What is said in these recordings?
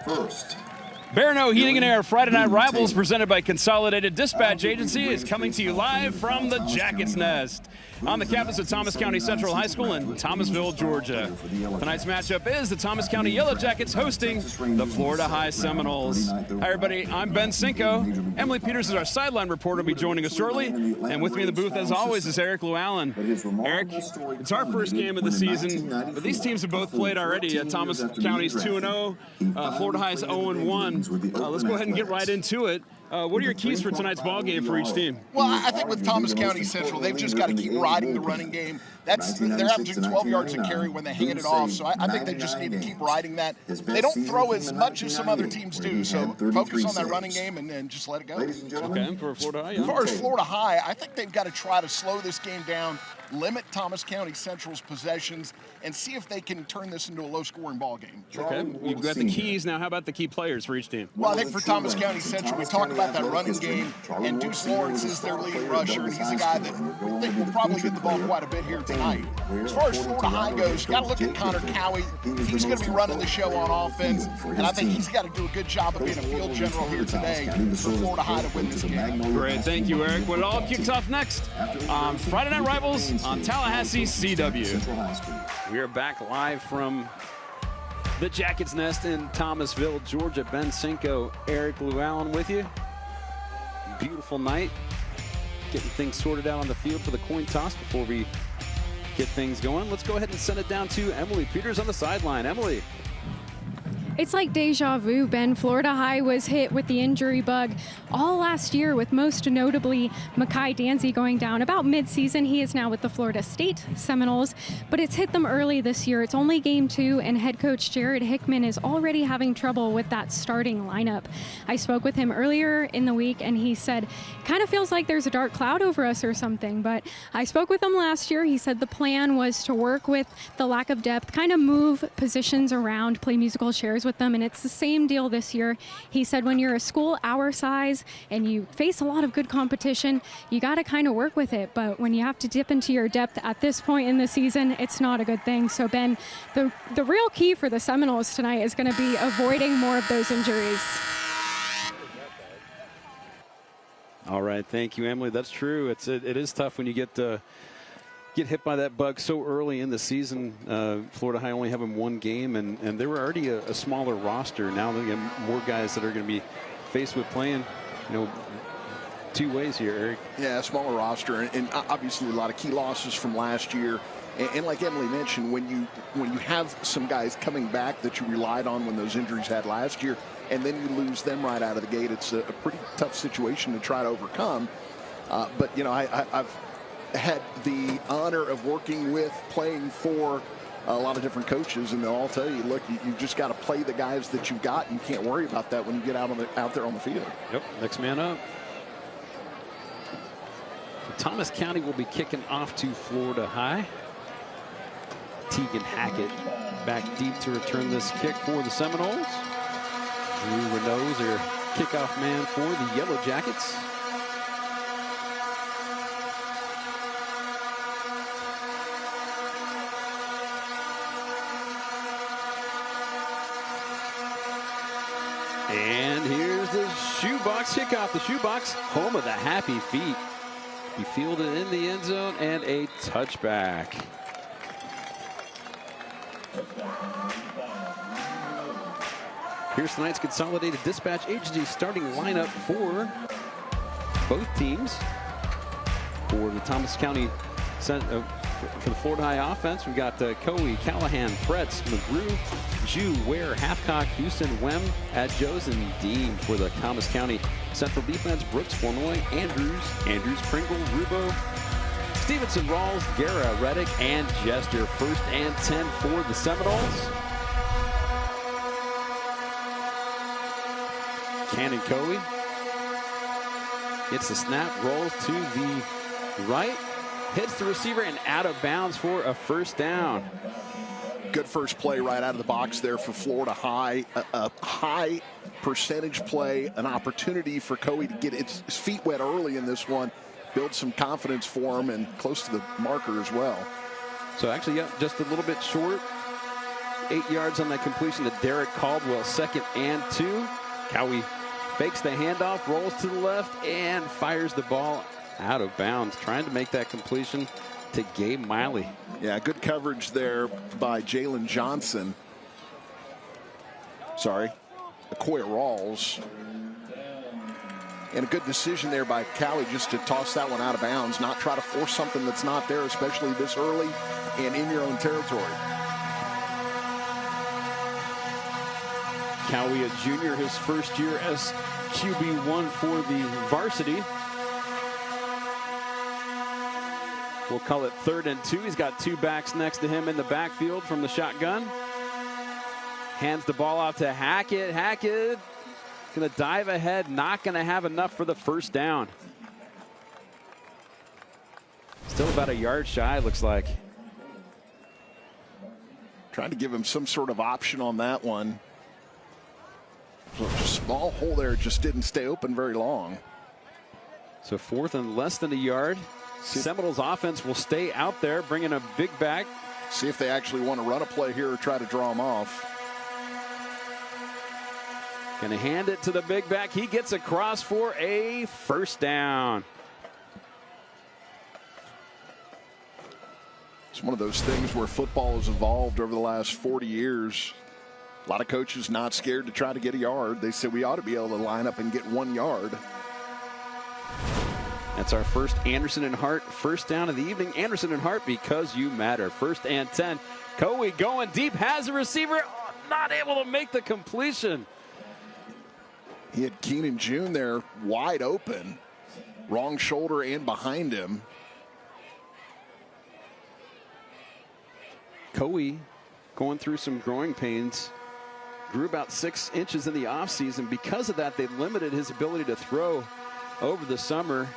First, Barineau Heating and Air Friday Night Rivals, presented by Consolidated Dispatch Agency, is coming to you live from the Jackets Nest on the campus of Thomas County Central High School in Thomasville, Georgia. Tonight's matchup is the Thomas County Yellow Jackets hosting the Florida High Seminoles. Hi, everybody. I'm Ben Cinco. Emily Peters is our sideline reporter. Will be joining us shortly. And with me in the booth, as always, is Eric Llewellyn. Eric, it's our first game of the season, but these teams have both played already. Thomas County's 2-0, Florida High's 0-1. Let's go ahead and get right into it. What are your keys for tonight's ball game for each team? Well, I think with Thomas County Central, they've just got to keep riding the running game. They're averaging 12 yards a carry when they hand it off, so I think they just need to keep riding that. They don't throw as much as some other teams do, so focus on that running game and just let it go. Okay, for Florida High, yeah. As far as Florida High, I think they've got to try to slow this game down, limit Thomas County Central's possessions, and see if they can turn this into a low-scoring ball game. Okay, you've got the keys. Now, how about the key players for each team? Well, I think for Thomas County Central, we talk about that running game, and Deuce Lawrence is their leading rusher, and he's a guy that we think will probably get the ball quite a bit here tonight. As far as Florida High goes, you got to look at Connor Cowie. He's going to be running the show on offense, and I think he's got to do a good job of being a field general here today for Florida High to win this game. Great, thank you, Eric. Well, it all kicks off next on Friday Night Rivals on Tallahassee CW. We are back live from the Jackets Nest in Thomasville, Georgia. Ben Cinco, Eric Llewellyn with you. Beautiful night. Getting things sorted out on the field for the coin toss before we get things going. Let's go ahead and send it down to Emily Peters on the sideline. Emily. It's like deja vu, Ben. Florida High was hit with the injury bug all last year, with most notably Makai Danzy going down about mid-season. He is now with the Florida State Seminoles, but it's hit them early this year. It's only game 2, and head coach Jared Hickman is already having trouble with that starting lineup. I spoke with him earlier in the week, and he said, kind of feels like there's a dark cloud over us or something, but I spoke with him last year. He said the plan was to work with the lack of depth, kind of move positions around, play musical chairs with them, and it's the same deal this year. He said when you're a school our size and you face a lot of good competition, you got to kind of work with it, but when you have to dip into your depth at this point in the season, it's not a good thing. So Ben, the real key for the Seminoles tonight is going to be avoiding more of those injuries. All right, thank you, Emily. That's true. It is tough when you get hit by that bug so early in the season. Florida High only having one game, and they were already a smaller roster. Now they have more guys that are going to be faced with playing, two ways here, Eric. Yeah, a smaller roster, and obviously a lot of key losses from last year. And like Emily mentioned, when you have some guys coming back that you relied on when those injuries had last year, and then you lose them right out of the gate, it's a pretty tough situation to try to overcome. But I've had the honor of working with, playing for a lot of different coaches, and they'll all tell you, look, you've just got to play the guys that you've got, and you can't worry about that when you get out there on the field. Yep, next man up. Thomas County will be kicking off to Florida High. Tegan Hackett back deep to return this kick for the Seminoles. Drew Renault is their kickoff man for the Yellow Jackets. And here's the shoebox kickoff. The shoebox, home of the happy feet. He fielded in the end zone and a touchback. Here's tonight's Consolidated Dispatch Agency starting lineup for both teams. For the Thomas County, for the Florida High offense, we've got Coey, Callahan, Fretz, McGrew, Jew, Ware, Halfcock, Houston, Wem, Adjos, and Dean. For the Thomas County Central defense, Brooks, Fournoy, Andrews, Pringle, Rubo, Stevenson, Rawls, Guerra, Reddick, and Jester. 1st and 10 for the Seminoles. Cannon Coey gets the snap, rolls to the right, hits the receiver, and out of bounds for a 1st down. Good first play right out of the box there for Florida High. A high percentage play, an opportunity for Coey to get his feet wet early in this one, build some confidence for him, and close to the marker as well. So actually, yeah, just a little bit short 8 yards on that completion to Derek Caldwell. 2nd and 2. Cowie fakes the handoff, rolls to the left, and fires the ball out of bounds, trying to make that completion to Gabe Miley. Yeah, good coverage there by Jalen Johnson. Sorry, Akoya Rawls. And a good decision there by Cowie just to toss that one out of bounds, not try to force something that's not there, especially this early and in your own territory. Cowie, a junior, his first year as QB1 for the varsity. We'll call it 3rd and 2. He's got 2 backs next to him in the backfield from the shotgun. Hands the ball out to Hackett. Hackett going to dive ahead, not going to have enough for the 1st down. Still about a yard shy, looks like. Trying to give him some sort of option on that one. A small hole there, just didn't stay open very long. So 4th and less than a yard. Seminoles offense will stay out there, bringing a big back. See if they actually want to run a play here or try to draw him off. Going to hand it to the big back. He gets across for a 1st down. It's one of those things where football has evolved over the last 40 years. A lot of coaches not scared to try to get a yard. They said we ought to be able to line up and get 1 yard. That's our first Anderson and Hart 1st down of the evening. Anderson and Hart, because you matter. 1st and 10. Cowie going deep, has a receiver, not able to make the completion. He had Keenan June there wide open. Wrong shoulder and behind him. Cowie going through some growing pains. Grew about 6 inches in the offseason. Because of that, they limited his ability to throw over the summer.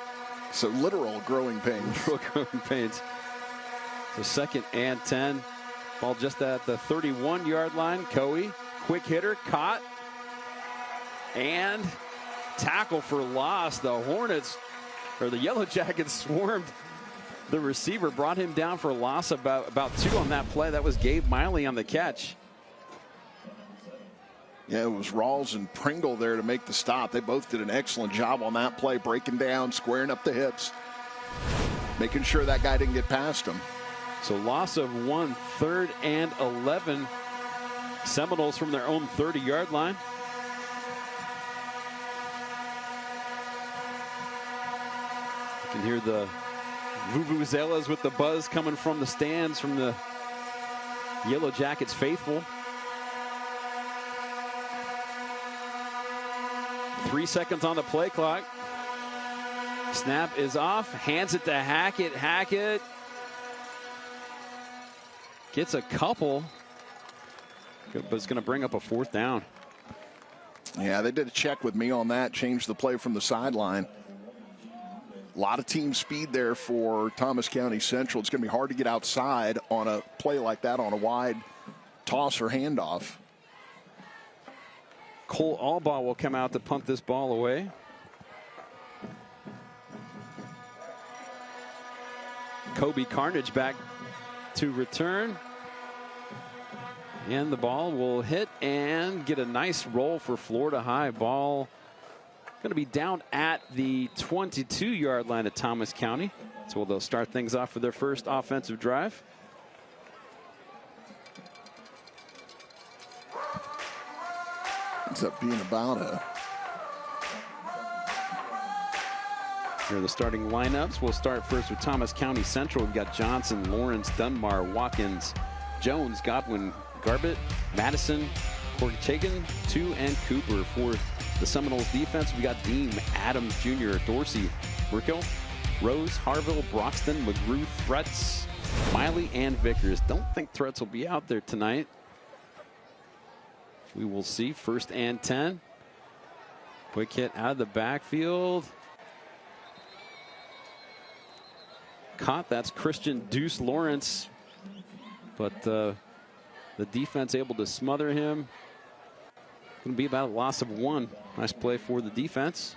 So literal growing pains. Literal growing pains. So 2nd and 10. Ball just at the 31-yard line. Cowie, quick hitter, caught. And tackle for loss. The Hornets, or the Yellow Jackets, swarmed the receiver, brought him down for a loss about 2 on that play. That was Gabe Miley on the catch. Yeah, it was Rawls and Pringle there to make the stop. They both did an excellent job on that play, breaking down, squaring up the hips, making sure that guy didn't get past him. So loss of 1, 3rd and 11. Seminoles from their own 30-yard line. You can hear the vuvuzelas with the buzz coming from the stands from the Yellow Jackets faithful. 3 seconds on the play clock. Snap is off. Hands it to Hackett. Hackett gets a couple, but it's going to bring up a 4th down. Yeah, they did a check with me on that. Changed the play from the sideline. A lot of team speed there for Thomas County Central. It's going to be hard to get outside on a play like that on a wide toss or handoff. Cole Albaugh will come out to punt this ball away. Kobe Carnage back to return. And the ball will hit and get a nice roll for Florida High. Ball going to be down at the 22-yard line of Thomas County. So they'll start things off for their first offensive drive. Ends up being about a... Here are the starting lineups. We'll start first with Thomas County Central. We've got Johnson, Lawrence, Dunbar, Watkins, Jones, Godwin, Garbett, Madison, Corrigan, 2, and Cooper. For the Seminoles defense, we got Dean, Adams Jr., Dorsey, Burkill, Rose, Harville, Broxton, McGrew, Threats, Miley, and Vickers. Don't think Threats will be out there tonight. We will see. 1st and 10. Quick hit out of the backfield. Caught. That's Christian Deuce Lawrence. But the defense able to smother him. Going to be about a loss of 1. Nice play for the defense.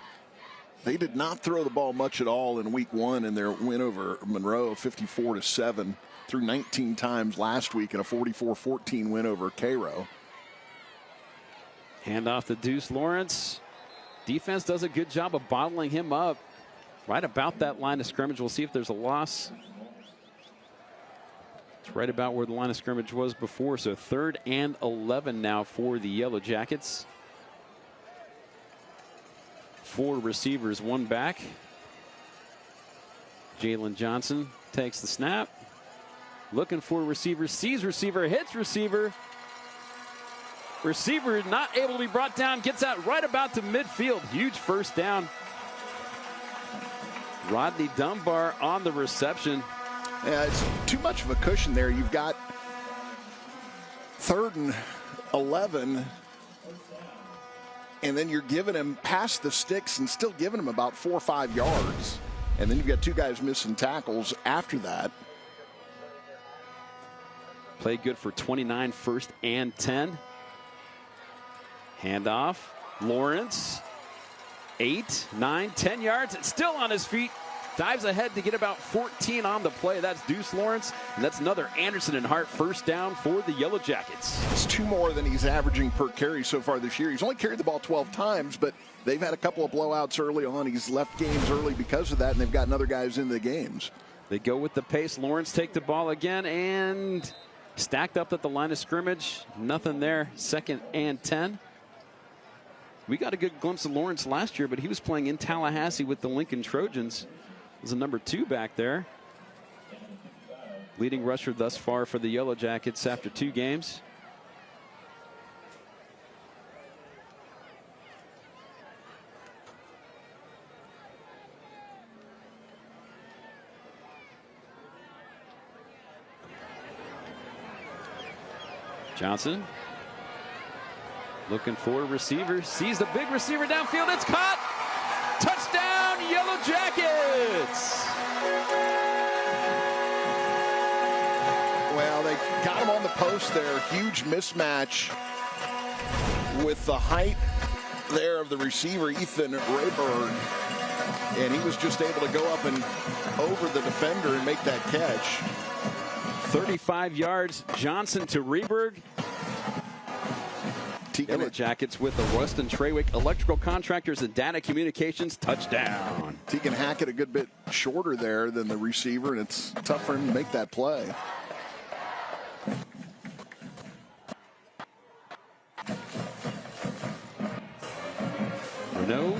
They did not throw the ball much at all in week 1 in their win over Monroe, 54-7. through 19 times last week in a 44-14 win over Cairo. Hand off to Deuce Lawrence. Defense does a good job of bottling him up right about that line of scrimmage. We'll see if there's a loss. It's right about where the line of scrimmage was before. So 3rd and 11 now for the Yellow Jackets. 4 receivers, 1 back. Jalen Johnson takes the snap. Looking for receiver, sees receiver, hits receiver. Receiver not able to be brought down, gets out right about to midfield. Huge first down. Rodney Dunbar on the reception. Yeah, it's too much of a cushion there. You've got 3rd and 11, and then you're giving him past the sticks and still giving him about 4 or 5 yards. And then you've got 2 guys missing tackles after that. Played good for 29, 1st and 10. Handoff. Lawrence. 8, 9, 10 yards. It's still on his feet. Dives ahead to get about 14 on the play. That's Deuce Lawrence. And that's another Anderson and Hart first down for the Yellow Jackets. It's 2 more than he's averaging per carry so far this year. He's only carried the ball 12 times, but they've had a couple of blowouts early on. He's left games early because of that, and they've gotten other guys in the games. They go with the pace. Lawrence take the ball again and stacked up at the line of scrimmage. Nothing there. 2nd and 10. We got a good glimpse of Lawrence last year, but he was playing in Tallahassee with the Lincoln Trojans. There's a number 2 back there. Leading rusher thus far for the Yellow Jackets after 2 games. Johnson looking for a receiver, sees the big receiver downfield. It's caught. Touchdown, Yellow Jackets. Well, they got him on the post there. Huge mismatch with the height there of the receiver, Ethan Rayburn. And he was just able to go up and over the defender and make that catch. 35 yards, Johnson to Rehberg. Yellow Jackets with the Weston Trawick Electrical Contractors and Data Communications touchdown. Tegan Hackett a good bit shorter there than the receiver, and it's tough for him to make that play. No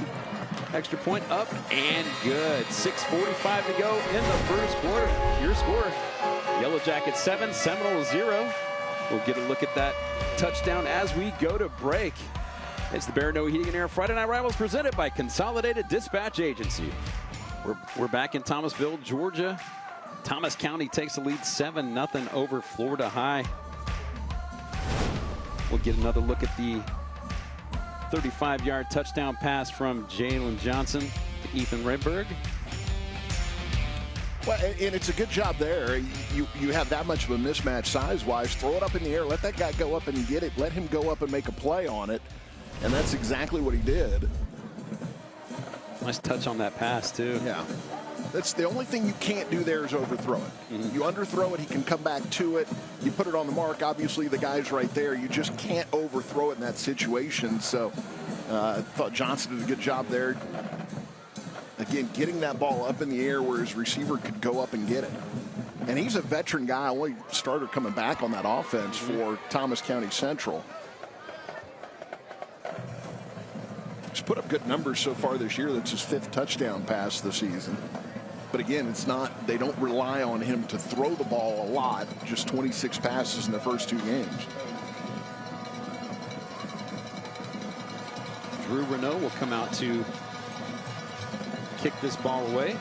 extra point up and good. 6:45 to go in the first quarter. Your score: Yellow Jackets 7, Seminoles 0. We'll get a look at that touchdown as we go to break. It's the Barineau Heating and Air Friday Night Rivals presented by Consolidated Dispatch Agency. We're back in Thomasville, Georgia. Thomas County takes the lead 7-0 over Florida High. We'll get another look at the 35-yard touchdown pass from Jalen Johnson to Ethan Rayburg. Well, and it's a good job there. You have that much of a mismatch size-wise. Throw it up in the air. Let that guy go up and get it. Let him go up and make a play on it. And that's exactly what he did. Nice touch on that pass, too. Yeah. That's the only thing you can't do there is overthrow it. You underthrow it, he can come back to it. You put it on the mark. Obviously, the guy's right there. You just can't overthrow it in that situation. So I thought Johnson did a good job there. Again, getting that ball up in the air where his receiver could go up and get it. And he's a veteran guy, only starter coming back on that offense for Thomas County Central. He's put up good numbers so far this year. That's his 5th touchdown pass this season. But again, it's not, they don't rely on him to throw the ball a lot, just 26 passes in the first 2 games. Drew Renault will come out to kick this ball away.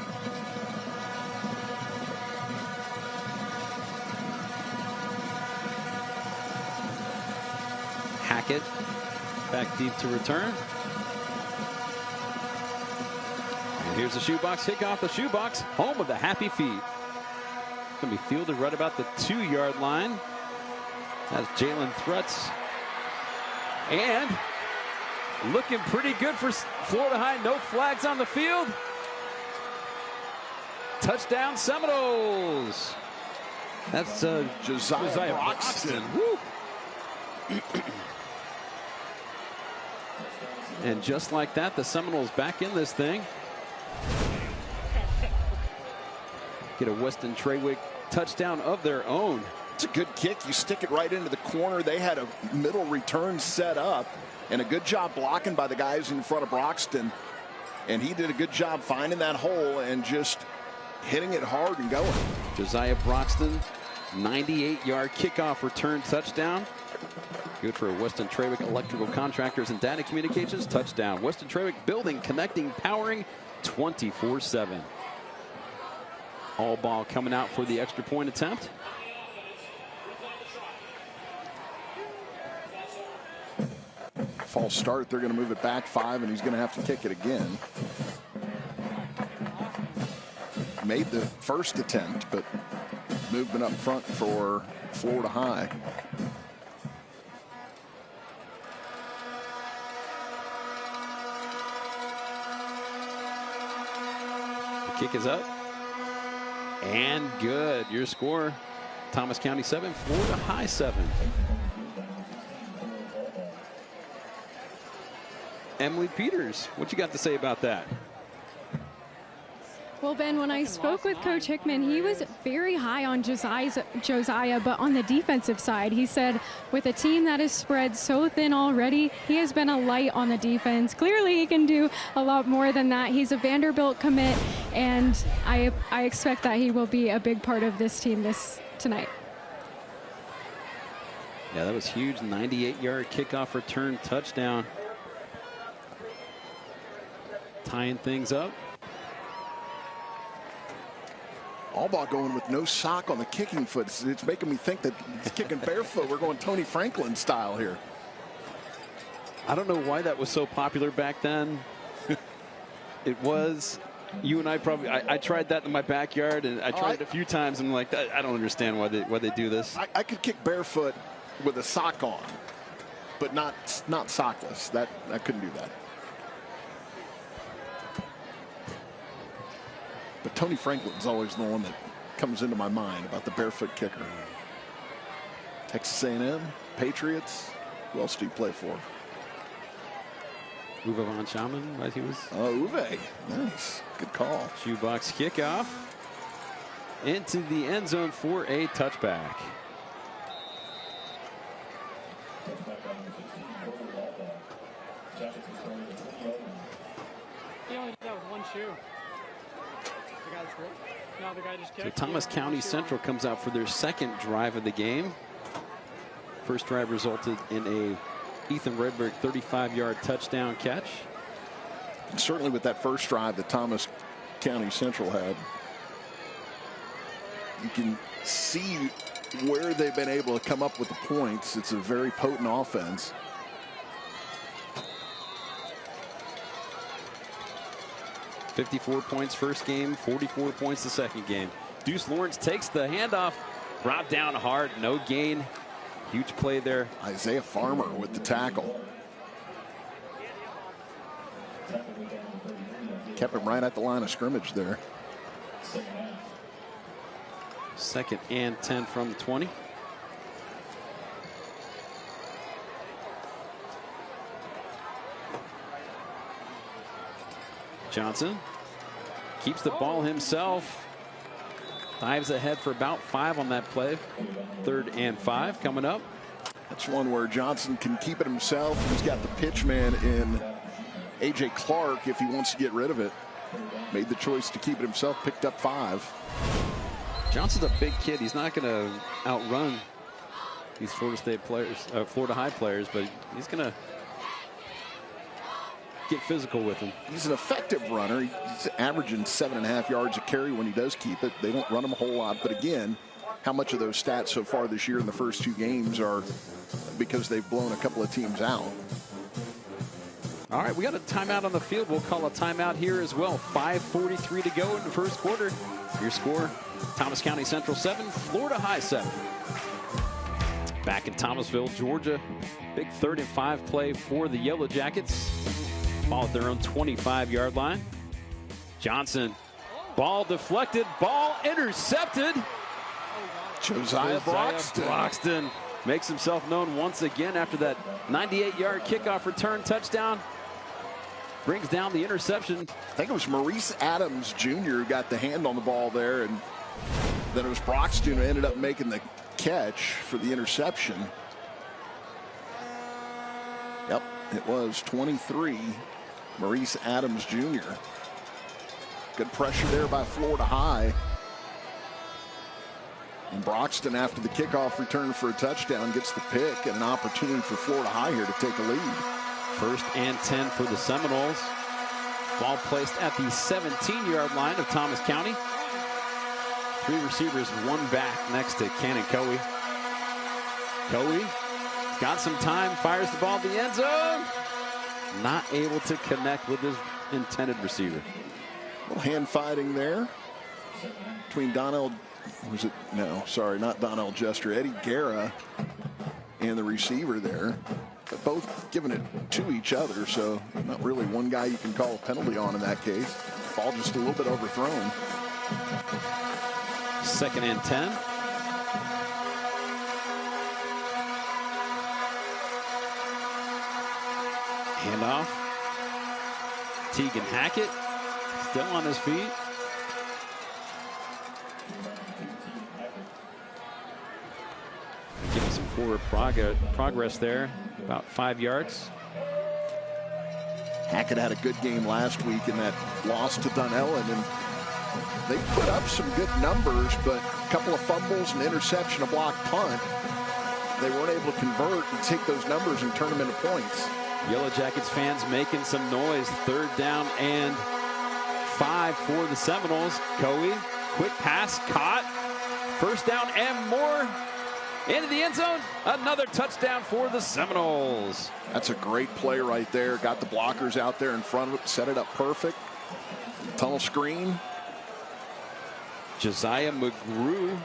Hackett back deep to return. And here's the shoebox, kick off the shoebox, home of the happy feet. Going to be fielded right about the 2-yard line. That's Jalen Thruts. And looking pretty good for Florida High. No flags on the field. Touchdown Seminoles. That's Josiah Broxton. And just like that, the Seminoles back in this thing. Get a Weston Trawick touchdown of their own. It's a good kick. You stick it right into the corner. They had a middle return set up, and a good job blocking by the guys in front of Broxton. And he did a good job finding that hole and just hitting it hard and going. Josiah Broxton, 98-yard kickoff return touchdown. Good for Weston Trawick Electrical Contractors and Data Communications touchdown. Weston Trawick building, connecting, powering 24/7. All ball coming out for the extra point attempt. False start. They're going to move it back 5, and he's going to have to kick it again. Made the first attempt, but movement up front for Florida High. The kick is up. And good. Your score, Thomas County 7, Florida High 7. Emily Peters, what you got to say about that? Well, Ben, when I spoke with Coach Hickman, he was very high on Josiah, but on the defensive side, he said with a team that is spread so thin already, he has been a light on the defense. Clearly, he can do a lot more than that. He's a Vanderbilt commit, and I expect that he will be a big part of this team tonight. Yeah, that was huge. 98-yard kickoff return touchdown. Tying things up. Allball going with no sock on the kicking foot. It's making me think that he's kicking barefoot. We're going Tony Franklin style here. I don't know why that was so popular back then. It was. You and I probably. I tried that in my backyard, and I tried it a few times. And I'm like, I don't understand why they do this. I could kick barefoot with a sock on, but not sockless. I couldn't do that. But Tony Franklin's always the one that comes into my mind about the barefoot kicker. Texas A&M, Patriots. Who else do you play for? Uwe von Schaman, right? He was. Oh, Uwe. Nice. Good call. Shoebox kickoff into the end zone for a touchback. He only did that with one shoe. No, the guy just So Thomas County Central comes out for their second drive of the game. First drive resulted in a Ethan Redberg 35-yard touchdown catch. Certainly with that first drive that Thomas County Central had, you can see where they've been able to come up with the points. It's a very potent offense. .54 points first game, 44 points the second game. Deuce Lawrence takes the handoff, brought down hard, no gain. Huge play there. Isaiah Farmer with the tackle. Kept him right at the line of scrimmage there. Second and 10 from the 20. Johnson keeps the ball himself. Dives ahead for about 5 on that play. 3rd and 5 coming up. That's one where Johnson can keep it himself. He's got the pitch man in A.J. Clark if he wants to get rid of it. Made the choice to keep it himself, picked up 5. Johnson's a big kid. He's not going to outrun these Florida State players, Florida High players, but he's going to get physical with him. He's an effective runner. He's averaging 7.5 yards a carry when he does keep it. They don't run him a whole lot, but again, how much of those stats so far this year in the first 2 games are because they've blown a couple of teams out? All right, we got a timeout on the field. We'll call a timeout here as well. 5:43 to go in the first quarter. Your score, Thomas County Central 7, Florida High 7. Back in Thomasville, Georgia. Big 3rd and 5 play for the Yellow Jackets. Ball at their own 25-yard line. Johnson, ball deflected, ball intercepted. Josiah Broxton makes himself known once again after that 98-yard kickoff return touchdown. Brings down the interception. I think it was Maurice Adams Jr. who got the hand on the ball there, and then it was Broxton who ended up making the catch for the interception. Yep, it was 23, Maurice Adams Jr. Good pressure there by Florida High. And Broxton, after the kickoff return for a touchdown, gets the pick and an opportunity for Florida High here to take a lead. 1st and 10 for the Seminoles. Ball placed at the 17-yard line of Thomas County. 3 receivers, 1 back next to Cannon Coey. Coey got some time, fires the ball at the end zone. Not able to connect with his intended receiver. A little hand fighting there between Donnell, was it? No, sorry, not Donnell Jester, Eddie Guerra and the receiver there. But both giving it to each other, so not really one guy you can call a penalty on in that case. Ball just a little bit overthrown. 2nd and 10. Handoff. Tegan Hackett still on his feet. Give him some forward progress there. About 5 yards. Hackett had a good game last week in that loss to Dunellen, and they put up some good numbers, but a couple of fumbles, an interception, a blocked punt. They weren't able to convert and take those numbers and turn them into points. Yellow Jackets fans making some noise. 3rd down and 5 for the Seminoles. Coey, quick pass, caught. 1st down and more. Into the end zone. Another touchdown for the Seminoles. That's a great play right there. Got the blockers out there in front of it, set it up perfect. Tunnel screen. Josiah McGrew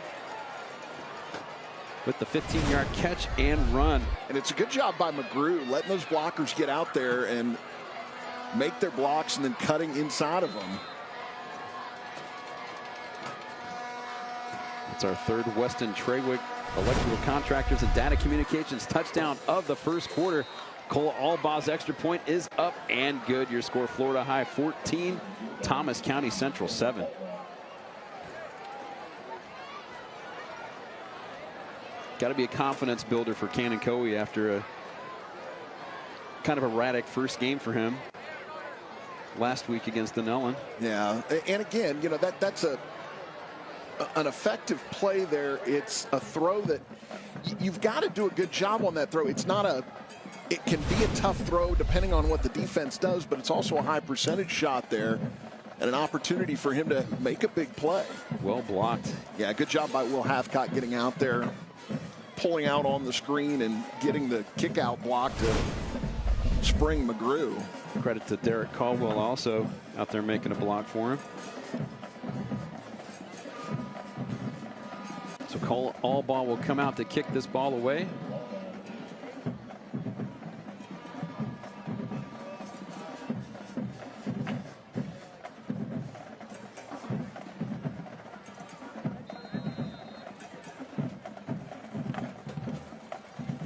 with the 15-yard catch and run. And it's a good job by McGrew letting those blockers get out there and make their blocks and then cutting inside of them. It's our 3rd Weston Trawick Electrical Contractors and Data Communications touchdown of the 1st quarter. Cole Albaugh's extra point is up and good. Your score, Florida High 14, Thomas County Central 7. Got to be a confidence builder for Cannon Coey after a kind of erratic first game for him last week against Dunellen. Yeah, and again, you know, that's an effective play there. It's a throw that you've got to do a good job on that throw. It's not it can be a tough throw depending on what the defense does, but it's also a high percentage shot there and an opportunity for him to make a big play. Well blocked. Yeah, good job by Will Hathcott getting out there, pulling out on the screen and getting the kick out block to spring McGrew. Credit to Derek Caldwell also out there making a block for him. So Cole Albaugh will come out to kick this ball away.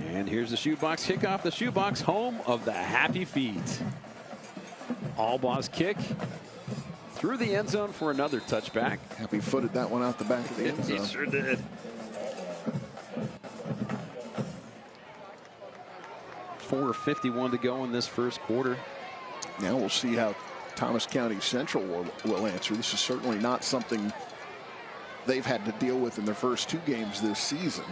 And here's the shoebox kickoff. The shoebox, home of the happy feet. Albaugh's kick through the end zone for another touchback. Happy footed that one out the back of the end zone. He sure did. .451 to go in this 1st quarter. Now we'll see how Thomas County Central will answer. This is certainly not something they've had to deal with in their first 2 games this season.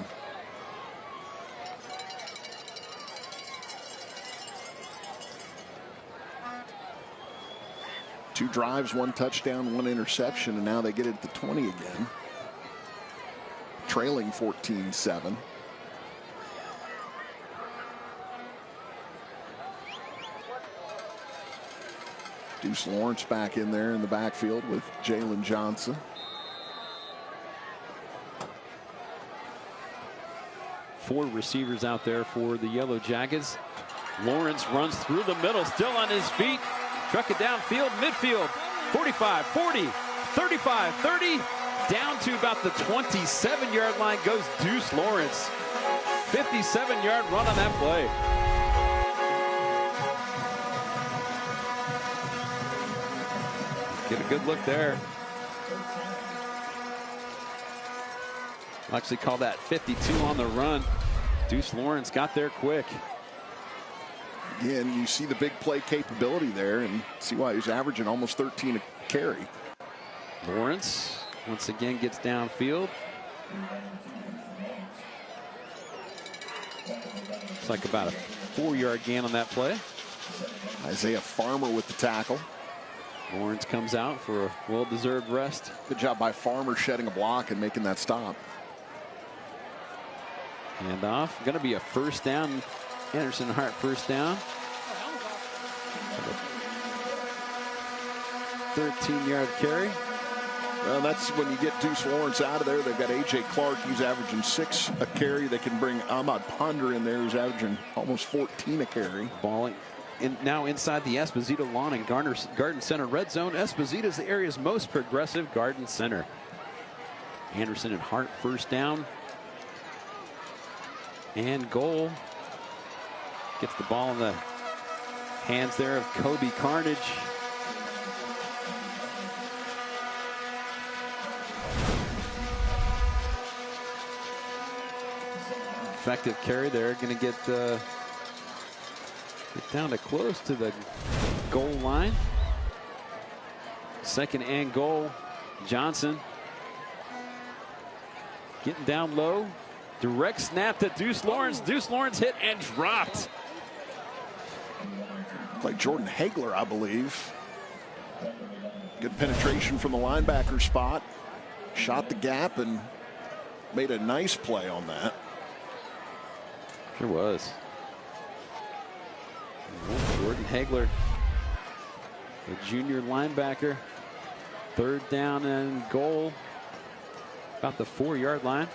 Two drives, 1 touchdown, 1 interception, and now they get it at the 20 again. Trailing 14-7. Deuce Lawrence back in there in the backfield with Jalen Johnson. Four receivers out there for the Yellow Jackets. Lawrence runs through the middle, still on his feet. Truck it downfield, midfield. 45, 40, 35, 30, down to about the 27-yard line goes Deuce Lawrence. 57-yard run on that play. Get a good look there. I'll actually call that 52 on the run. Deuce Lawrence got there quick. Again, you see the big play capability there and see why he's averaging almost 13 a carry. Lawrence once again gets downfield. It's like about a 4-yard gain on that play. Isaiah Farmer with the tackle. Lawrence comes out for a well-deserved rest. Good job by Farmer shedding a block and making that stop. Hand off. Going to be a first down. Anderson Hart first down. 13-yard carry. Well, that's when you get Deuce Lawrence out of there. They've got A.J. Clark, who's averaging 6 a carry. They can bring Ahmad Ponder in there, who's averaging almost 14 a carry. Balling now inside the Esposito lawn and Garden Center red zone. Esposito is the area's most progressive Garden Center. Anderson and Hart first down. And goal. Gets the ball in the hands there of Kobe Carnage. Effective carry there. Going to get down to close to the goal line. Second and goal. Johnson getting down low. Direct snap to Deuce Lawrence. Deuce Lawrence hit and dropped. Like Jordan Hagler, I believe. Good penetration from the linebacker spot. Shot the gap and made a nice play on that. Sure was. Jordan Hagler, the junior linebacker. Third down and goal. About the 4-yard line.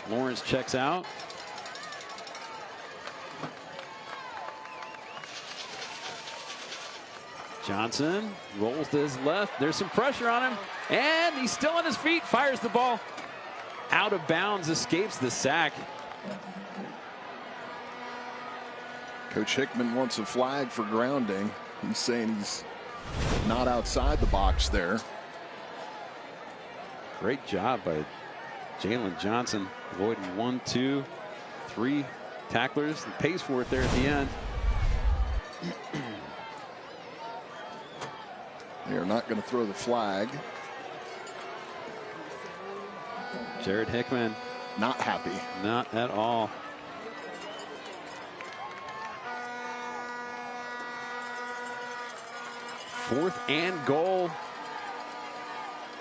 Lawrence checks out. Johnson rolls to his left. There's some pressure on him. And he's still on his feet. Fires the ball out of bounds. Escapes the sack. Coach Hickman wants a flag for grounding. He's saying he's not outside the box there. Great job by Jalen Johnson, avoiding 1, 2, 3 tacklers and pays for it there at the end. They are not going to throw the flag. Jared Hickman. Not happy. Not at all. Fourth and goal.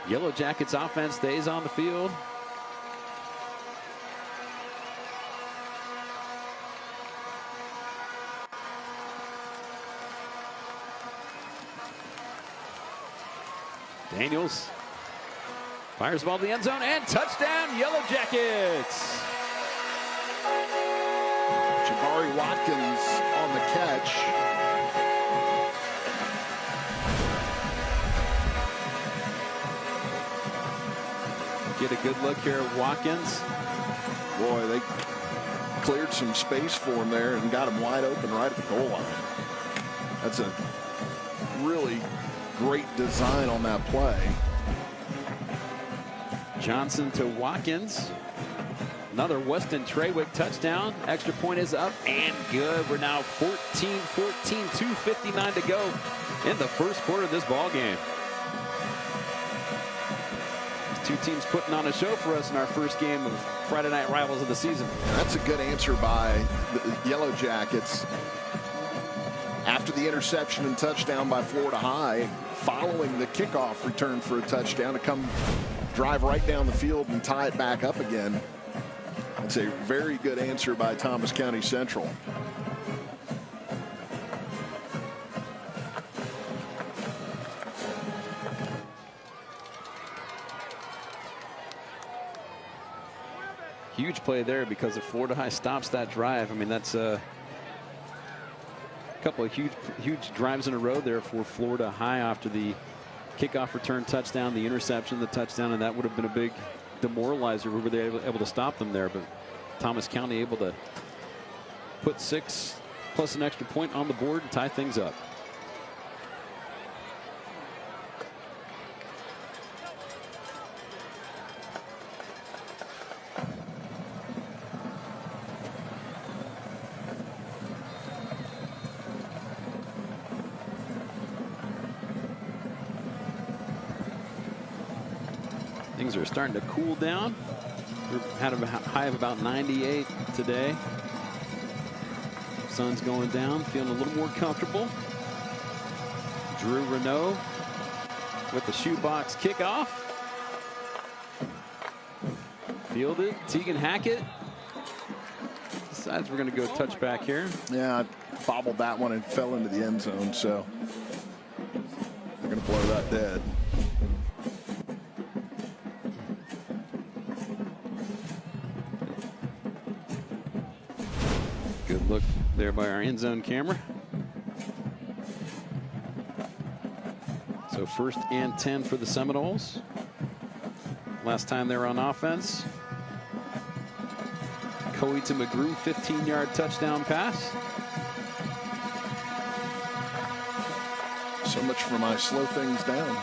Yellow Jackets offense stays on the field. Daniels fires the ball to the end zone and touchdown, Yellow Jackets. Jabari Watkins on the catch. Get a good look here at Watkins. Boy, they cleared some space for him there and got him wide open right at the goal line. That's a really great design on that play. Johnson to Watkins. Another Weston Trawick touchdown. Extra point is up and good. We're now 14-14, 2:59 to go in the first quarter of this ball game. Two teams putting on a show for us in our first game of Friday Night Rivals of the season. That's a good answer by the Yellow Jackets. After the interception and touchdown by Florida High, following the kickoff return for a touchdown to come drive right down the field and tie it back up again. That's a very good answer by Thomas County Central. Huge play there because if Florida High stops that drive, I mean, that's a couple of huge drives in a row there for Florida High after the kickoff return touchdown, the interception, the touchdown, and that would have been a big demoralizer. We were able to stop them there, but Thomas County able to put 6 plus an extra point on the board and tie things up. Things are starting to cool down. We had a high of about 98 today. Sun's going down, feeling a little more comfortable. Drew Renault with the shoebox kickoff. Fielded. Tegan Hackett decides we're going to go touchback here. Yeah, I bobbled that one and fell into the end zone, so they're going to blow that dead. Good look there by our end zone camera. So 1st and 10 for the Seminoles. Last time they were on offense. Coey to McGrew, 15-yard touchdown pass. So much for my slow things down.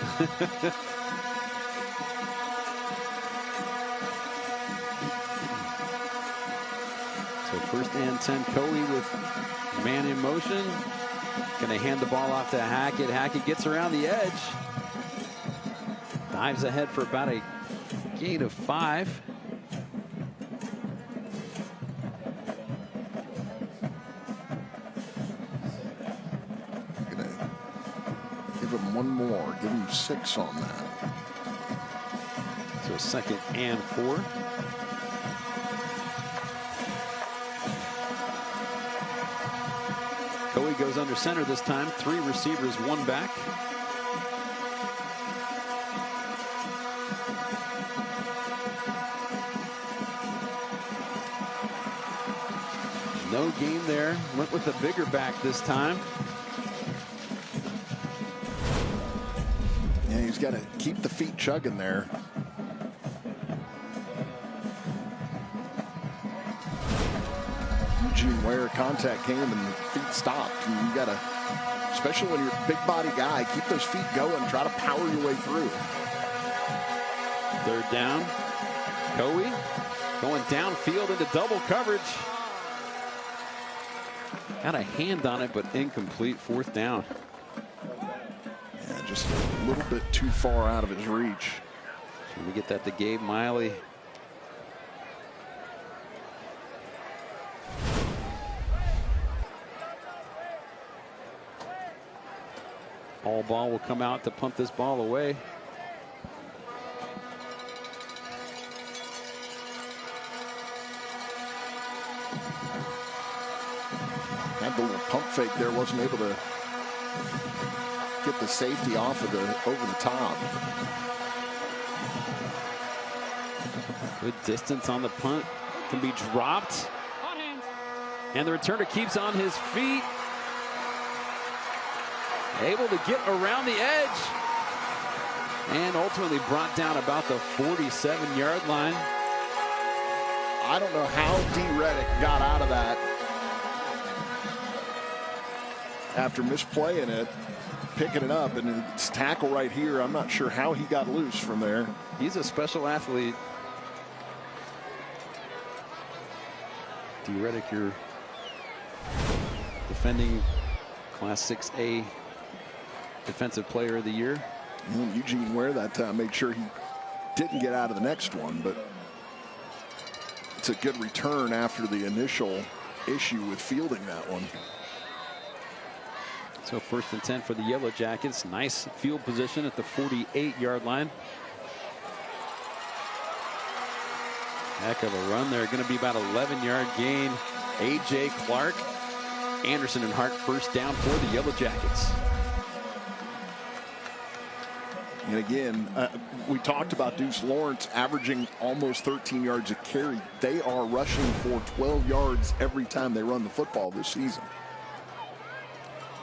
So 1st and 10, Coey with man in motion. Going to hand the ball off to Hackett. Hackett gets around the edge. Dives ahead for about a gain of 5. Gonna give him one more. Give him 6 on that. So 2nd and 4. Coey goes under center this time. 3 receivers, 1 back. No gain there. Went with the bigger back this time. Yeah, he's got to keep the feet chugging there. Eugene Ware, contact came and feet stopped. And you got to, especially when you're a big body guy, keep those feet going. Try to power your way through. 3rd down. Coey going downfield into double coverage. Got a hand on it, but incomplete. 4th down. Yeah, just a little bit too far out of his reach. Can we get that to Gabe Miley? All ball will come out to punt this ball away. Had the little pump fake there, wasn't able to get the safety off of the over the top. Good distance on the punt. Can be dropped. And the returner keeps on his feet. Able to get around the edge. And ultimately brought down about the 47-yard line. I don't know how D. Reddick got out of that after misplaying it, picking it up, and it's tackle right here. I'm not sure how he got loose from there. He's a special athlete. D. Reddick, your defending Class 6A Defensive Player of the Year. Eugene Ware that time made sure he didn't get out of the next one, but it's a good return after the initial issue with fielding that one. So 1st and 10 for the Yellow Jackets. Nice field position at the 48-yard line. Heck of a run there. Going to be about 11-yard gain. A.J. Clark, Anderson and Hart 1st down for the Yellow Jackets. And again, we talked about Deuce Lawrence averaging almost 13 yards a carry. They are rushing for 12 yards every time they run the football this season.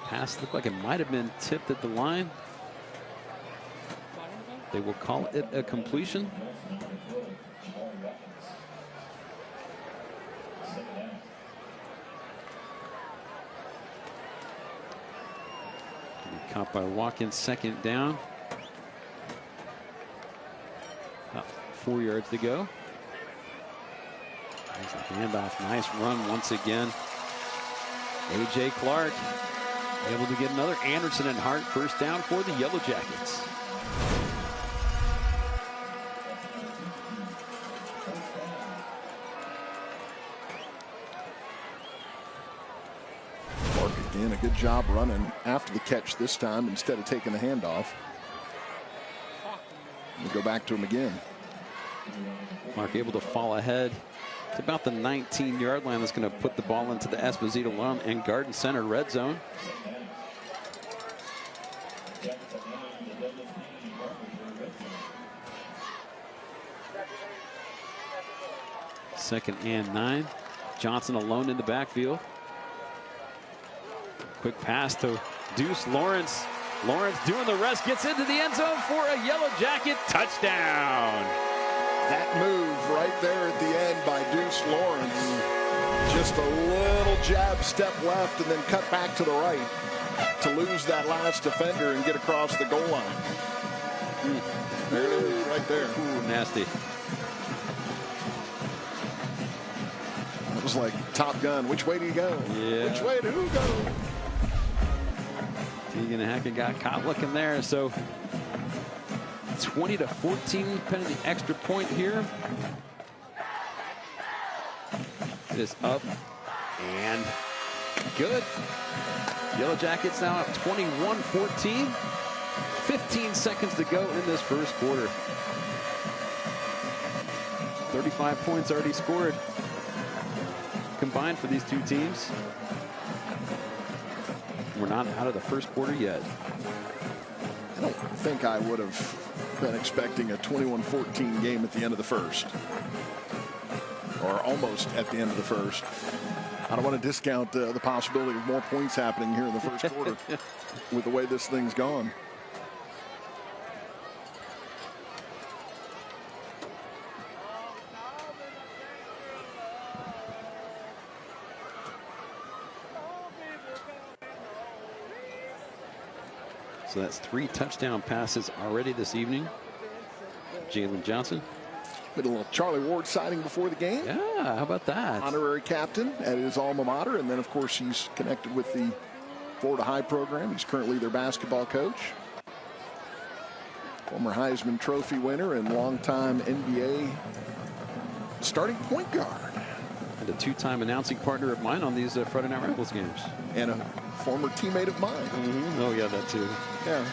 Pass looked like it might have been tipped at the line. They will call it a completion. Caught by Watkins, second down. About 4 yards to go. There's a handoff. Nice run once again. A.J. Clark able to get another. Anderson and Hart first down for the Yellow Jackets. Clark again, a good job running after the catch this time instead of taking the handoff. We'll go back to him again. Clark able to fall ahead. It's about the 19-yard line. That's going to put the ball into the Esposito Lawn and Garden Center red zone. Second and 9. Johnson alone in the backfield. Quick pass to Deuce Lawrence. Lawrence doing the rest, gets into the end zone for a Yellow Jacket touchdown. That move right there at the end by Deuce Lawrence. Just a little jab step left and then cut back to the right to lose that last defender and get across the goal line. There it is right there. Ooh, nasty. It was like Top Gun. Which way do you go? Yeah. Which way do you go? Tegan Hackett got caught looking there. So 20-14, pending the extra point here. It is up and good. Yellow Jackets now up 21-14. 15 seconds to go in this first quarter. 35 points already scored combined for these two teams. We're not out of the first quarter yet. I don't think I would have been expecting a 21-14 game at the end of the first. Or almost at the end of the first. I don't want to discount the possibility of more points happening here in the first quarter with the way this thing's gone. So that's 3 touchdown passes already this evening. Jalen Johnson. Bit a little Charlie Ward sighting before the game. Yeah, how about that? Honorary captain at his alma mater, and then of course he's connected with the Florida High program. He's currently their basketball coach. Former Heisman Trophy winner and longtime NBA starting point guard. And a 2-time announcing partner of mine on these Friday Night Rebels games. And a former teammate of mine. Oh yeah, that too. Yeah.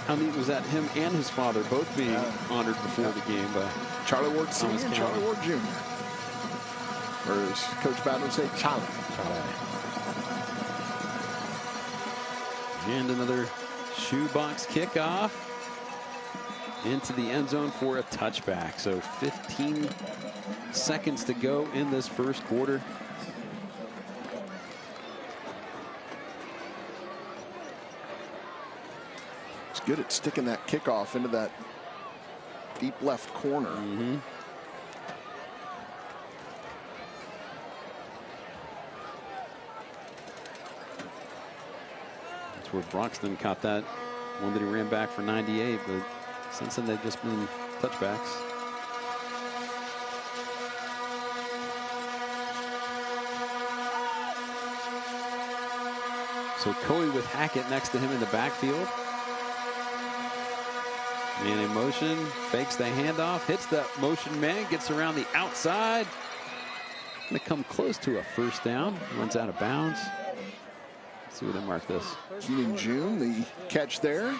How neat was that? Him and his father both being honored before the game by Charlie Ward Sr. and Charlie Ward Jr. Or as Coach Bowden would say, Charlie. And another shoebox kickoff into the end zone for a touchback. So 15 seconds to go in this first quarter. It's good at sticking that kickoff into that deep left corner. That's where Broxton caught that one that he ran back for 98, but since then they've just been touchbacks. So Coey with Hackett next to him in the backfield. Man in motion, fakes the handoff, hits the motion man, gets around the outside. Gonna come close to a first down, runs out of bounds. Let's see where they mark this. Keenan June, the catch there.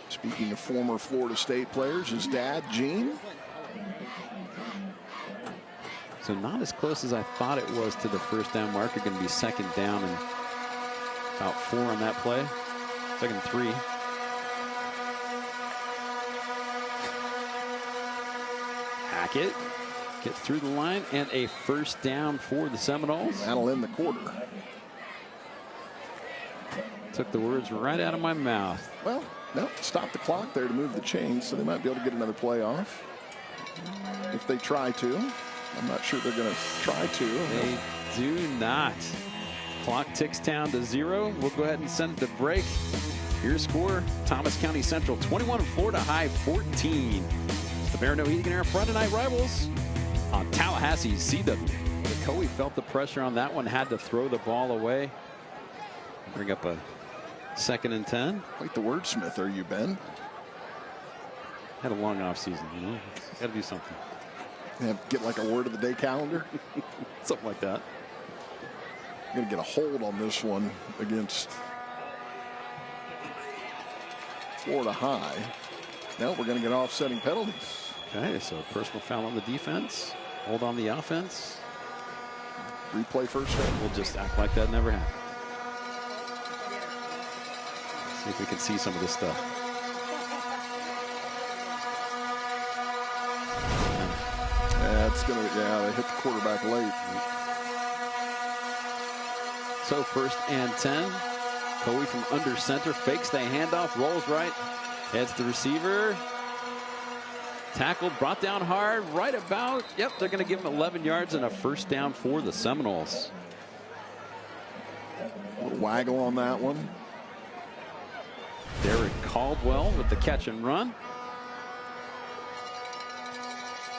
Speaking of former Florida State players, his dad, Gene. So not as close as I thought it was to the first down marker. Going to be second down and about 4 on that play. Second 3. Hackett gets through the line and a first down for the Seminoles. That'll end the quarter. Took the words right out of my mouth. Well, no, stop the clock there to move the chains, so they might be able to get another play off if they try to. I'm not sure they're going to try to. They do not. Clock ticks down to 0. We'll go ahead and send it to break. Your score, Thomas County Central 21, Florida High 14. It's the Barineau Heating and Air Friday Night Rivals on Tallahassee's CW. Coey felt the pressure on that one, had to throw the ball away. Bring up a 2nd and 10. Quite the wordsmith are you, Ben? Had a long off season, you know. Got to do something. Get like a word of the day calendar. Something like that. Going to get a hold on this one against Florida High. No, we're going to get offsetting penalties. Okay, so personal foul on the defense. Hold on the offense. Replay first down. We'll just act like that never happened. See if we can see some of this stuff. That's going to, they hit the quarterback late. So 1st and 10. Coey from under center, fakes the handoff, rolls right, heads the receiver. Tackled, brought down hard, right about, yep, they're going to give him 11 yards and a 1st down for the Seminoles. A little waggle on that one. Derek Caldwell with the catch and run.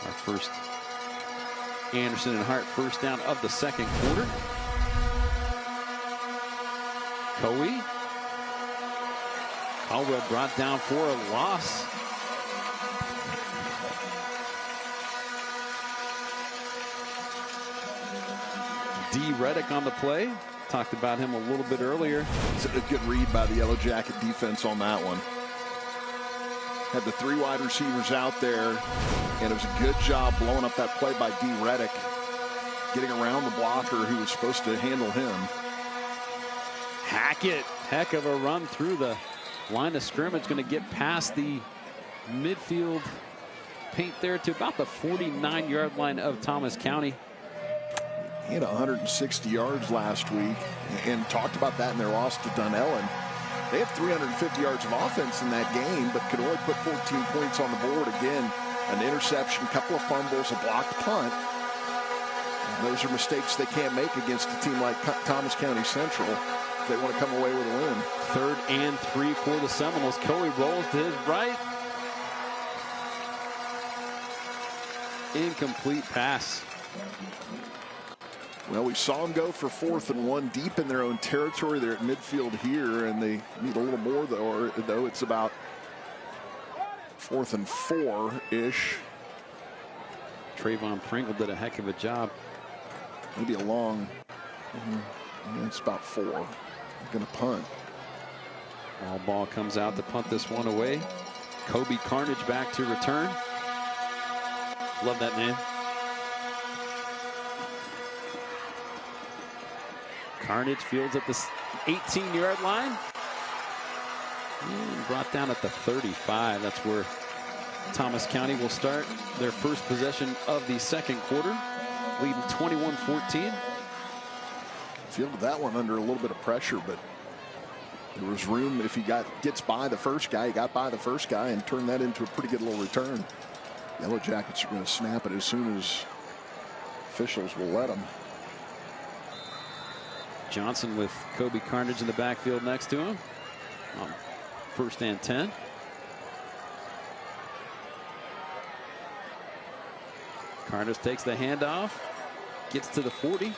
Our first Anderson and Hart 1st down of the 2nd quarter. Coey. Caldwell brought down for a loss. D. Reddick on the play. Talked about him a little bit earlier. It's a good read by the Yellow Jacket defense on that one. Had the 3 wide receivers out there, and it was a good job blowing up that play by D. Reddick, getting around the blocker who was supposed to handle him. Hackett, heck of a run through the line of scrimmage, going to get past the midfield paint there to about the 49-yard line of Thomas County. He had 160 yards last week and talked about that in their loss to Dunellen. They had 350 yards of offense in that game, but could only put 14 points on the board. Again, an interception, a couple of fumbles, a blocked punt. And those are mistakes they can't make against a team like Thomas County Central if they want to come away with a win. 3rd and 3 for the Seminoles. Coey rolls to his right. Incomplete pass. Well, we saw them go for 4th and 1 deep in their own territory. They're at midfield here, and they need a little more, though it's about 4th and 4-ish. Trayvon Pringle did a heck of a job. Maybe a long, it's about 4. Going to punt. All ball comes out to punt this one away. Kobe Carnage back to return. Love that name. Carnage fields at the 18-yard line. And brought down at the 35. That's where Thomas County will start their first possession of the 2nd quarter, leading 21-14. Fielded that one under a little bit of pressure, but there was room if he gets by the first guy. He got by the first guy and turned that into a pretty good little return. Yellow Jackets are going to snap it as soon as officials will let them. Johnson with Kobe Carnage in the backfield next to him. 1st and 10. Carnage takes the handoff, gets to the 40.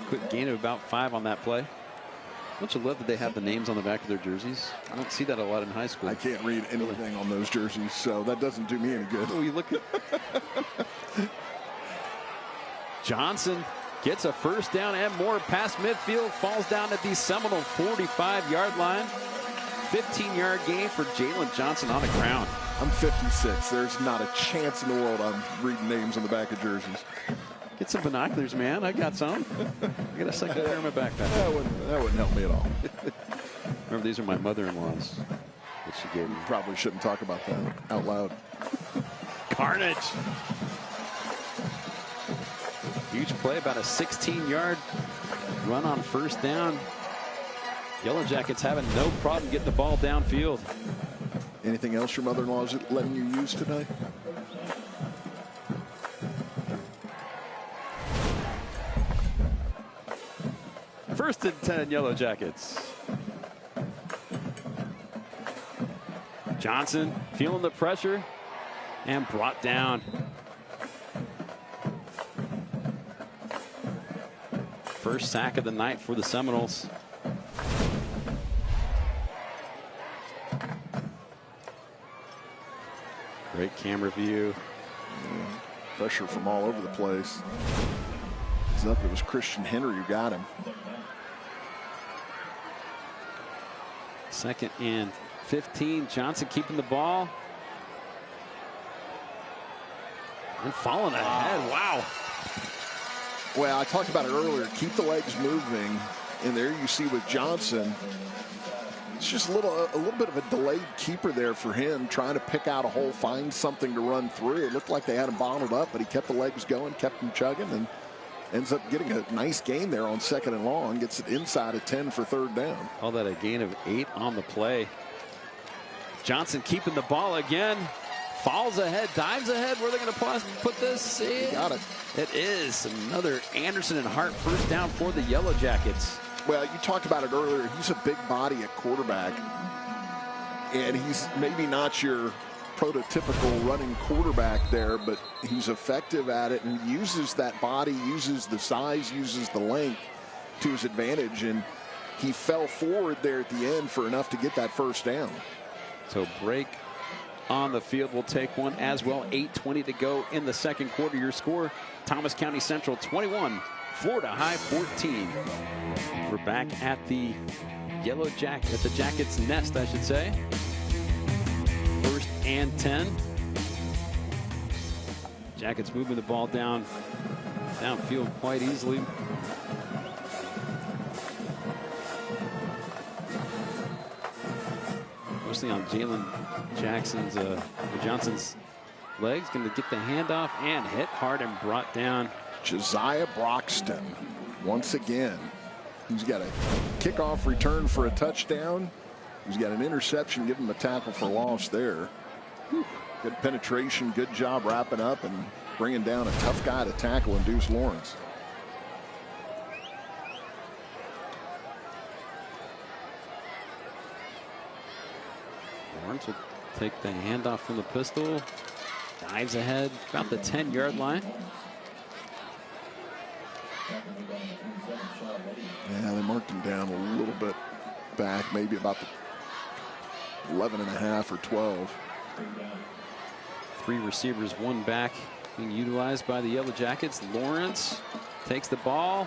Quick gain of about 5 on that play. Don't you love that they have the names on the back of their jerseys? I don't see that a lot in high school. I can't read anything on those jerseys, so that doesn't do me any good. Oh, you look at Johnson gets a 1st down and more past midfield, falls down at the Seminole 45-yard line. 15-yard gain for Jalen Johnson on the ground. I'm 56. There's not a chance in the world I'm reading names on the back of jerseys. Get some binoculars, man. I got some. I got a 2nd pair in my backpack. That wouldn't help me at all. Remember, these are my mother-in-law's that she gave me. Probably shouldn't talk about that out loud. Carnage. Huge play, about a 16-yard run on 1st down. Yellow Jackets having no problem getting the ball downfield. Anything else your mother-in-law is letting you use today? First and 10, Yellow Jackets. Johnson feeling the pressure and brought down. First sack of the night for the Seminoles. Great camera view. Pressure from all over the place. It's up. It was Christian Henry who got him. Second and 15. Johnson keeping the ball. And falling ahead. Wow. Well, I talked about it earlier. Keep the legs moving. And there you see with Johnson, it's just a little bit of a delayed keeper there for him, trying to pick out a hole, find something to run through. It looked like they had him bottled up, but he kept the legs going, kept him chugging, and ends up getting a nice gain there on 2nd and long. Gets it inside of 10 for 3rd down. All that a gain of 8 on the play. Johnson keeping the ball again. Falls ahead, dives ahead. Where are they going to put this in? Got it. It is another Anderson and Hart first down for the Yellow Jackets. Well, you talked about it earlier. He's a big body at quarterback. And he's maybe not your prototypical running quarterback there, but he's effective at it and uses that body, uses the size, uses the length to his advantage. And he fell forward there at the end for enough to get that first down. So break on the field will take one as well. 8:20 to go in the 2nd quarter. Your score, Thomas County Central 21, Florida High 14. We're back at the Yellow Jacket, at the Jackets nest, I should say. 1st and 10. Jackets moving the ball downfield quite easily. Mostly on Jalen Johnson's legs. Going to get the handoff and hit hard and brought down. Josiah Broxton, once again. He's got a kickoff return for a touchdown. He's got an interception, give him a tackle for loss there. Good penetration, good job wrapping up and bringing down a tough guy to tackle in Deuce Lawrence. Lawrence will take the handoff from the pistol. Dives ahead about the 10-yard line. Yeah, they marked him down a little bit back, maybe about the 11.5 or 12. 3 receivers, 1 back being utilized by the Yellow Jackets. Lawrence takes the ball.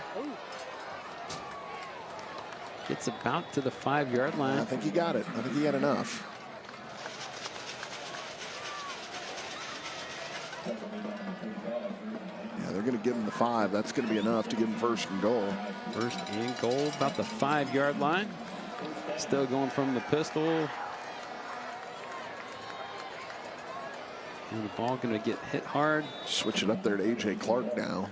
Gets about to the 5-yard line. I think he got it. I think he had enough. Yeah, they're going to give him the 5. That's going to be enough to give him 1st and goal. 1st and goal, about the 5-yard line. Still going from the pistol. And the ball going to get hit hard. Switch it up there to A.J. Clark now.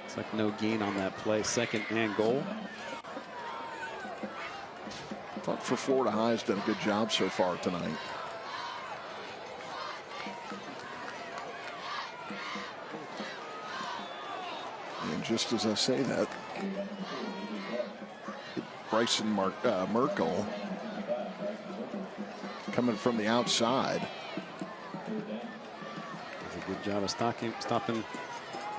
Looks like no gain on that play. 2nd and goal. I thought for Florida High has done a good job so far tonight. And just as I say that, Bryson Merkel coming from the outside. Does a good job of stopping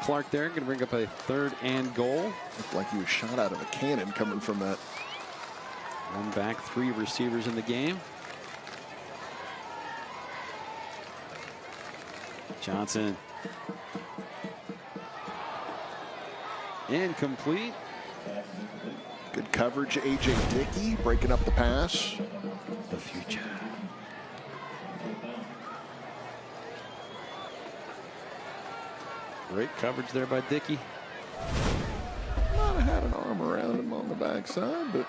Clark there. Going to bring up a 3rd and goal. Looked like he was shot out of a cannon coming from that. 1 back, 3 receivers in the game. Johnson. Incomplete. Good coverage, A.J. Dickey breaking up the pass. The future. Great coverage there by Dickey. Might have had an arm around him on the backside, but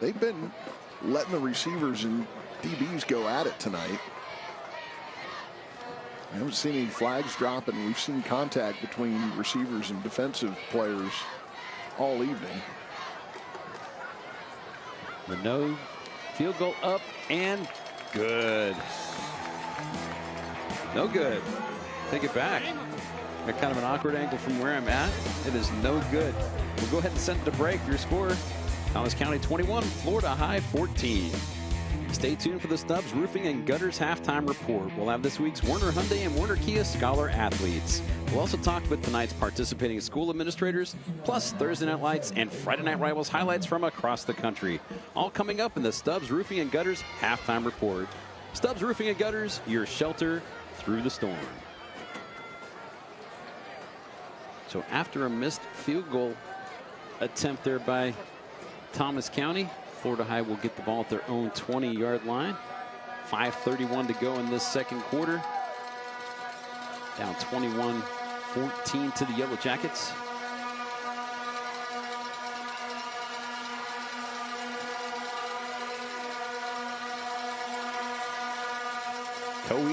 they've been letting the receivers and DBs go at it tonight. I haven't seen any flags dropping. We've seen contact between receivers and defensive players all evening. Barineau, field goal up and good. No good. Take it back. Got kind of an awkward angle from where I'm at. It is no good. We'll go ahead and send it to break. Your score, Thomas County 21, Florida High 14. Stay tuned for the Stubbs Roofing and Gutters halftime report. We'll have this week's Werner Hyundai and Werner Kia Scholar athletes. We'll also talk with tonight's participating school administrators, plus Thursday Night Lights and Friday Night Rivals highlights from across the country. All coming up in the Stubbs Roofing and Gutters halftime report. Stubbs Roofing and Gutters, your shelter through the storm. So after a missed field goal attempt there by Thomas County, Florida High will get the ball at their own 20-yard line. 5:31 to go in this second quarter. Down 21-14 to the Yellow Jackets. Coe,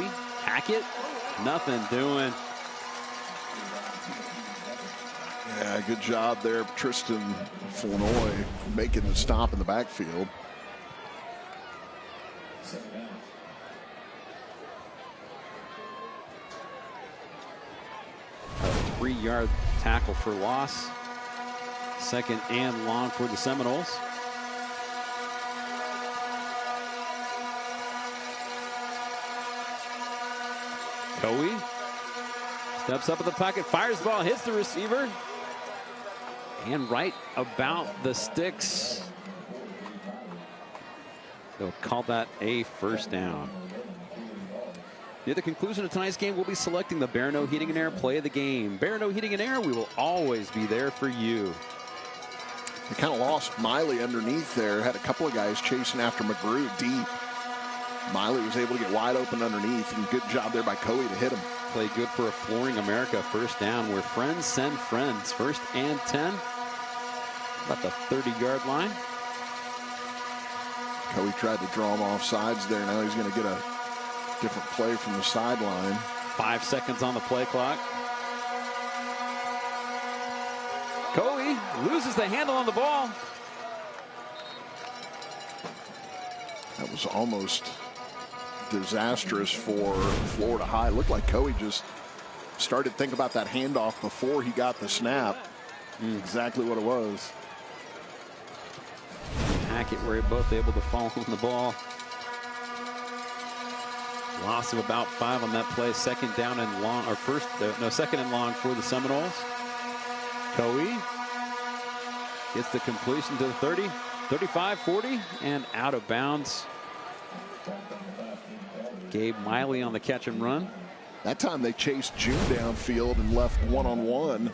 Hackett, nothing doing. Yeah, good job there, Tristan Flournoy, making the stop in the backfield. A 3-yard tackle for loss. Second and long for the Seminoles. Coe steps up in the pocket, fires the ball, hits the receiver. And right about the sticks. They'll call that a first down. Near the conclusion of tonight's game, we'll be selecting the Barineau Heating and Air play of the game. Barineau Heating and Air, we will always be there for you. They kind of lost Miley underneath there. Had a couple of guys chasing after McGrew deep. Miley was able to get wide open underneath, and good job there by Coe to hit him. Play good for a Flooring America first down, where friends send friends. First and 10. About the 30-yard line. Coe tried to draw him off sides there. Now he's going to get a different play from the sideline. 5 seconds on the play clock. Coe loses the handle on the ball. That was almost disastrous for Florida High. It looked like Coe just started to think about that handoff before he got the snap. Exactly what it was. Hackett were both able to fall on the ball. Loss of about 5 on that play. Second down and long, or second and long for the Seminoles. Coe gets the completion to the 30, 35, 40, and out of bounds. Gabe Miley on the catch and run. That time they chased June downfield and left one-on-one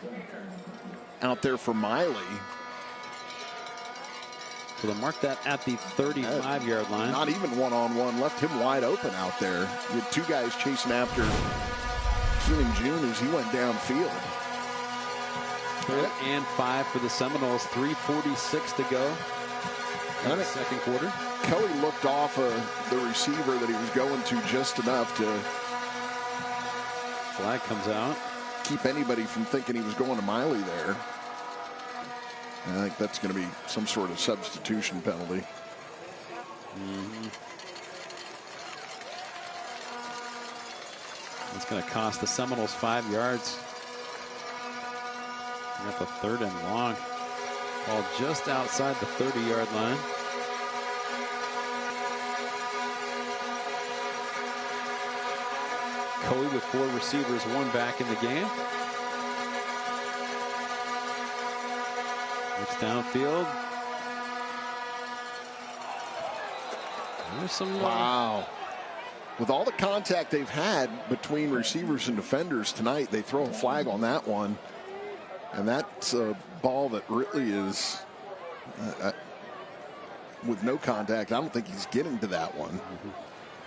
out there for Miley. So they'll mark that at the 35-yard line. Not even one-on-one, left him wide open out there. You had 2 guys chasing after June as he went downfield. 3rd and 5 for the Seminoles. 3:46 to go in the second quarter. Coe looked off the receiver that he was going to just enough to flag comes out. Keep anybody from thinking he was going to Miley there. I think that's going to be some sort of substitution penalty. It's going to cost the Seminoles 5 yards. They're at the 3rd and long. Ball just outside the 30-yard line. Coe with 4 receivers, 1 back in the game. Looks downfield. There's some wow. With all the contact they've had between receivers and defenders tonight, they throw a flag on that one. And that's a ball that really is with no contact. I don't think he's getting to that one.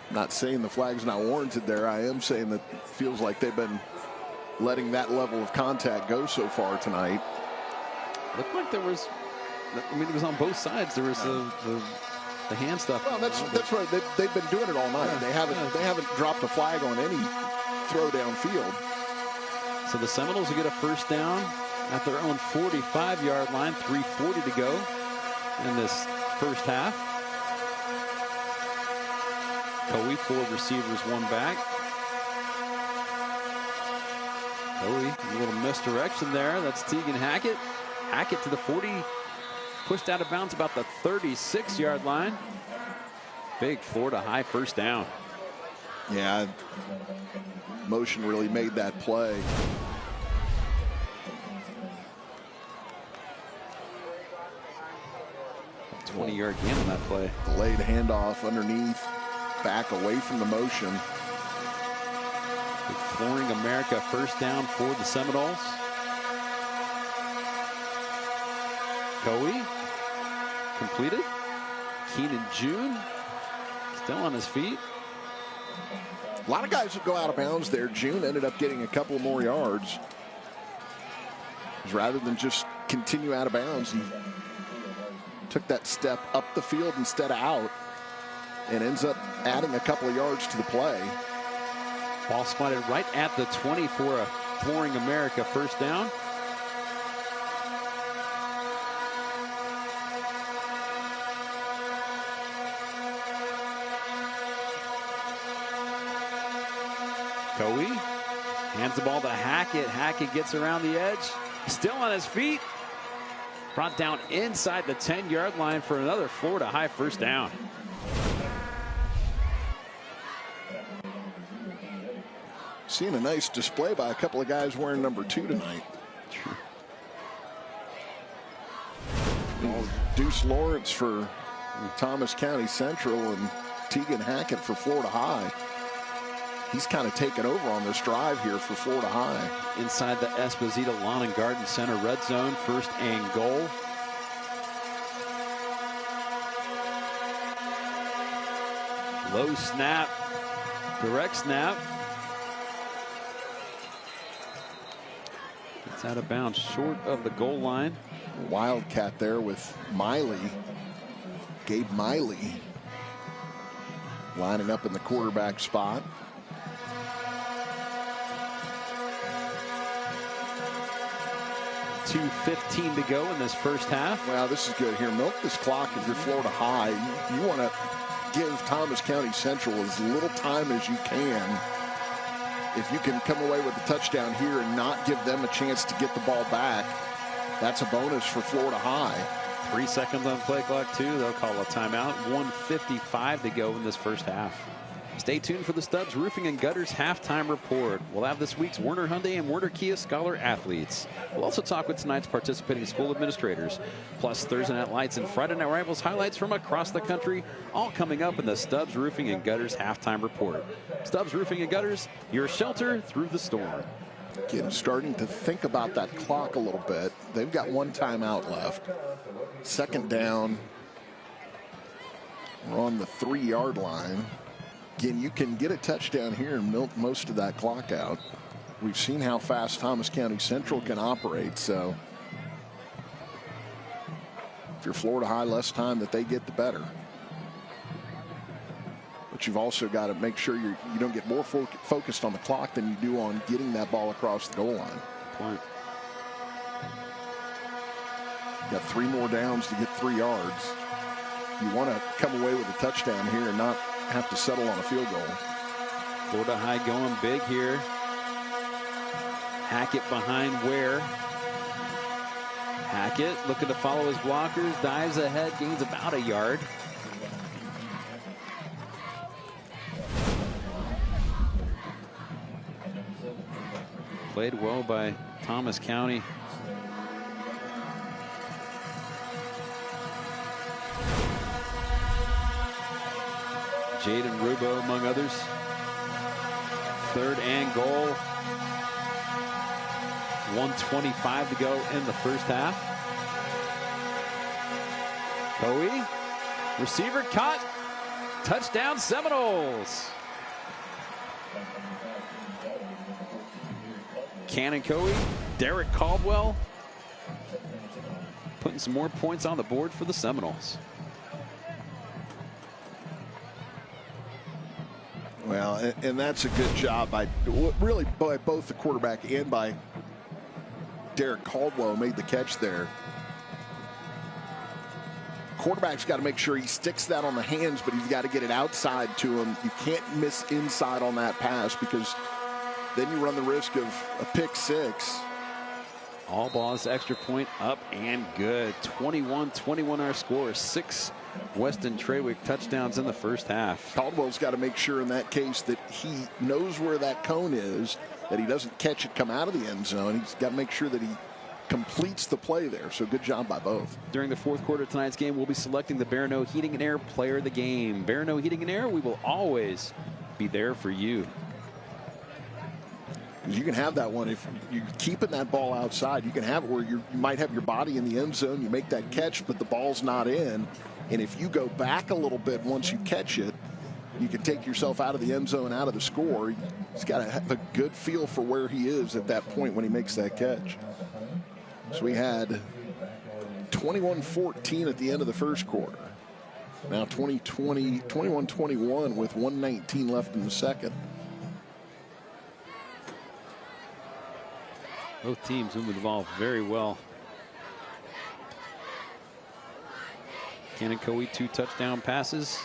I'm not saying the flag's not warranted there. I am saying that it feels like they've been letting that level of contact go so far tonight. Looked like there was, I mean, it was on both sides. There was the hand stuff. Well, that's right. They've been doing it all night. They haven't dropped a flag on any throw downfield. So the Seminoles will get a first down at their own 45-yard line, 3:40 to go in this first half. Coe, 4 receivers, 1 back. Coe, a little misdirection there. That's Tegan Hackett. Hackett to the 40, pushed out of bounds about the 36-yard line. Big Florida high first down. Yeah, motion really made that play. A 20-yard gain on that play. Delayed handoff underneath, back away from the motion. Flooring America first down for the Seminoles. Coe completed. Keenan June still on his feet. A lot of guys would go out of bounds there. June ended up getting a couple more yards. Rather than just continue out of bounds, he took that step up the field instead of out and ends up adding a couple of yards to the play. Ball spotted right at the 20 for a Flooring America first down. Coe hands the ball to Hackett. Hackett gets around the edge. Still on his feet. Brought down inside the 10-yard line for another Florida high first down. Seeing a nice display by a couple of guys wearing number 2 tonight. Deuce Lawrence for Thomas County Central and Tegan Hackett for Florida High. He's kind of taken over on this drive here for Florida High. Inside the Esposito Lawn and Garden Center red zone, first and goal. Low snap, direct snap. It's out of bounds, short of the goal line. Wildcat there with Miley, Gabe Miley, lining up in the quarterback spot. 2:15 to go in this first half. Well, this is good here. Milk this clock if you're Florida High. You want to give Thomas County Central as little time as you can. If you can come away with a touchdown here and not give them a chance to get the ball back, that's a bonus for Florida High. 3 seconds on play clock, too. They'll call a timeout. 1:55 to go in this first half. Stay tuned for the Stubbs Roofing and Gutters halftime report. We'll have this week's Werner Hyundai and Werner Kia Scholar athletes. We'll also talk with tonight's participating school administrators. Plus Thursday Night Lights and Friday Night Rivals highlights from across the country, all coming up in the Stubbs Roofing and Gutters halftime report. Stubbs Roofing and Gutters, your shelter through the storm. Again, starting to think about that clock a little bit. They've got 1 timeout left. Second down. We're on the 3-yard line. Again, you can get a touchdown here and milk most of that clock out. We've seen how fast Thomas County Central can operate, so if you're Florida High, less time that they get, the better. But you've also got to make sure you don't get more focused on the clock than you do on getting that ball across the goal line. Point. You got 3 more downs to get 3 yards. You want to come away with a touchdown here and not have to settle on a field goal. Florida High going big here. Hackett behind Ware. Hackett looking to follow his blockers, dives ahead, gains about a yard. Played well by Thomas County. Jaden Rubo, among others. 3rd and goal. 1:25 to go in the first half. Coe, receiver caught. Touchdown Seminoles. Cannon Coe, Derek Caldwell, putting some more points on the board for the Seminoles. Well, and that's a good job by really by both the quarterback and by Derek Caldwell made the catch there. Quarterback's got to make sure he sticks that on the hands, but he's got to get it outside to him. You can't miss inside on that pass because then you run the risk of a pick six. All balls, extra point up and good. 21-21 our score. 6 Weston Trawick touchdowns in the first half. Caldwell's got to make sure in that case that he knows where that cone is, that he doesn't catch it come out of the end zone. He's got to make sure that he completes the play there. So good job by both. During the fourth quarter of tonight's game, we'll be selecting the Barineau Heating and Air Player of the Game. Barineau Heating and Air, we will always be there for you. You can have that one if you're keeping that ball outside. You can have it where you might have your body in the end zone. You make that catch, but the ball's not in. And if you go back a little bit once you catch it, you can take yourself out of the end zone, out of the score. He's got to have a good feel for where he is at that point when he makes that catch. So we had 21-14 at the end of the first quarter. Now 21-21 with 1:19 left in the second. Both teams moving the ball very well. Cannon Coe 2 touchdown passes.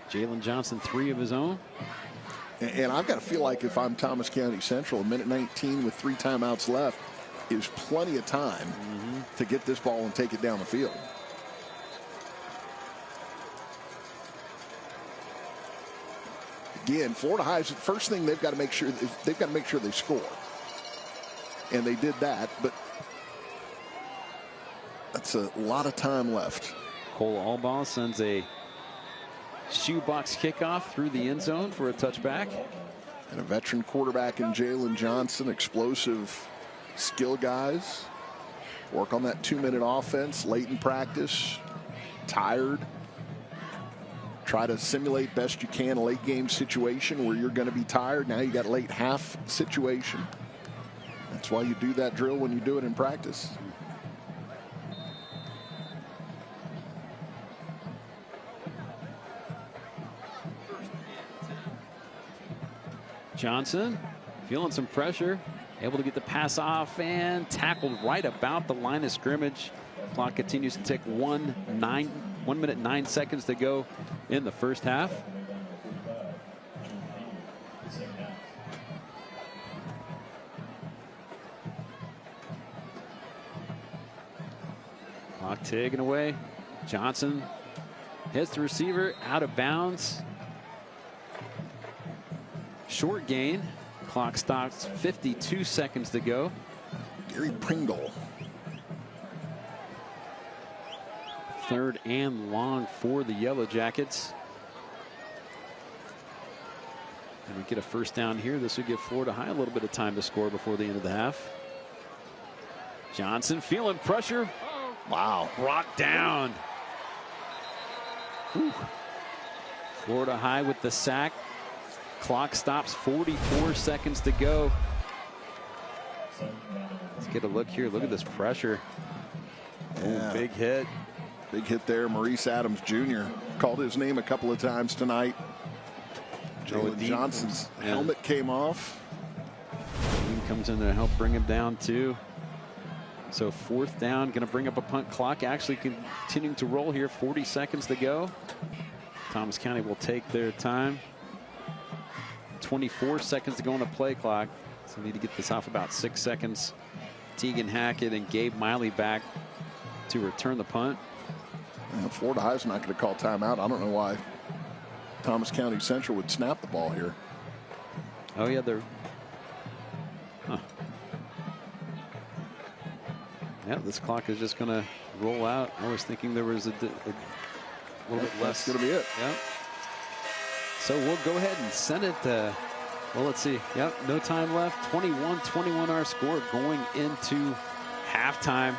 Jalen Johnson 3 of his own. And I've got to feel like if I'm Thomas County Central, a minute 19 with 3 timeouts left is plenty of time to get this ball and take it down the field. Again, Florida High's first thing they've got to make sure they score. And they did that, but that's a lot of time left. Cole Albaugh sends a shoebox kickoff through the end zone for a touchback. And a veteran quarterback in Jalen Johnson, explosive skill guys. Work on that 2-minute offense late in practice. Tired. Try to simulate best you can a late game situation where you're going to be tired. Now you got a late half situation. That's why you do that drill when you do it in practice. Johnson feeling some pressure, able to get the pass off and tackled right about the line of scrimmage. Clock continues to tick. 1 minute 9 seconds to go in the first half. Clock ticking away. Johnson hits the receiver out of bounds. Short gain. Clock stops. 52 seconds to go. Gary Pringle. 3rd and long for the Yellow Jackets. And we get a first down here. This would give Florida High a little bit of time to score before the end of the half. Johnson feeling pressure. Wow. Brought down. Whew. Florida High with the sack. Clock stops. 44 seconds to go. Let's get a look here. Look at this pressure. Yeah. Ooh, big hit. Big hit there. Maurice Adams Jr. called his name a couple of times tonight. Jalen Johnson's helmet came off. He comes in to help bring him down too. So 4th down, going to bring up a punt. Clock actually continuing to roll here. 40 seconds to go. Thomas County will take their time. 24 seconds to go on the play clock. So we need to get this off about 6 seconds. Tegan Hackett and Gabe Miley back to return the punt. Florida High's not going to call timeout. I don't know why Thomas County Central would snap the ball here. Oh, yeah, they're. Huh. Yeah, this clock is just going to roll out. I was thinking there was a little bit less. That's going to be it. Yeah. So we'll go ahead and send it. Well, let's see. Yep, no time left. 21-21 our score going into halftime.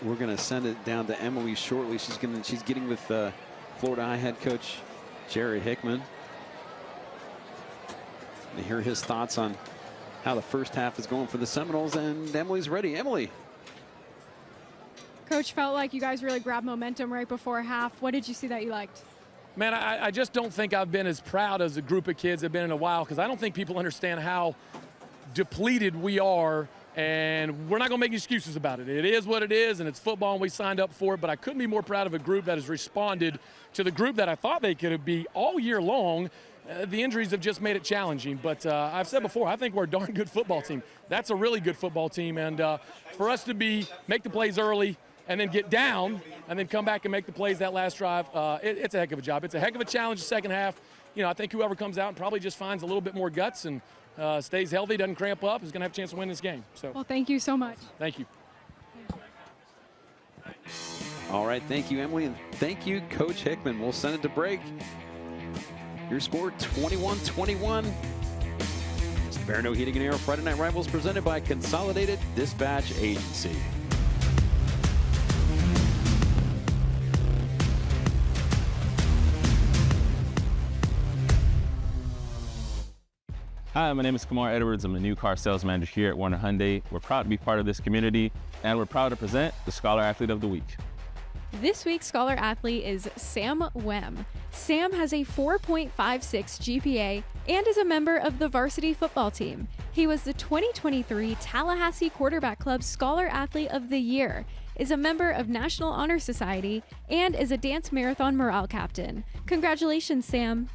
We're going to send it down to Emily shortly. She's getting with Florida High head coach Jared Hickman to hear his thoughts on how the first half is going for the Seminoles. And Emily's ready. Emily. Coach, felt like you guys really grabbed momentum right before half. What did you see that you liked? Man, I just don't think I've been as proud as a group of kids have been in a while, because I don't think people understand how depleted we are, and we're not going to make excuses about it. It is what it is, and it's football, and we signed up for it, but I couldn't be more proud of a group that has responded to the group that I thought they could be all year long. The injuries have just made it challenging, but I've said before, I think we're a darn good football team. That's a really good football team, and for us to make the plays early and then get down and then come back and make the plays that last drive, it's a heck of a job. It's a heck of a challenge the second half. You know, I think whoever comes out and probably just finds a little bit more guts and stays healthy, doesn't cramp up, is going to have a chance to win this game. So, well, thank you so much. Thank you. All right, thank you, Emily, and thank you, Coach Hickman. We'll send it to break. Your score, 21-21. It's the Barineau Heating and Air Friday Night Rivals presented by Consolidated Dispatch Agency. Hi, my name is Kamar Edwards. I'm the new car sales manager here at Warner Hyundai. We're proud to be part of this community, and we're proud to present the Scholar Athlete of the Week. This week's Scholar Athlete is Sam Wem. Sam has a 4.56 GPA and is a member of the varsity football team. He was the 2023 Tallahassee Quarterback Club Scholar Athlete of the Year, is a member of National Honor Society, and is a dance marathon morale captain. Congratulations, Sam.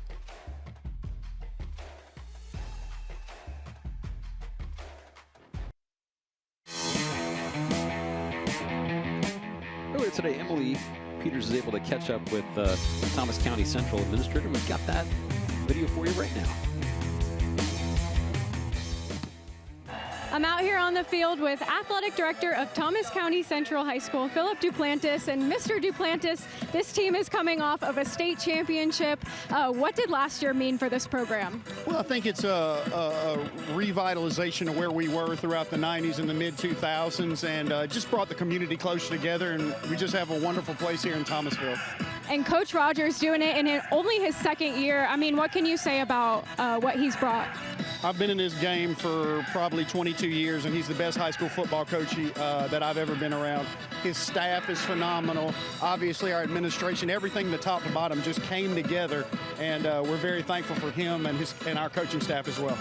Earlier today, Emily Peters is able to catch up with Thomas County Central Administrator. We've got that video for you right now. I'm out here on the field with Athletic Director of Thomas County Central High School, Philip Duplantis. And Mr. Duplantis, this team is coming off of a state championship. What did last year mean for this program? Well, I think it's a revitalization of where we were throughout the 90s and the mid-2000s, and just brought the community closer together, and we just have a wonderful place here in Thomasville. And Coach Rogers doing it in only his second year. I mean, what can you say about what he's brought? I've been in this game for probably 22 years, and he's the best high school football coach that I've ever been around. His staff is phenomenal. Obviously, our administration, everything the top to bottom just came together, and we're very thankful for him and our coaching staff as well.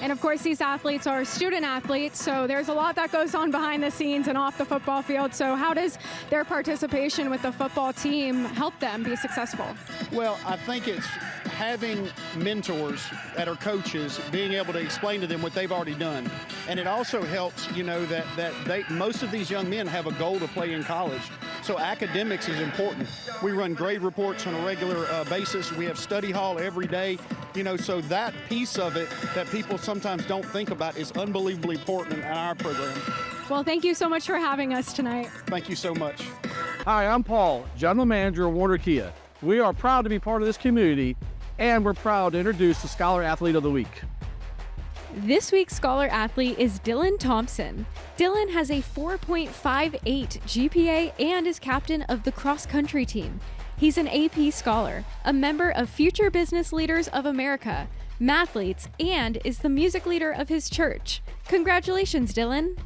And of course, these athletes are student athletes, so there's a lot that goes on behind the scenes and off the football field. So how does their participation with the football team help them be successful? Well, I think it's having mentors that are coaches, being able to explain to them what they've already done. And it also helps, you know, that most of these young men have a goal to play in college. So academics is important. We run grade reports on a regular basis. We have study hall every day. You know, so that piece of it that people sometimes don't think about is unbelievably important in our program. Well, thank you so much for having us tonight. Thank you so much. Hi, I'm Paul, General Manager of Warner Kia. We are proud to be part of this community, and we're proud to introduce the Scholar Athlete of the Week. This week's Scholar Athlete is Dylan Thompson. Dylan has a 4.58 GPA and is captain of the cross-country team. He's an AP Scholar, a member of Future Business Leaders of America, Mathletes, and is the music leader of his church. Congratulations, Dylan.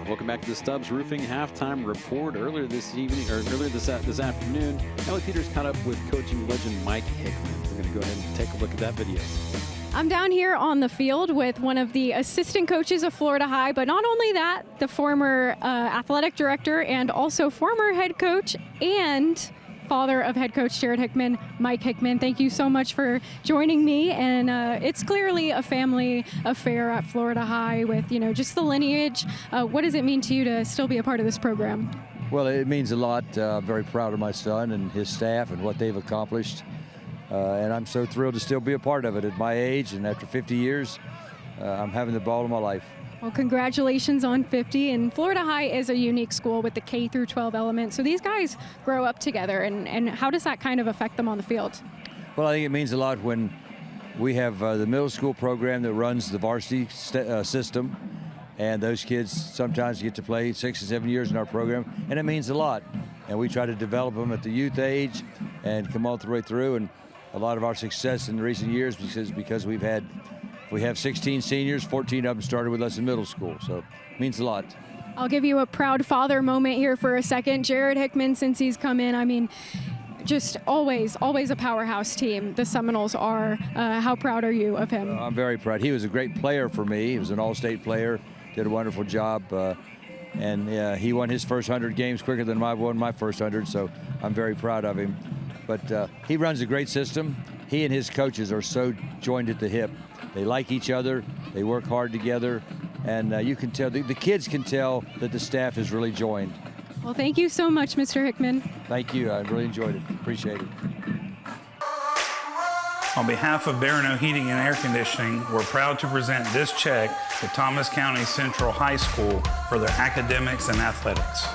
Welcome back to the Stubbs Roofing halftime report. Earlier this afternoon, Emily Peters caught up with coaching legend Mike Hickman. We're going to go ahead and take a look at that video. I'm down here on the field with one of the assistant coaches of Florida High, but not only that, the former athletic director and also former head coach and father of head coach Jared Hickman, Mike Hickman. Thank you so much for joining me. And it's clearly a family affair at Florida High with, you know, just the lineage. What does it mean to you to still be a part of this program? Well, it means a lot. I'm very proud of my son and his staff and what they've accomplished. And I'm so thrilled to still be a part of it at my age, and after 50 years, I'm having the ball of my life. Well, congratulations on 50. And Florida High is a unique school with the K through 12 element. So these guys grow up together, and how does that kind of affect them on the field? Well, I think it means a lot when we have the middle school program that runs the varsity system, and those kids sometimes get to play 6 or 7 years in our program, and it means a lot. And we try to develop them at the youth age and come all the way through. And a lot of our success in recent years because we've had if we have 16 seniors, 14 of them started with us in middle school, so it means a lot. I'll give you a proud father moment here for a second. Jared Hickman, since he's come in, I mean, just always a powerhouse team. The Seminoles are. How proud are you of him? I'm very proud. He was a great player for me. He was an all-state player, did a wonderful job, and he won his first 100 games quicker than I won my first 100, so I'm very proud of him. But he runs a great system. He and his coaches are so joined at the hip. They like each other. They work hard together. And you can tell, the kids can tell that the staff is really joined. Well, thank you so much, Mr. Hickman. Thank you. I really enjoyed it. Appreciate it. On behalf of Barineau Heating and Air Conditioning, we're proud to present this check to Thomas County Central High School for their academics and athletics.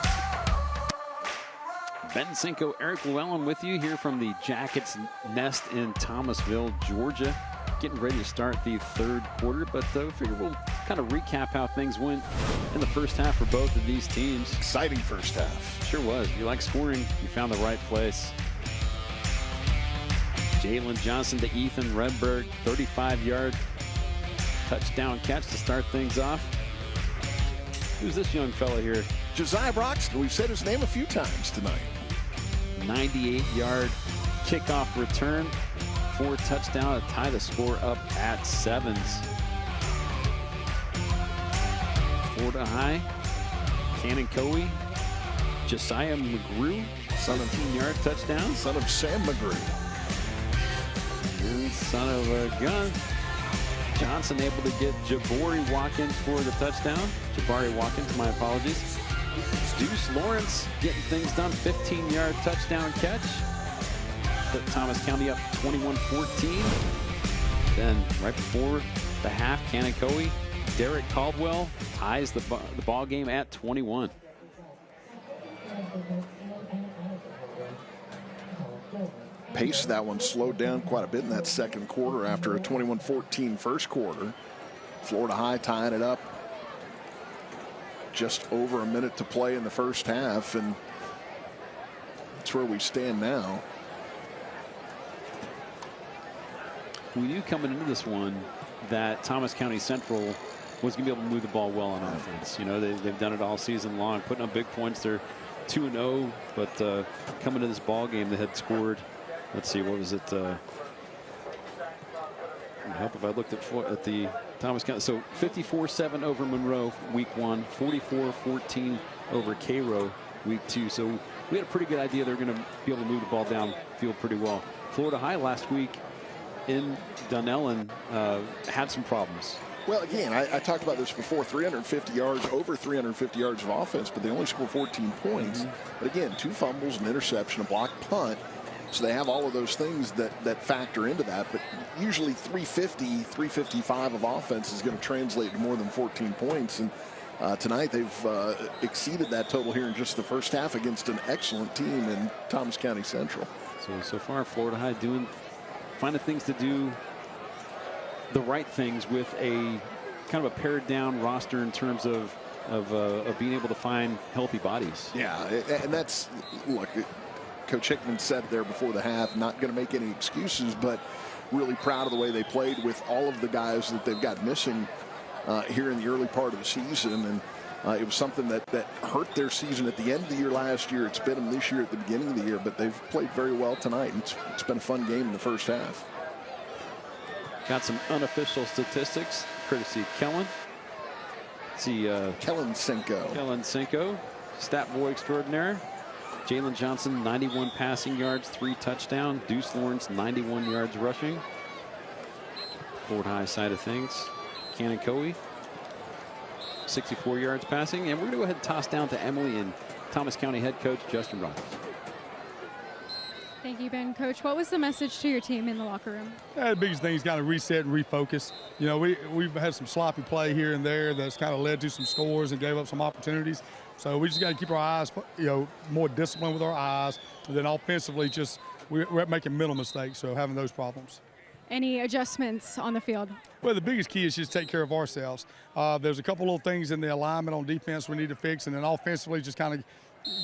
Ben Cinco, Eric Llewellyn with you here from the Jackets Nest in Thomasville, Georgia. Getting ready to start the third quarter, but I figure we'll kind of recap how things went in the first half for both of these teams. Exciting first half. Sure was. You like scoring, you found the right place. Jalen Johnson to Ethan Redberg, 35-yard touchdown catch to start things off. Who's this young fella here? Josiah Broxton. We've said his name a few times tonight. 98-yard kickoff return. 4 touchdown to tie the score up at 7s. Florida High, Cannon Coey, Josiah McGrew, 17-yard touchdown. Son of Sam McGrew. And son of a gun. Johnson able to get Jabari Watkins for the touchdown. Jabari Watkins, my apologies. Deuce Lawrence getting things done, 15-yard touchdown catch. Put Thomas County up 21-14. Then right before the half, Cannon Coey, Derek Caldwell ties the ball game at 21. Pace of that one slowed down quite a bit in that second quarter after a 21-14 first quarter. Florida High tying it up. Just over a minute to play in the first half, and that's where we stand now. We knew coming into this one that Thomas County Central was going to be able to move the ball well on offense. You know, they've done it all season long, putting up big points. They're 2-0, but coming to this ball game, they had scored. Let's see, what was it? Help if I looked at the Thomas County. So 54-7 over Monroe week 1, 44-14 over Cairo week 2. So we had a pretty good idea they're going to be able to move the ball downfield pretty well. Florida High last week in Dunellen had some problems. Well, again, I talked about this before, 350 yards, over 350 yards of offense, but they only scored 14 points. But again, 2 fumbles, an interception, a blocked punt. So they have all of those things that factor into that. But usually 350, 355 of offense is going to translate to more than 14 points. And tonight they've exceeded that total here in just the first half against an excellent team in Thomas County Central. So far, Florida High finding things to do the right things with a kind of a pared down roster in terms of being able to find healthy bodies. Yeah, and that's, look, Coach Hickman said there before the half, not going to make any excuses, but really proud of the way they played with all of the guys that they've got missing here in the early part of the season. And it was something that hurt their season at the end of the year last year. It's been them this year at the beginning of the year, but they've played very well tonight. And it's been a fun game in the first half. Got some unofficial statistics, courtesy Kellen. See, Kellen Cinco. Kellen Cinco, stat boy extraordinaire. Jalen Johnson, 91 passing yards, 3 touchdowns. Deuce Lawrence, 91 yards rushing. Florida High side of things. Cannon Coey, 64 yards passing. And we're going to go ahead and toss down to Emily and Thomas County head coach Justin Rogers. Thank you, Ben. Coach, what was the message to your team in the locker room? The biggest thing is kind of reset and refocus. You know, we've had some sloppy play here and there that's kind of led to some scores and gave up some opportunities. So we just got to keep our eyes, you know, more disciplined with our eyes. And then offensively, just we're making mental mistakes, so having those problems. Any adjustments on the field? Well, the biggest key is just take care of ourselves. There's a couple little things in the alignment on defense we need to fix, and then offensively just kind of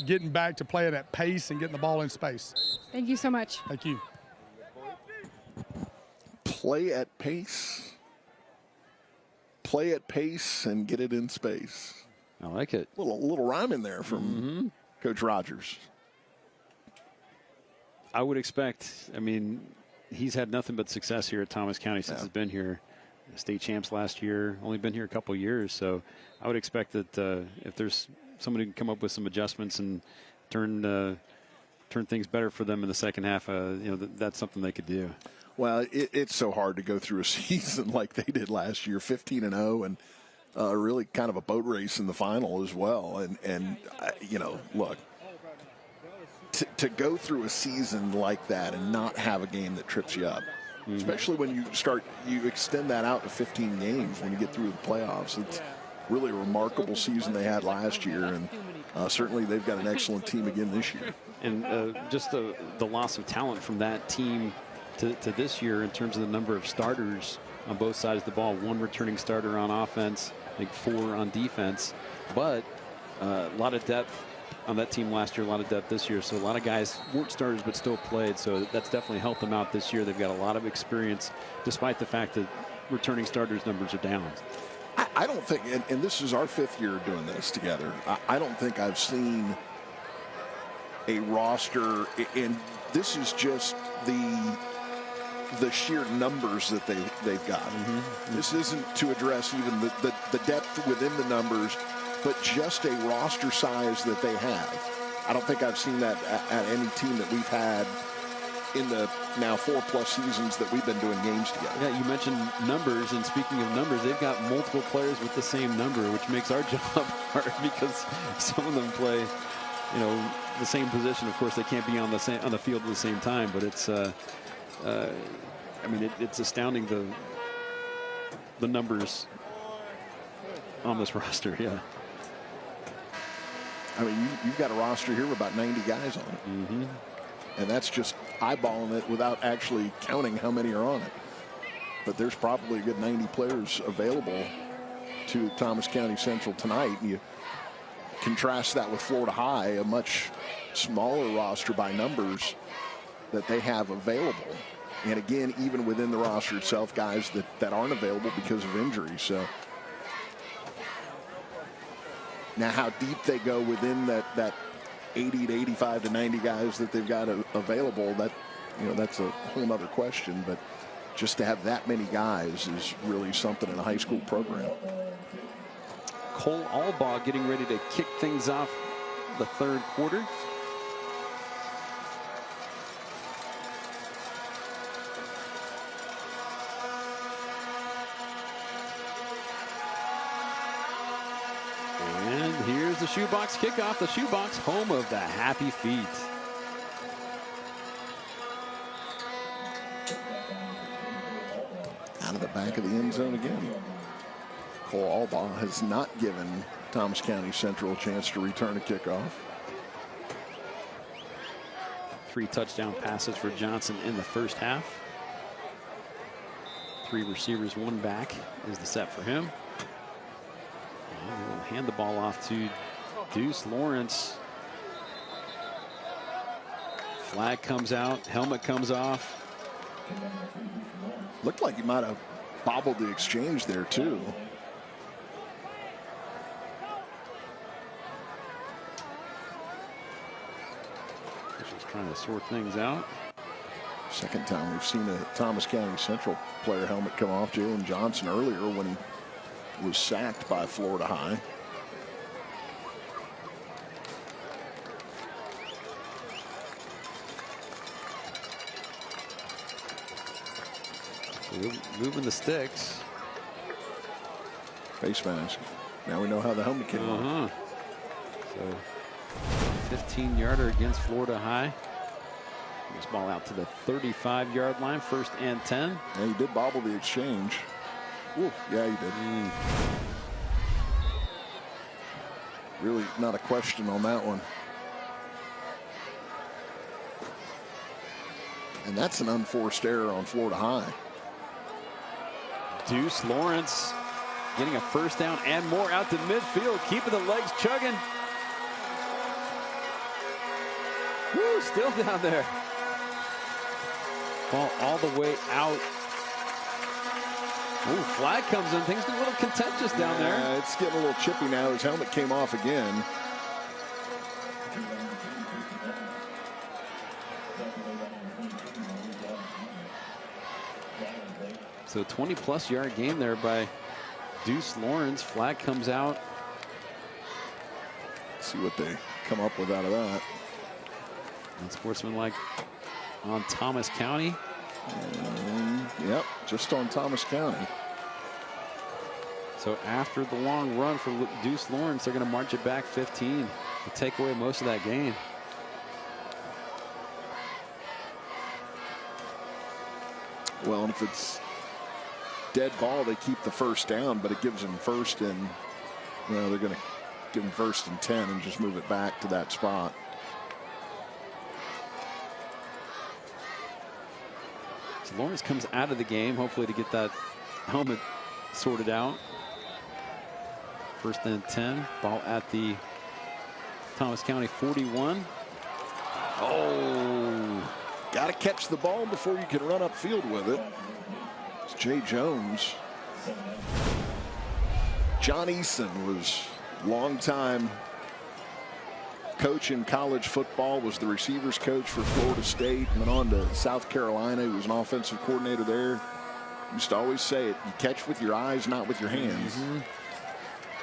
getting back to playing at pace and getting the ball in space. Thank you so much. Thank you. Play at pace. play at pace and get it in space. I like it. Little rhyme in there from Coach Rogers. I would expect, I mean, he's had nothing but success here at Thomas County since he's been here. State champs last year, only been here a couple years. So I would expect that if there's somebody who can come up with some adjustments and turn things better for them in the second half, that's something they could do. Well, it's so hard to go through a season like they did last year, 15-0, and really kind of a boat race in the final as well. And look, to go through a season like that and not have a game that trips you up, especially when you extend that out to 15 games when you get through the playoffs. It's really a remarkable season they had last year, and certainly they've got an excellent team again this year. And just the loss of talent from that team to this year in terms of the number of starters on both sides of the ball. 1 returning starter on offense, I think 4 on defense, but a lot of depth on that team last year, a lot of depth this year. So a lot of guys weren't starters but still played. So that's definitely helped them out this year. They've got a lot of experience despite the fact that returning starters numbers are down. I don't think, and this is our 5th year doing this together, I don't think I've seen a roster, and this is just the sheer numbers that they've got. This isn't to address even the depth within the numbers, but just a roster size that they have. I don't think I've seen that at any team that we've had in the now 4+ seasons that we've been doing games together. Yeah, you mentioned numbers, and speaking of numbers, they've got multiple players with the same number, which makes our job hard because some of them play, the same position. Of course, they can't be on the field at the same time, but it's it's astounding the numbers on this roster. Yeah. I mean, you've got a roster here with about 90 guys on it. And that's just eyeballing it without actually counting how many are on it. But there's probably a good 90 players available to Thomas County Central tonight. And you contrast that with Florida High, a much smaller roster by numbers that they have available. And again, even within the roster itself, guys that aren't available because of injury. So now how deep they go within that 80 to 85 to 90 guys that they've got available, that's a whole other question. But just to have that many guys is really something in a high school program. Cole Albaugh getting ready to kick things off the 3rd quarter. And here's the shoebox kickoff. The shoebox, home of the happy feet. Out of the back of the end zone again. Cole Albaugh has not given Thomas County Central a chance to return a kickoff. 3 touchdown passes for Johnson in the first half. 3 receivers, 1 back is the set for him. And we'll hand the ball off to Deuce Lawrence. Flag comes out, helmet comes off. Looked like he might have bobbled the exchange there too. Just trying to sort things out. Second time we've seen a Thomas County Central player helmet come off. Jalen Johnson earlier when he was sacked by Florida High. Moving the sticks. Face mask. Now we know how the helmet came off. So 15-yarder against Florida High. This ball out to the 35-yard line, 1st and 10. Yeah, he did bobble the exchange. Ooh, yeah, he did. Really not a question on that one. And that's an unforced error on Florida High. Deuce Lawrence getting a 1st down and more out to midfield, keeping the legs chugging. Woo, still down there. Ball all the way out Oh, flag comes in. Things get a little contentious down there. It's getting a little chippy now. His helmet came off again. So 20-plus yard game there by Deuce Lawrence. Flag comes out. Let's see what they come up with out of that. Unsportsmanlike on Thomas County. Yep, just on Thomas County. So after the long run for Deuce Lawrence, they're going to march it back 15 to take away most of that gain. Well, and if it's dead ball, they keep the first down, but it gives them first and, they're going to give them first and 10 and just move it back to that spot. So Lawrence comes out of the game, hopefully to get that helmet sorted out. First and 10, ball at the Thomas County 41. Oh, got to catch the ball before you can run upfield with it. It's Jay Jones. John Eason was longtime coach in college football, was the receivers coach for Florida State, went on to South Carolina. He was an offensive coordinator there. Used to always say it, you catch with your eyes, not with your hands.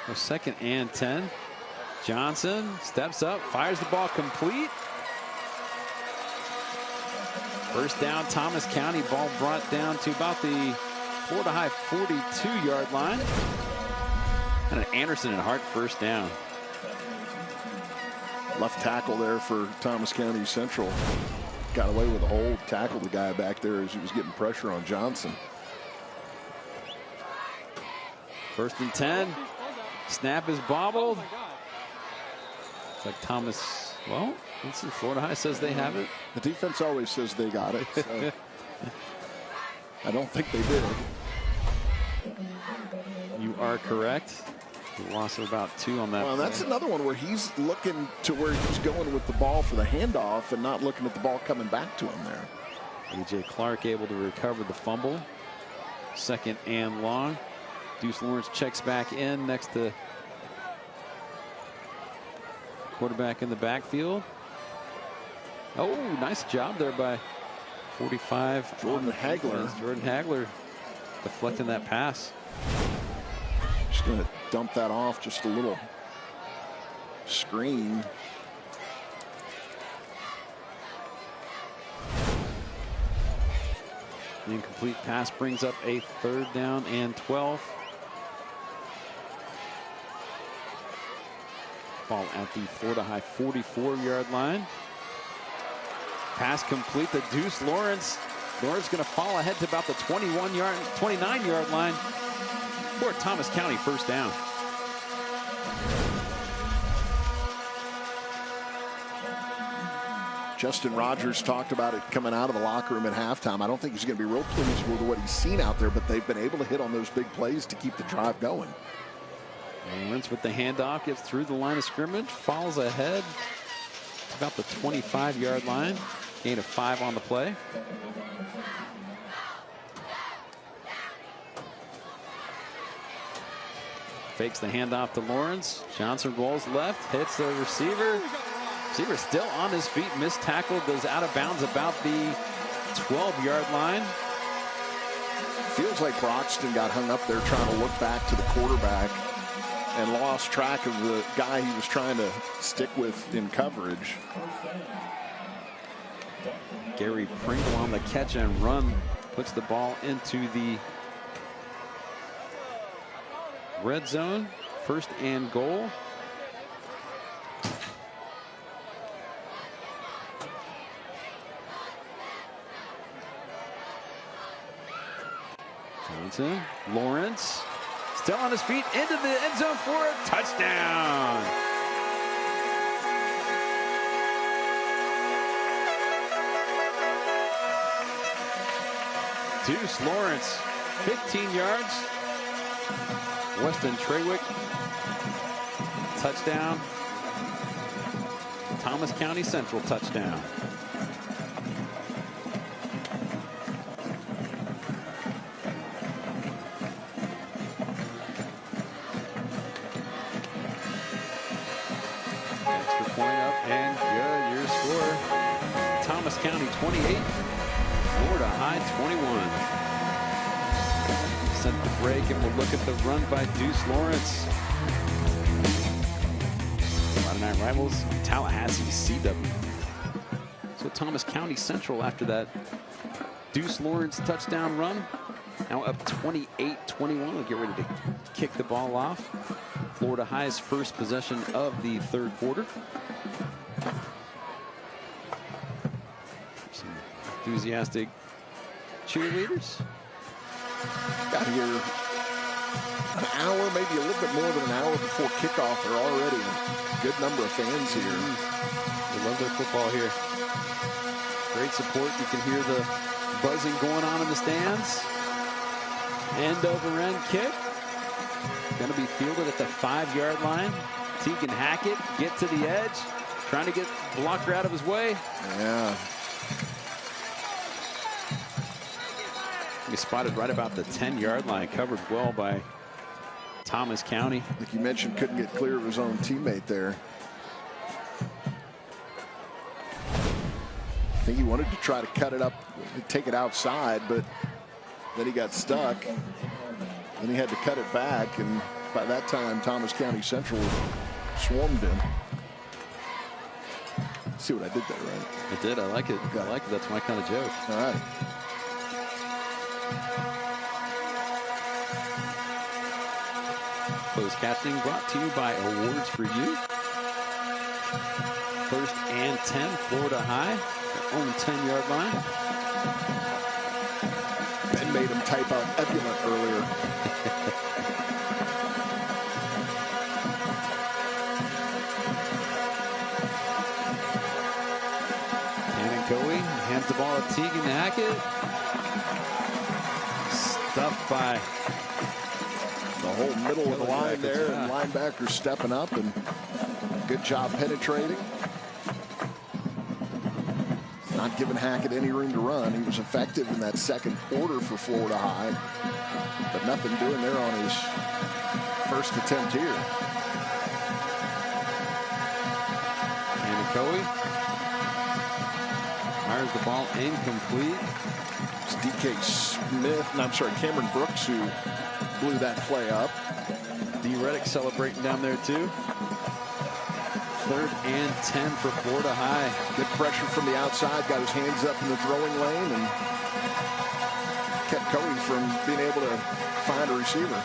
So second and 10. Johnson steps up, fires the ball complete. First down, Thomas County. Ball brought down to about the Florida High 42-yard line. And an Anderson and Hart first down. Left tackle there for Thomas County Central. Got away with a hold, tackled the guy back there as he was getting pressure on Johnson. First and 10. Snap is bobbled. It's like Thomas, well, let's see, Florida High says they have it. The defense always says they got it. So I don't think they did. You are correct. A loss of about 2 on that. Well, that's another one where he's looking to where he's going with the ball for the handoff and not looking at the ball coming back to him there. A.J. Clark able to recover the fumble. Second and long. Deuce Lawrence checks back in next to quarterback in the backfield. Oh, nice job there by 45. Jordan Hagler. Jordan Hagler deflecting that pass. Just going to dump that off, just a little screen. The incomplete pass brings up a 3rd down and 12. Ball at the Florida High 44-yard line. Pass complete to Deuce Lawrence. Lawrence going to fall ahead to about the 29-yard line for Thomas County first down. Justin Rogers talked about it coming out of the locker room at halftime. I don't think he's going to be real pleased with what he's seen out there, but they've been able to hit on those big plays to keep the drive going. Lawrence with the handoff, gets through the line of scrimmage, falls ahead about the 25-yard line. Gain of 5 on the play. Fakes the handoff to Lawrence. Johnson rolls left, hits the receiver. Receiver still on his feet, missed tackle, goes out of bounds about the 12-yard line. Feels like Broxton got hung up there trying to look back to the quarterback and lost track of the guy he was trying to stick with in coverage. Gary Pringle on the catch and run puts the ball into the red zone. First and goal. Johnson, Lawrence, still on his feet, into the end zone for a touchdown. Deuce Lawrence, 15 yards. Weston Trawick, touchdown. Thomas County Central touchdown. Extra point up and good. Your score, Thomas County 28, Florida High 21. Set the break, and we'll look at the run by Deuce Lawrence. Friday Night Rivals, Tallahassee CW. So Thomas County Central, after that Deuce Lawrence touchdown run, now up 28-21. We'll get ready to kick the ball off. Florida High's first possession of the third quarter. Some enthusiastic cheerleaders. Got here an hour, maybe a little bit more than an hour before kickoff. There are already a good number of fans here. They love their football here. Great support. You can hear the buzzing going on in the stands. End over end kick. Going to be fielded at the 5-yard line. Tegan Hackett get to the edge. Trying to get blocker out of his way. Yeah. He spotted right about the 10-yard line. Covered well by Thomas County. Like you mentioned, couldn't get clear of his own teammate there. I think he wanted to try to cut it up, take it outside, but then he got stuck. Then he had to cut it back, and by that time, Thomas County Central swarmed him. See what I did there, right? I did. I like it. I like it. That's my kind of joke. All right. Closed captioning brought to you by Awards for You. First and 10, Florida High, their own 10-yard line. Ben made him type out ebullient earlier. Coey hands the ball to Tegan Hackett. Stuffed by the whole middle of the line there, and linebackers stepping up, and good job penetrating. Not giving Hackett any room to run. He was effective in that second quarter for Florida High, but nothing doing there on his first attempt here. And Coey fires the ball incomplete. It's DK Smith, no, I'm sorry, Cameron Brooks, who blew that play up. D. Reddick celebrating down there too. Third and 10 for Florida High. Good pressure from the outside, got his hands up in the throwing lane, and kept Coey from being able to find a receiver.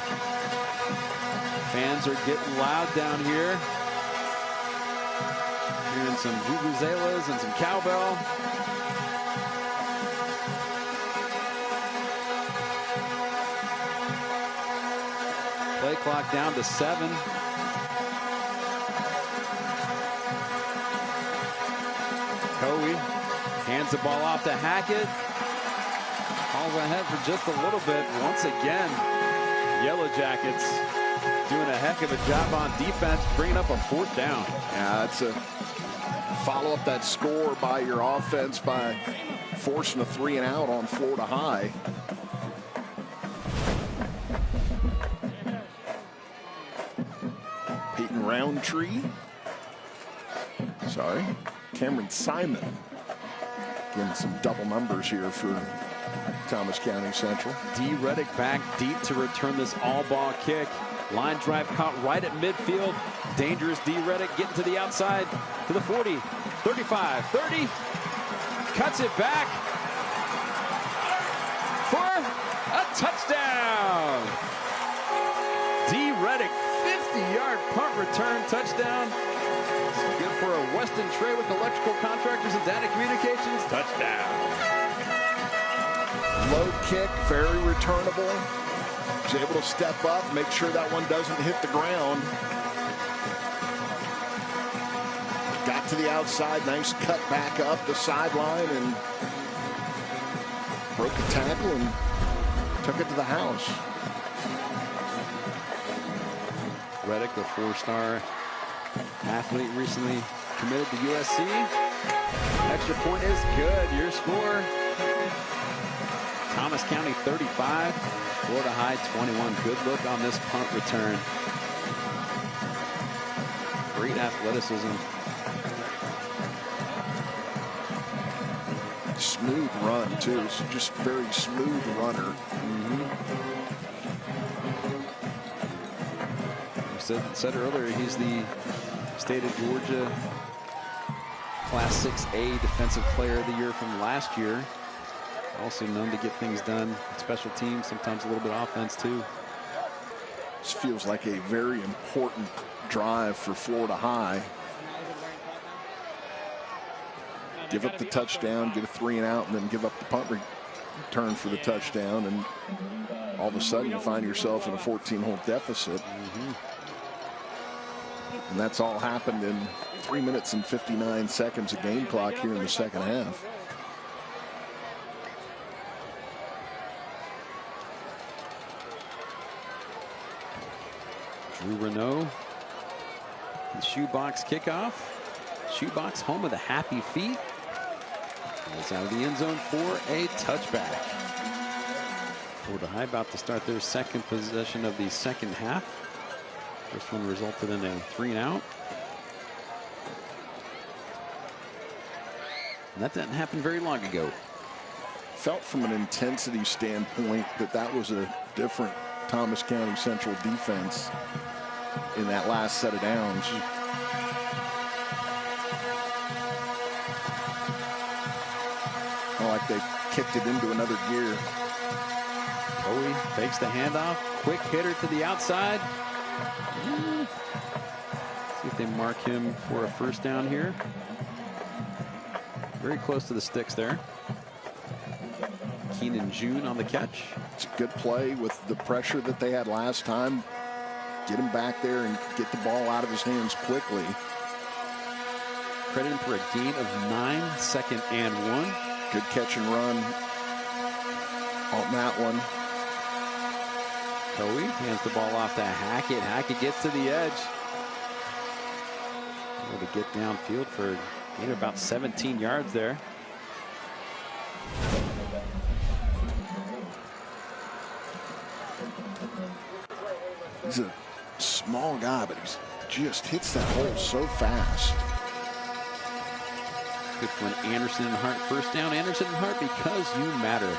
Fans are getting loud down here. Hearing some vuvuzelas and some cowbell. Play clock down to 7. Coey hands the ball off to Hackett. Falls ahead for just a little bit. Once again, Yellow Jackets doing a heck of a job on defense, bringing up a 4th down. Yeah, it's a follow up that score by your offense by forcing a 3 and out on Florida High. Peyton Roundtree. Sorry. Cameron Simon. Getting some double numbers here for Thomas County Central. D. Reddick back deep to return this all-ball kick. Line drive caught right at midfield. Dangerous D. Reddick getting to the outside to the 40, 35, 30. Cuts it back for a touchdown. D. Reddick, 50-yard punt return touchdown. Good for a Weston Trey with Electrical Contractors and Data Communications. Touchdown. Low kick, very returnable. Was able to step up, make sure that one doesn't hit the ground. Got to the outside, nice cut back up the sideline, and broke the tackle and took it to the house. Reddick, a 4-star athlete, recently committed to USC. Extra point is good. Your score, Thomas County 35, Florida High 21. Good look on this punt return. Great athleticism smooth run, too. It's just very smooth runner. Said earlier, he's the state of Georgia Class 6A Defensive Player of the Year from last year. Also known to get things done, special teams, sometimes a little bit of offense too. This feels like a very important drive for Florida High. Give up the touchdown, get a 3-and-out, and then give up the punt return for the touchdown, and all of a sudden you find yourself in a 14-hole deficit. And that's all happened in 3 minutes and 59 seconds of game clock here in the second half. Barineau, the shoebox kickoff. Shoebox, home of the happy feet. It's out of the end zone for a touchback. Florida High about to start their second possession of the second half. First one resulted in a 3-and-out. And that didn't happen very long ago. Felt from an intensity standpoint that was a different Thomas County Central defense in that last set of downs. Like they kicked it into another gear. Coe takes the handoff. Quick hitter to the outside. See if they mark him for a first down here. Very close to the sticks there. Keenan June on the catch. It's a good play with the pressure that they had last time. Get him back there and get the ball out of his hands quickly. Credit him for a gain of 9, 2nd and 1. Good catch and run on that one. Coe hands the ball off to Hackett. Hackett gets to the edge. Able to get downfield for about 17 yards there. He's a small guy, but he just hits that hole so fast. Good for an Anderson and Hart first down. Anderson and Hart, because you matter.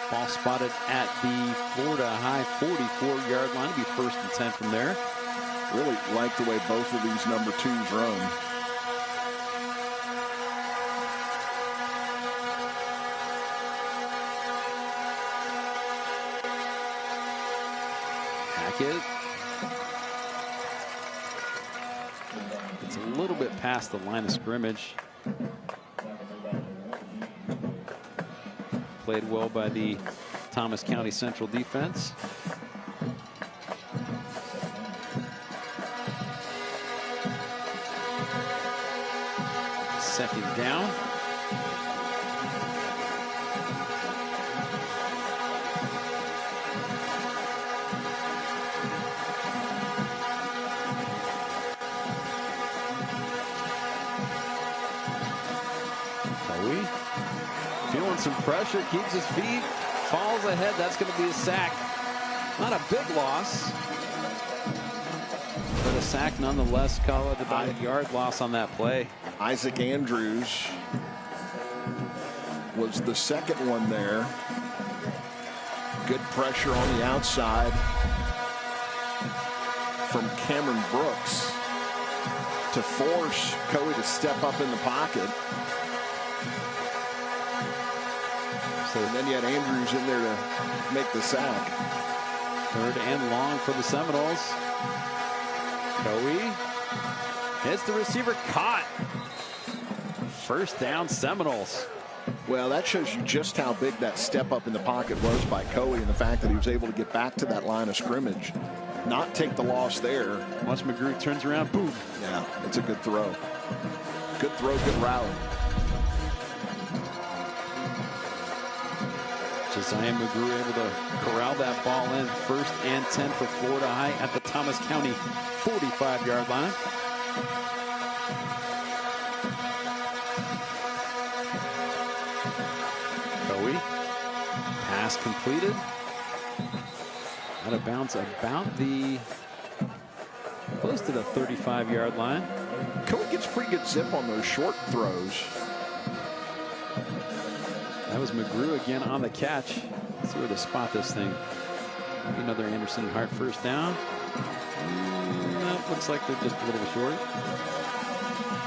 Ball spotted at the Florida High 44-yard line. It'll be 1st and 10 from there. Really like the way both of these number 2s run. Hackett. It's a little bit past the line of scrimmage. Played well by the Thomas County Central defense. Second down. Feeling some pressure, keeps his feet, falls ahead. That's going to be a sack. Not a big loss, but a sack nonetheless. Call it about a yard loss on that play. Isaac Andrews was the second one there. Good pressure on the outside from Cameron Brooks to force Coe to step up in the pocket. And then you had Andrews in there to make the sack. 3rd and long for the Seminoles. Coe hits the receiver, caught. First down, Seminoles. Well, that shows you just how big that step up in the pocket was by Coe, and the fact that he was able to get back to that line of scrimmage, not take the loss there. Once McGrew turns around, boom. Yeah, it's a good throw. Good throw, good route. Josiah McGrew able to corral that ball in. 1st and 10 for Florida High at the Thomas County 45-yard line. Coe, pass completed. Out of bounds about close to the 35-yard line. Coe gets pretty good zip on those short throws. That was McGrew again on the catch. Let's see where to spot this thing. Maybe another Anderson Hart first down. That looks like they're just a little short.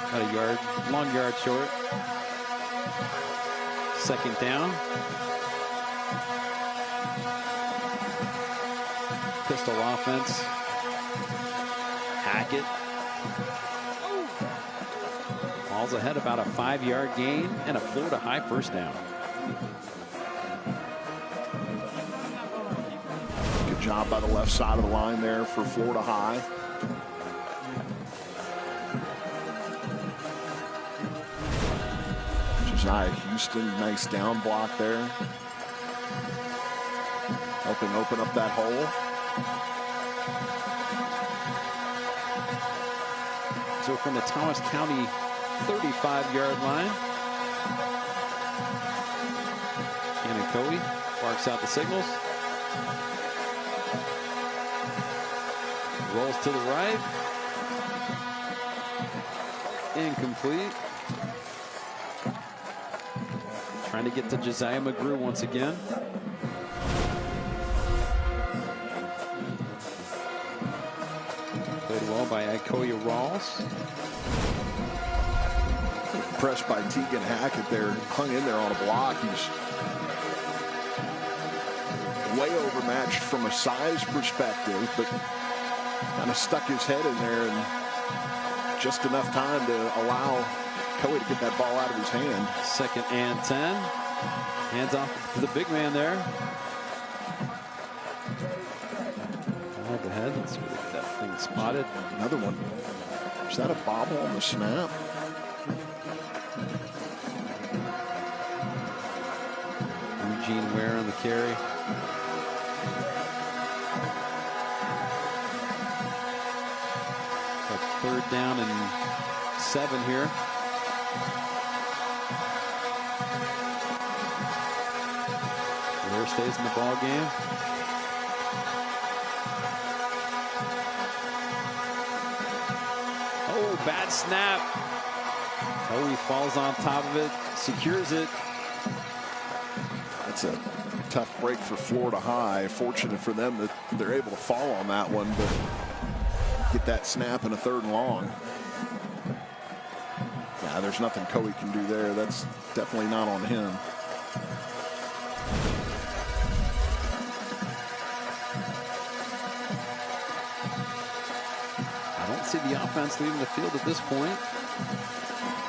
About a yard, long yard short. Second down. Pistol offense. Hackett. Ball's ahead, about a 5-yard gain and a Florida High first down. Good job by the left side of the line there for Florida High. Josiah Houston, nice down block there. Helping open up that hole. So from the Thomas County 35-yard line, Cannon Coey barks out the signals. Rolls to the right. Incomplete. Trying to get to Josiah McGrew once again. Played well by Ikoya Rawls. Pressed by Tegan Hackett there, hung in there on a block. He's way overmatched from a size perspective, but kind of stuck his head in there and just enough time to allow Coey to get that ball out of his hand. 2nd and 10. Hands off to the big man there. Over the head. Let's see if we get that thing spotted. Another one. Is that a bobble on the snap? Eugene Ware on the carry. A 3rd down and 7 here. Ware stays in the ball game. Oh, bad snap. Oh, he falls on top of it, secures it. That's a tough break for Florida High. Fortunate for them that they're able to fall on that one, but get that snap in a 3rd and long. Yeah, there's nothing Coey can do there. That's definitely not on him. I don't see the offense leaving the field at this point.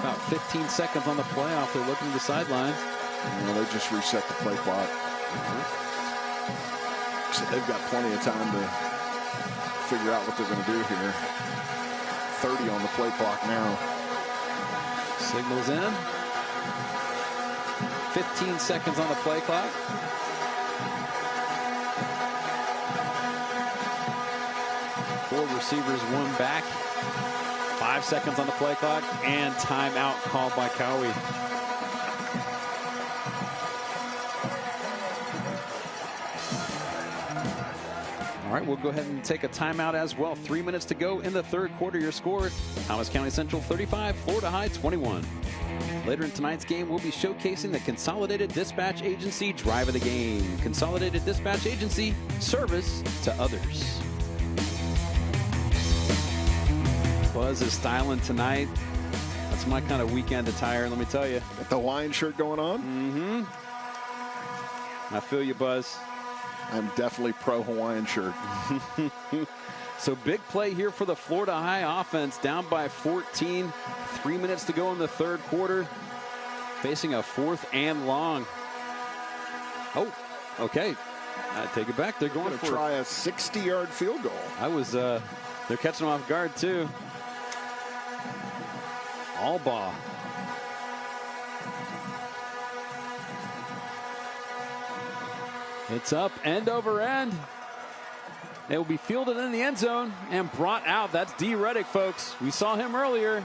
About 15 seconds on the playoff. They're looking to the sidelines. Well, they just reset the play clock. So they've got plenty of time to figure out what they're going to do here. 30 on the play clock now. Signals in. 15 seconds on the play clock. Four receivers, one back. 5 seconds on the play clock, and timeout called by Cowie. All right, we'll go ahead and take a timeout as well. 3 minutes to go in the 3rd quarter. Your score, Thomas County Central 35, Florida High 21. Later in tonight's game, we'll be showcasing the Consolidated Dispatch Agency drive of the game. Consolidated Dispatch Agency, service to others. Buzz is styling tonight. That's my kind of weekend attire, let me tell you. Got the Hawaiian shirt going on? Mm-hmm. I feel you, Buzz. I'm definitely pro Hawaiian shirt. So big play here for the Florida High offense, down by 14. 3 minutes to go in the 3rd quarter. Facing a 4th and long. Oh, okay. I take it back. They're going to try a 60-yard field goal. They're catching them off guard too. All ball. It's up end over end. It will be fielded in the end zone and brought out. That's D. Reddick, folks. We saw him earlier.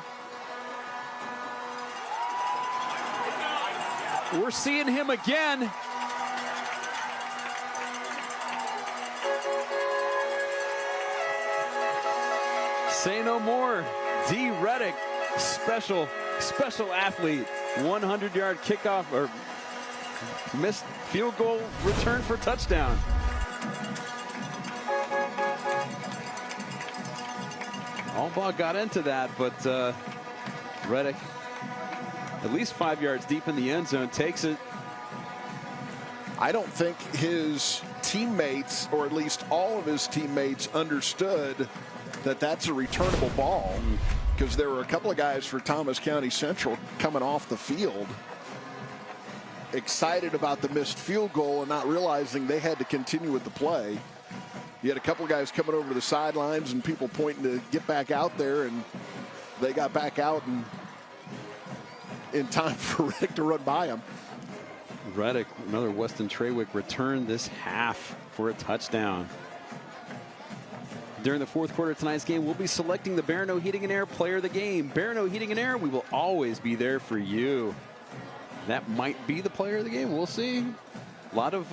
We're seeing him again. Say no more. D. Reddick, special athlete. 100-yard kickoff or Missed field goal return for touchdown. Albaugh got into that, but Reddick, at least 5 yards deep in the end zone, takes it. I don't think his teammates, or at least all of his teammates, understood that that's a returnable ball, because there were a couple of guys for Thomas County Central coming off the field excited about the missed field goal and not realizing they had to continue with the play. You had a couple of guys coming over the sidelines and people pointing to get back out there, and they got back out and in time for Reddick to run by him. Reddick, another Weston Trawick return this half for a touchdown. During the fourth quarter of tonight's game, we'll be selecting the Barineau Heating and Air Player of the Game. Barineau Heating and Air, we will always be there for you. That might be the player of the game. We'll see. A lot of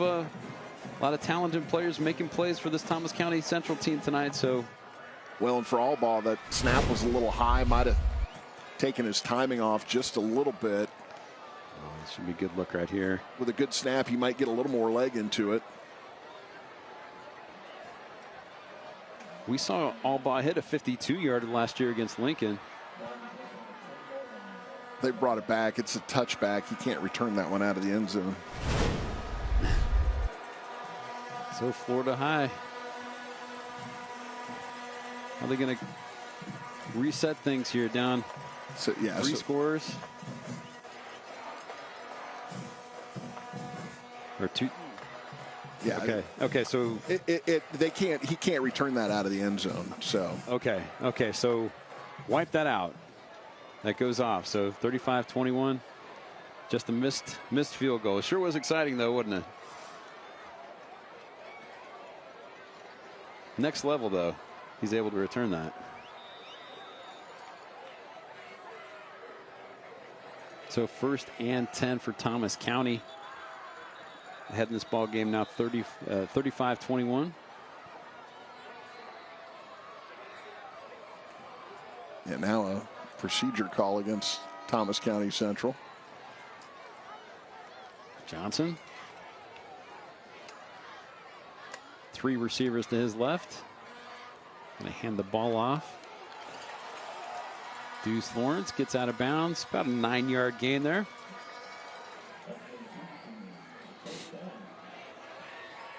talented players making plays for this Thomas County Central team tonight. So, well, and for Albaugh, that snap was a little high. Might have taken his timing off just a little bit. Oh, this should be a good look right here. With a good snap, he might get a little more leg into it. We saw Albaugh hit a 52-yarder last year against Lincoln. They brought it back. It's a touchback. He can't return that one out of the end zone. So Florida High, are they going to reset things here? Down three scores or two? Yeah. Okay. Okay. So they can't. He can't return that out of the end zone. So okay. Okay. So wipe that out. That goes off. So 35-21. Just a missed field goal. It sure was exciting though, wasn't it? Next level though, he's able to return that. So 1st and 10 for Thomas County. Ahead in this ball game now, 35-21. Yeah, now a procedure call against Thomas County Central. Johnson. 3 receivers to his left. Going to hand the ball off. Deuce Lawrence gets out of bounds. About a 9-yard gain there.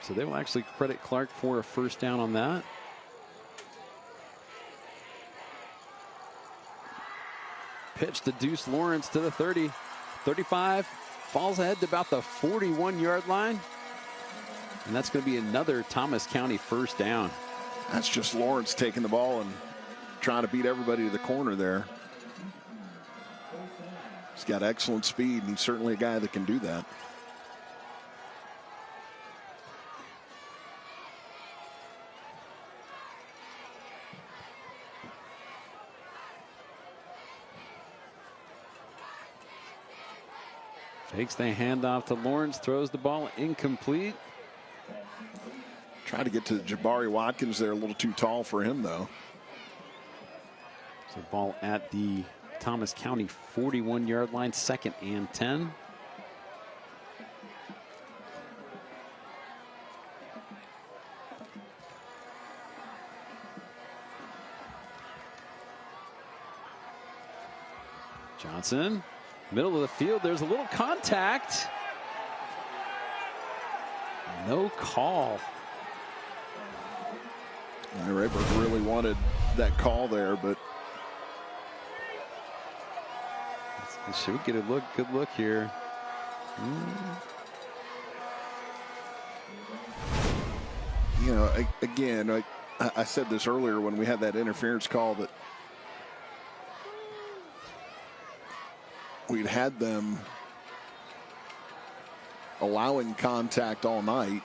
So they will actually credit Clark for a first down on that. Pitch to Deuce Lawrence to the 30. 35. Falls ahead to about the 41-yard line. And that's going to be another Thomas County first down. That's just Lawrence taking the ball and trying to beat everybody to the corner there. He's got excellent speed, and he's certainly a guy that can do that. Takes the handoff to Lawrence, throws the ball incomplete. Trying to get to Jabari Watkins there, a little too tall for him, though. So ball at the Thomas County 41-yard line, 2nd and 10. Johnson, middle of the field. There's a little contact. No call. Rayburg really wanted that call there, but should we get a good look here? You know, again, I said this earlier when we had that interference call that we'd had them allowing contact all night.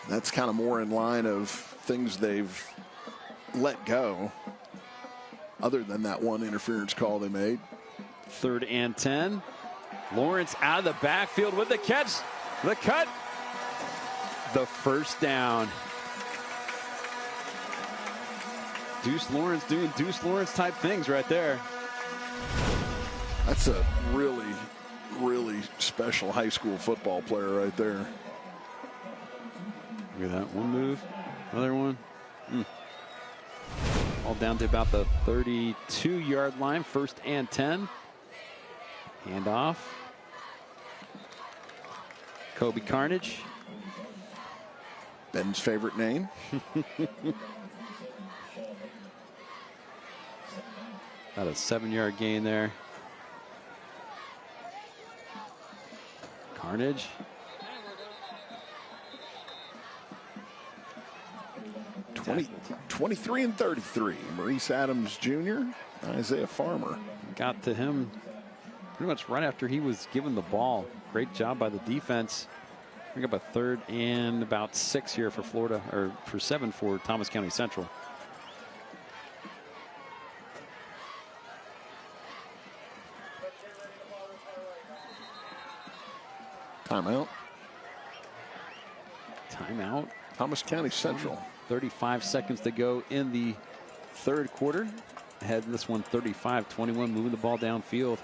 That's kind of more in line of things they've let go, other than that one interference call they made. 3rd and 10. Lawrence out of the backfield with the catch, the cut, the first down. Deuce Lawrence doing Deuce Lawrence type things right there. That's a really, really special high school football player right there. Look at that. One move, another one. All down to about the 32-yard line. 1st and 10. Handoff. Kobe Carnage. Ben's favorite name. About a 7-yard gain there. Carnage. Exactly. 23 and 33. Maurice Adams Jr., Isaiah Farmer. Got to him pretty much right after he was given the ball. Great job by the defense. Bring up a 3rd and about 6 here for Florida, or for 7 for Thomas County Central. Timeout. Timeout. Thomas County Central. 35 seconds to go in the 3rd quarter. Ahead in this one, 35-21, moving the ball downfield.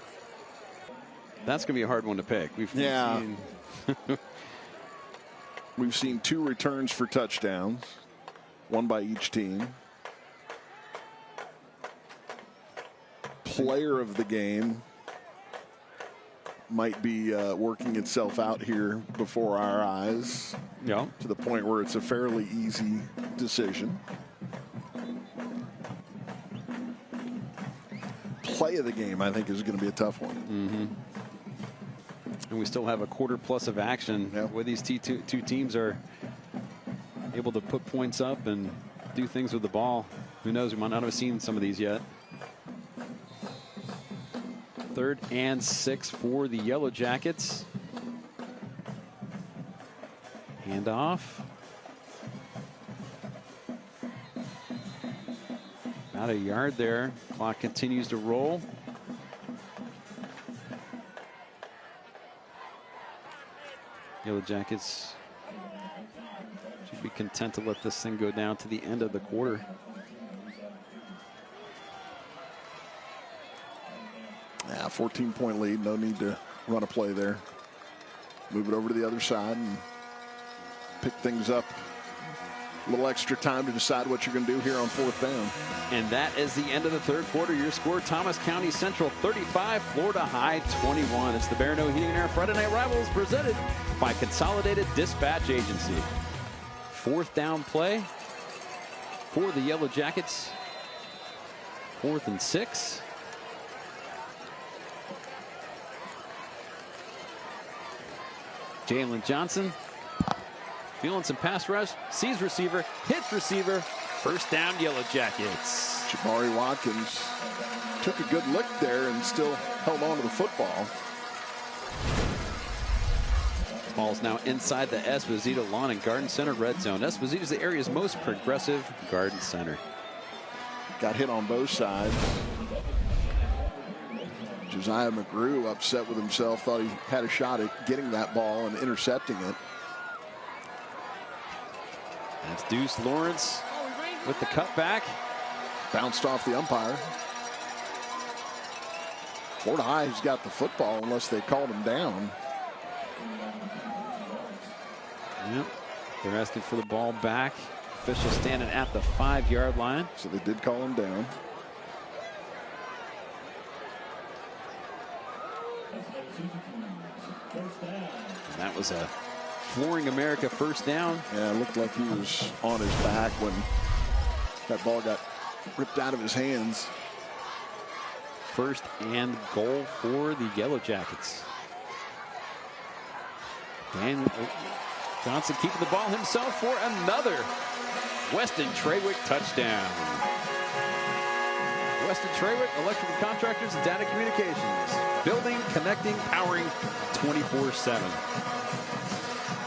That's going to be a hard one to pick. We've seen 2 returns for touchdowns, 1 by each team. Player of the game might be working itself out here before our eyes. Yeah. To the point where it's a fairly easy decision. Play of the game, I think, is going to be a tough one. And we still have a quarter plus of action where these two teams are able to put points up and do things with the ball. Who knows? We might not have seen some of these yet. 3rd and 6 for the Yellow Jackets. Handoff. About a yard there. Clock continues to roll. Yellow Jackets should be content to let this thing go down to the end of the quarter. Yeah, 14-point lead. No need to run a play there. Move it over to the other side and pick things up. A little extra time to decide what you're going to do here on 4th down. And that is the end of the 3rd quarter. Your score, Thomas County Central 35, Florida High 21. It's the Barineau Heating and Air Friday Night Rivals presented by Consolidated Dispatch Agency. 4th down play for the Yellow Jackets. 4th and 6. Jalen Johnson feeling some pass rush, sees receiver, hits receiver. 1st down, Yellow Jackets. Jabari Watkins took a good lick there and still held on to the football. Ball's now inside the Esposito Lawn and Garden Center red zone. Esposito is the area's most progressive garden center. Got hit on both sides. Josiah McGrew upset with himself, thought he had a shot at getting that ball and intercepting it. That's Deuce Lawrence with the cutback. Bounced off the umpire. Florida High's got the football unless they called him down. Yep. They're asking for the ball back. Official standing at the 5-yard line. So they did call him down. And that was a Flooring America 1st down. Yeah, it looked like he was on his back when that ball got ripped out of his hands. 1st and goal for the Yellow Jackets. Dan Johnson keeping the ball himself for another Weston Trawick touchdown. Weston Trawick, Electrical Contractors and Data Communications. Building, connecting, powering 24/7.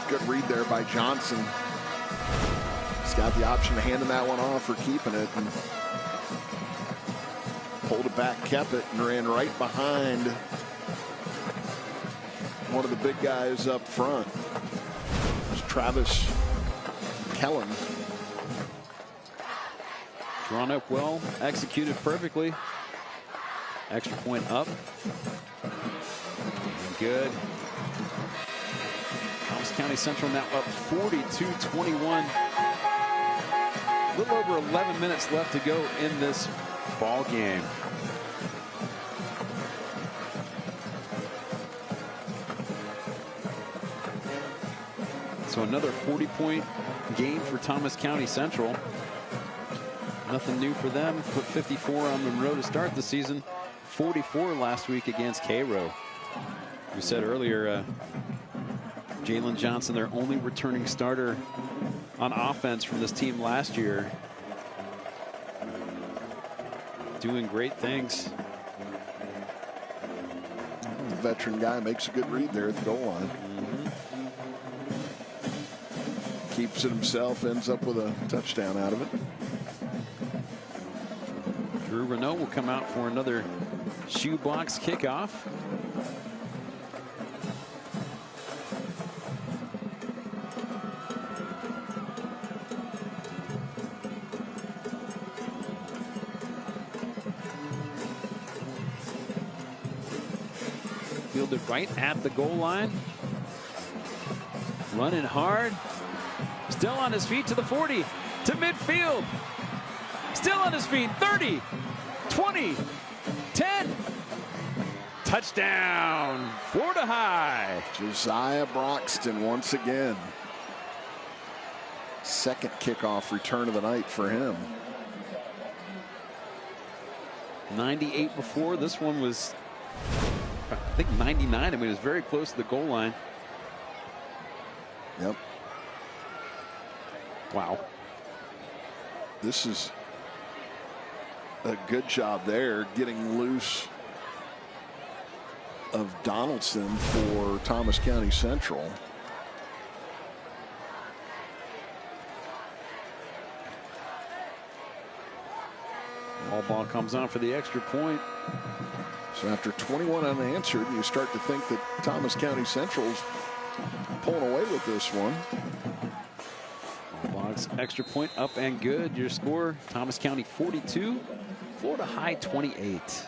Good read there by Johnson. He's got the option of handing that one off or keeping it. And pulled it back, kept it, and ran right behind one of the big guys up front. It's Travis Kellen. Drawn up well, executed perfectly. Extra point up. Good. Thomas County Central now up 42-21. A little over 11 minutes left to go in this ball game. So another 40-point game for Thomas County Central. Nothing new for them. Put 54 on Monroe to start the season. 44 last week against Cairo. We said earlier, Jalen Johnson, their only returning starter on offense from this team last year. Doing great things. The veteran guy makes a good read there at the goal line. Keeps it himself, ends up with a touchdown out of it. Drew Renault will come out for another shoebox kickoff. Fielded right at the goal line. Running hard. Still on his feet to the 40, to midfield. Still on his feet, 30, 20, 10. Touchdown, Florida High. Josiah Broxton once again. Second kickoff return of the night for him. 98 before. This one was, I think, 99. I mean, it was very close to the goal line. Yep. Wow. This is a good job there getting loose of Donaldson for Thomas County Central. Ball comes on for the extra point. So after 21 unanswered, you start to think that Thomas County Central's pulling away with this one. Boggs extra point up and good. Your score, Thomas County 42, Florida High 28.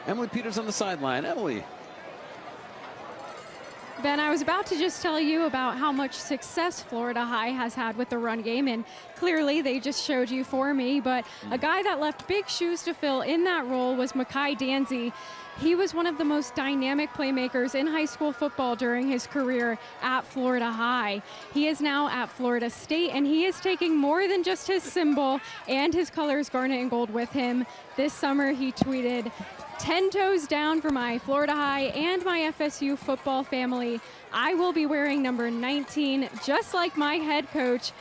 Emily Peters on the sideline. Emily. Ben, I was about to just tell you about how much success Florida High has had with the run game, and clearly they just showed you for me, but a guy that left big shoes to fill in that role was Makai Danzy. He was one of the most dynamic playmakers in high school football during his career at Florida High. He is now at Florida State, and he is taking more than just his symbol and his colors, garnet and gold, with him. This summer he tweeted, 10 toes down for my Florida High and my FSU football family. I will be wearing number 19, just like my head coach,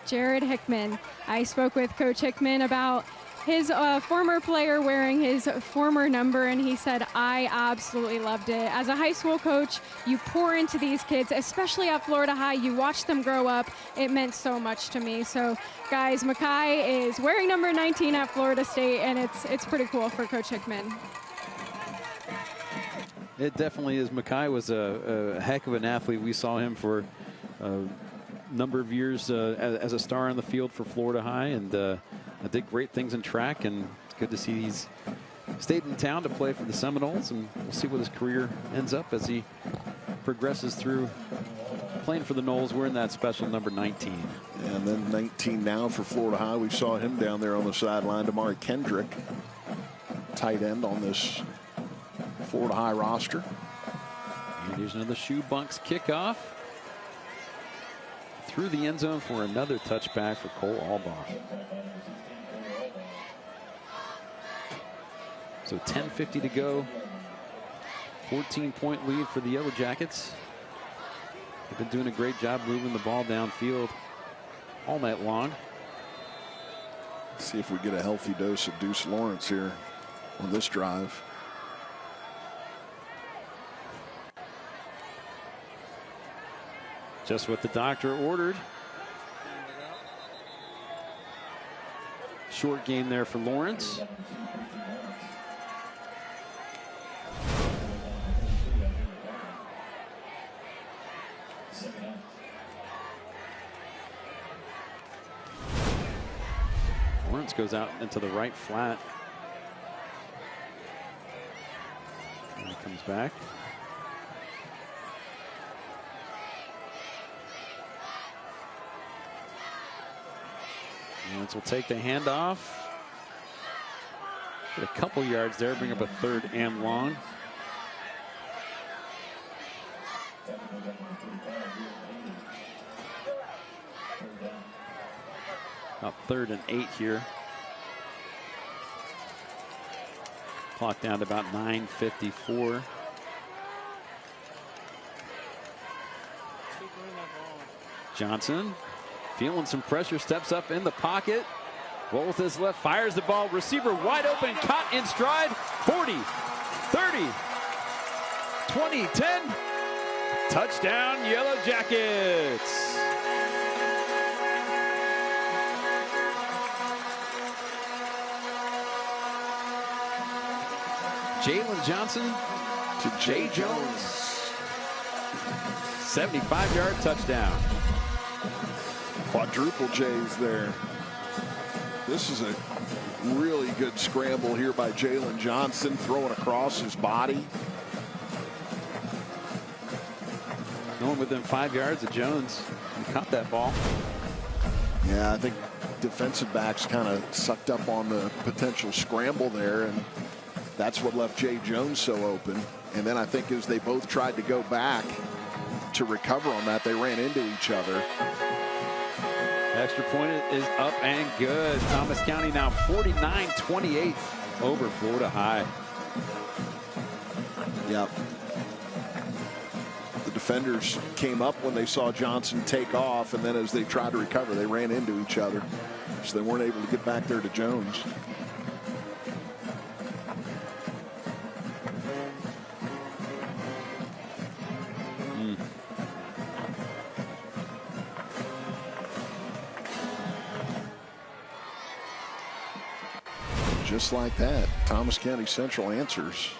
Jared Hickman. I spoke with Coach Hickman about his former player wearing his former number, and he said, I absolutely loved it. As a high school coach, you pour into these kids, especially at Florida High. You watch them grow up. It meant so much to me. So, guys, Makai is wearing number 19 at Florida State, and it's pretty cool for Coach Hickman. It definitely is. Makai was a heck of an athlete. We saw him for a number of years as a star on the field for Florida High, and did great things in track, and it's good to see he's stayed in town to play for the Seminoles, and we'll see what his career ends up as he progresses through playing for the Noles. We're in that special number 19. And then 19 now for Florida High. We saw him down there on the sideline. Damari Kendrick, tight end on this Florida High roster. And here's another shoebox kickoff through the end zone for another touchback for Cole Albaugh. So 10:50 to go. 14-point lead for the Yellow Jackets. They've been doing a great job moving the ball downfield all night long. See if we get a healthy dose of Deuce Lawrence here on this drive. Just what the doctor ordered. Short game there for Lawrence. Lawrence goes out into the right flat. comes back. Lawrence will take the handoff. Get a couple yards there, bring up a 3rd and long. About 3rd and 8 here. Clock down to about 9:54. Johnson feeling some pressure, steps up in the pocket. Rolls his left, fires the ball. Receiver wide open, caught in stride. 40, 30, 20, 10. Touchdown, Yellow Jackets. Jalen Johnson to Jay Jones. 75-yard touchdown. Quadruple J's there. This is a really good scramble here by Jalen Johnson, throwing across his body. No one within 5 yards of Jones. He caught that ball. Yeah, I think defensive backs kind of sucked up on the potential scramble there, and that's what left Jay Jones so open. And then I think as they both tried to go back to recover on that, they ran into each other. Extra point is up and good. Thomas County now 49-28 over Florida High. Yep. The defenders came up when they saw Johnson take off, and then as they tried to recover, they ran into each other. So they weren't able to get back there to Jones. Just like that, Thomas County Central answers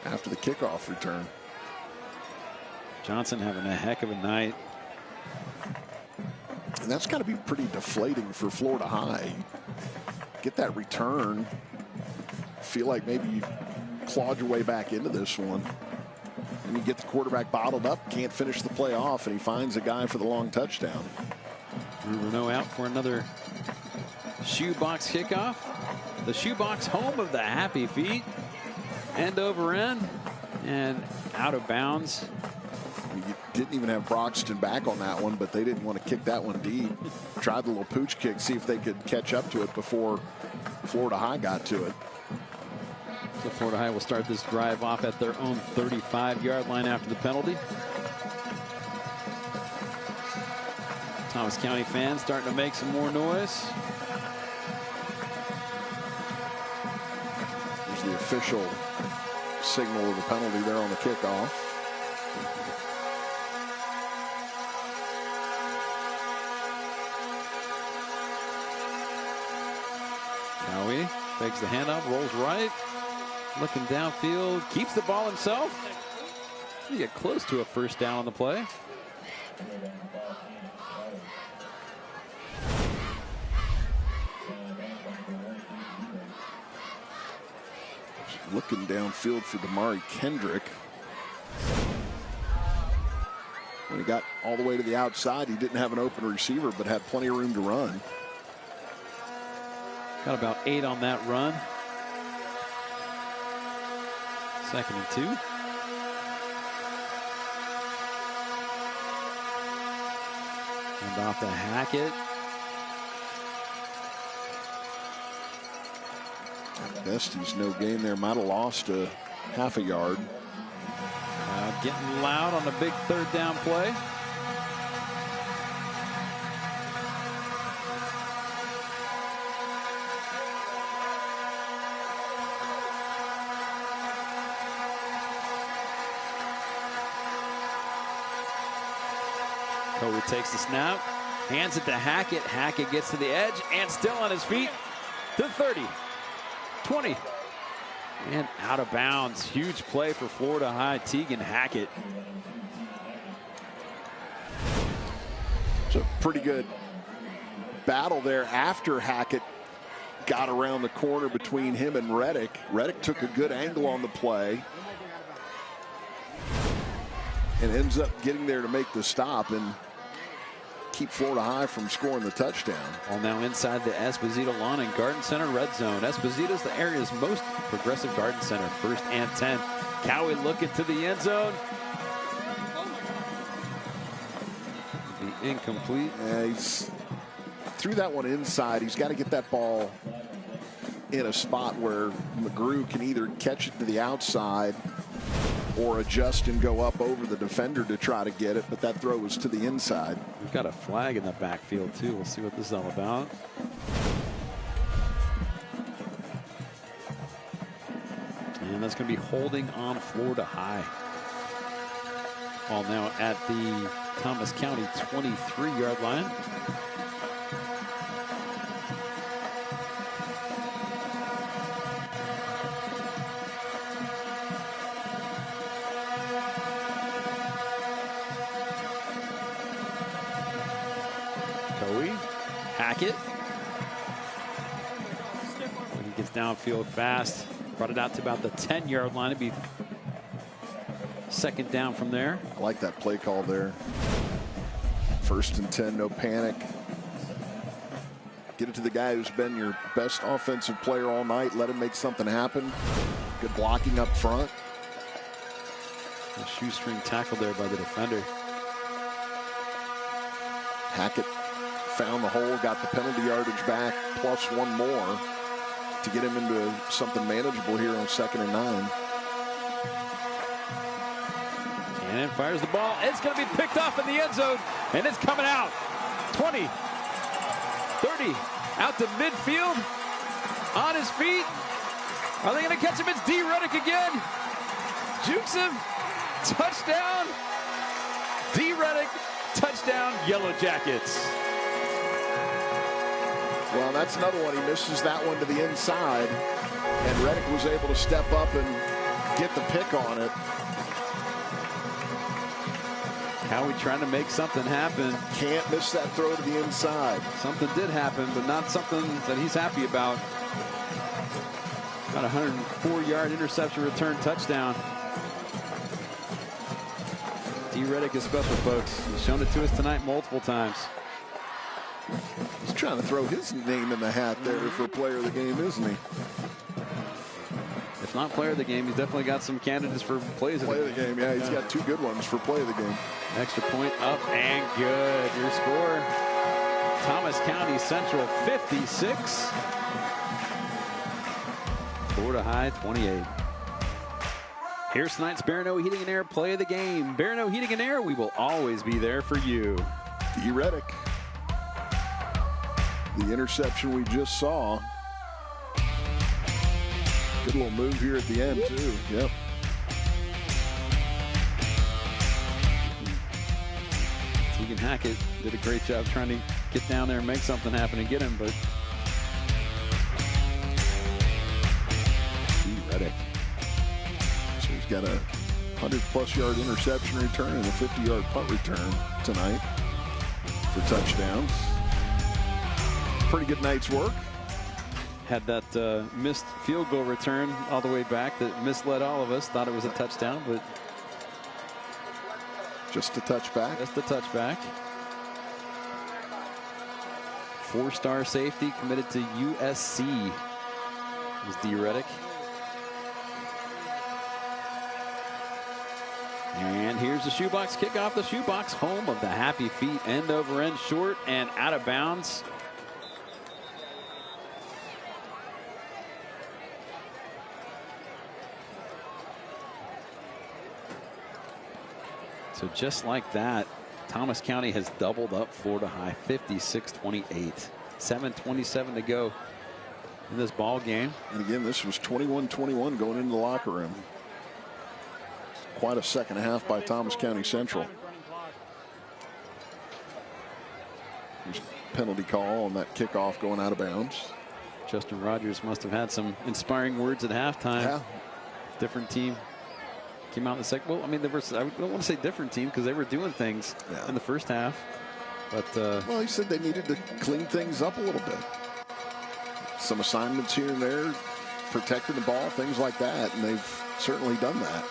after the kickoff return. Johnson having a heck of a night. And that's got to be pretty deflating for Florida High. Get that return. Feel like maybe you clawed your way back into this one. And you get the quarterback bottled up, can't finish the play off, and he finds a guy for the long touchdown. Barineau out for another shoebox kickoff. The shoebox home of the happy feet. End over end and out of bounds. You didn't even have Broxton back on that one, but they didn't want to kick that one deep. Tried the little pooch kick, see if they could catch up to it before Florida High got to it. So Florida High will start this drive off at their own 35-yard line after the penalty. Thomas County fans starting to make some more noise. There's the official signal of the penalty there on the kickoff. Cowie takes the handoff, rolls right, looking downfield, keeps the ball himself. He get close to a first down on the play. Looking downfield for Damari Kendrick. When he got all the way to the outside, he didn't have an open receiver, but had plenty of room to run. Got about 8 on that run. 2nd and 2. And off to Hackett. At best, he's no gain there. Might have lost a half a yard. Getting loud on the big 3rd down play. Cowie takes the snap, hands it to Hackett. Hackett gets to the edge and still on his feet to 30, 20, and out of bounds. Huge play for Florida High. Tegan Hackett. It's a pretty good battle there after Hackett got around the corner between him and Reddick. Reddick took a good angle on the play. and ends up getting there to make the stop and keep Florida High from scoring the touchdown. Well, now inside the Esposito lawn and Garden Center red zone. Esposito's the area's most progressive garden center. 1st and 10. Cowie looking to the end zone. Be incomplete. Yeah, he's threw that one inside. He's got to get that ball in a spot where McGrew can either catch it to the outside or adjust and go up over the defender to try to get it, but that throw was to the inside. We've got a flag in the backfield too. We'll see what this is all about. And that's going to be holding on Florida High. Ball now at the Thomas County 23-yard line. Hackett. He gets downfield fast. Brought it out to about the 10-yard line. It'd be 2nd down from there. I like that play call there. 1st and 10, no panic. Get it to the guy who's been your best offensive player all night. Let him make something happen. Good blocking up front. A shoestring tackle there by the defender. Hackett found the hole, got the penalty yardage back, plus 1 more to get him into something manageable here on 2nd and 9. And fires the ball. It's going to be picked off in the end zone, and it's coming out. 20, 30, out to midfield, on his feet. Are they going to catch him? It's D. Reddick again. Jukes him. Touchdown. D. Reddick, touchdown, Yellow Jackets. Well, that's another one. He misses that one to the inside, and Reddick was able to step up and get the pick on it. Cowie trying to make something happen. Can't miss that throw to the inside. Something did happen, but not something that he's happy about. Got a 104-yard interception return touchdown. D. Reddick is special, folks. He's shown it to us tonight multiple times. He's trying to throw his name in the hat there for player of the game, isn't he? If not player of the game, he's definitely got some candidates for plays of the game. Yeah, he's got 2 good ones for play of the game. Extra point up and good. Your score, Thomas County Central 56. Florida High 28. Here's tonight's Barineau Heating and Air play of the game. Barineau Heating and Air, we will always be there for you. D. Reddick. The interception we just saw. Good little move here at the end, too. Yep. Tegan Hackett did a great job trying to get down there and make something happen and get him, but D. Reddick. So he's got a 100-plus yard interception return and a 50-yard punt return tonight for touchdowns. Pretty good night's work. Had that missed field goal return all the way back that misled all of us. Thought it was a touchdown, but just a touchback. Just a touchback. 4-star safety committed to USC is D. Reddick. And here's the shoebox kickoff. The shoebox, home of the happy feet, end over end, short and out of bounds. So just like that, Thomas County has doubled up Florida High, 56-28. 7:27 to go in this ball game. And again, this was 21-21 going into the locker room. Quite a second half by Thomas County Central. There's a penalty call on that kickoff going out of bounds. Justin Rogers must have had some inspiring words at halftime. Yeah. Different team. Came out in the second. Well, I mean, I don't want to say different team because they were doing things in the first half. But well, he said they needed to clean things up a little bit. Some assignments here and there, protecting the ball, things like that, and they've certainly done that.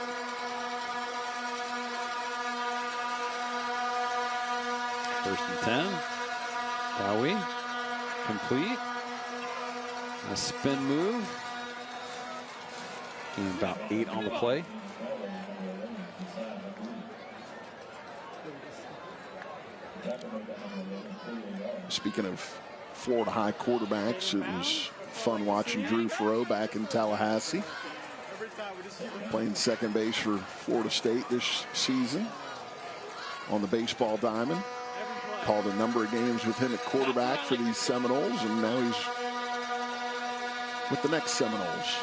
First and 10. Cowie, complete. A spin move. And about 8 on the play. Speaking of Florida High quarterbacks, it was fun watching Drew Farrow back in Tallahassee, playing second base for Florida State this season on the baseball diamond. Called a number of games with him at quarterback for these Seminoles, and now he's with the next Seminoles.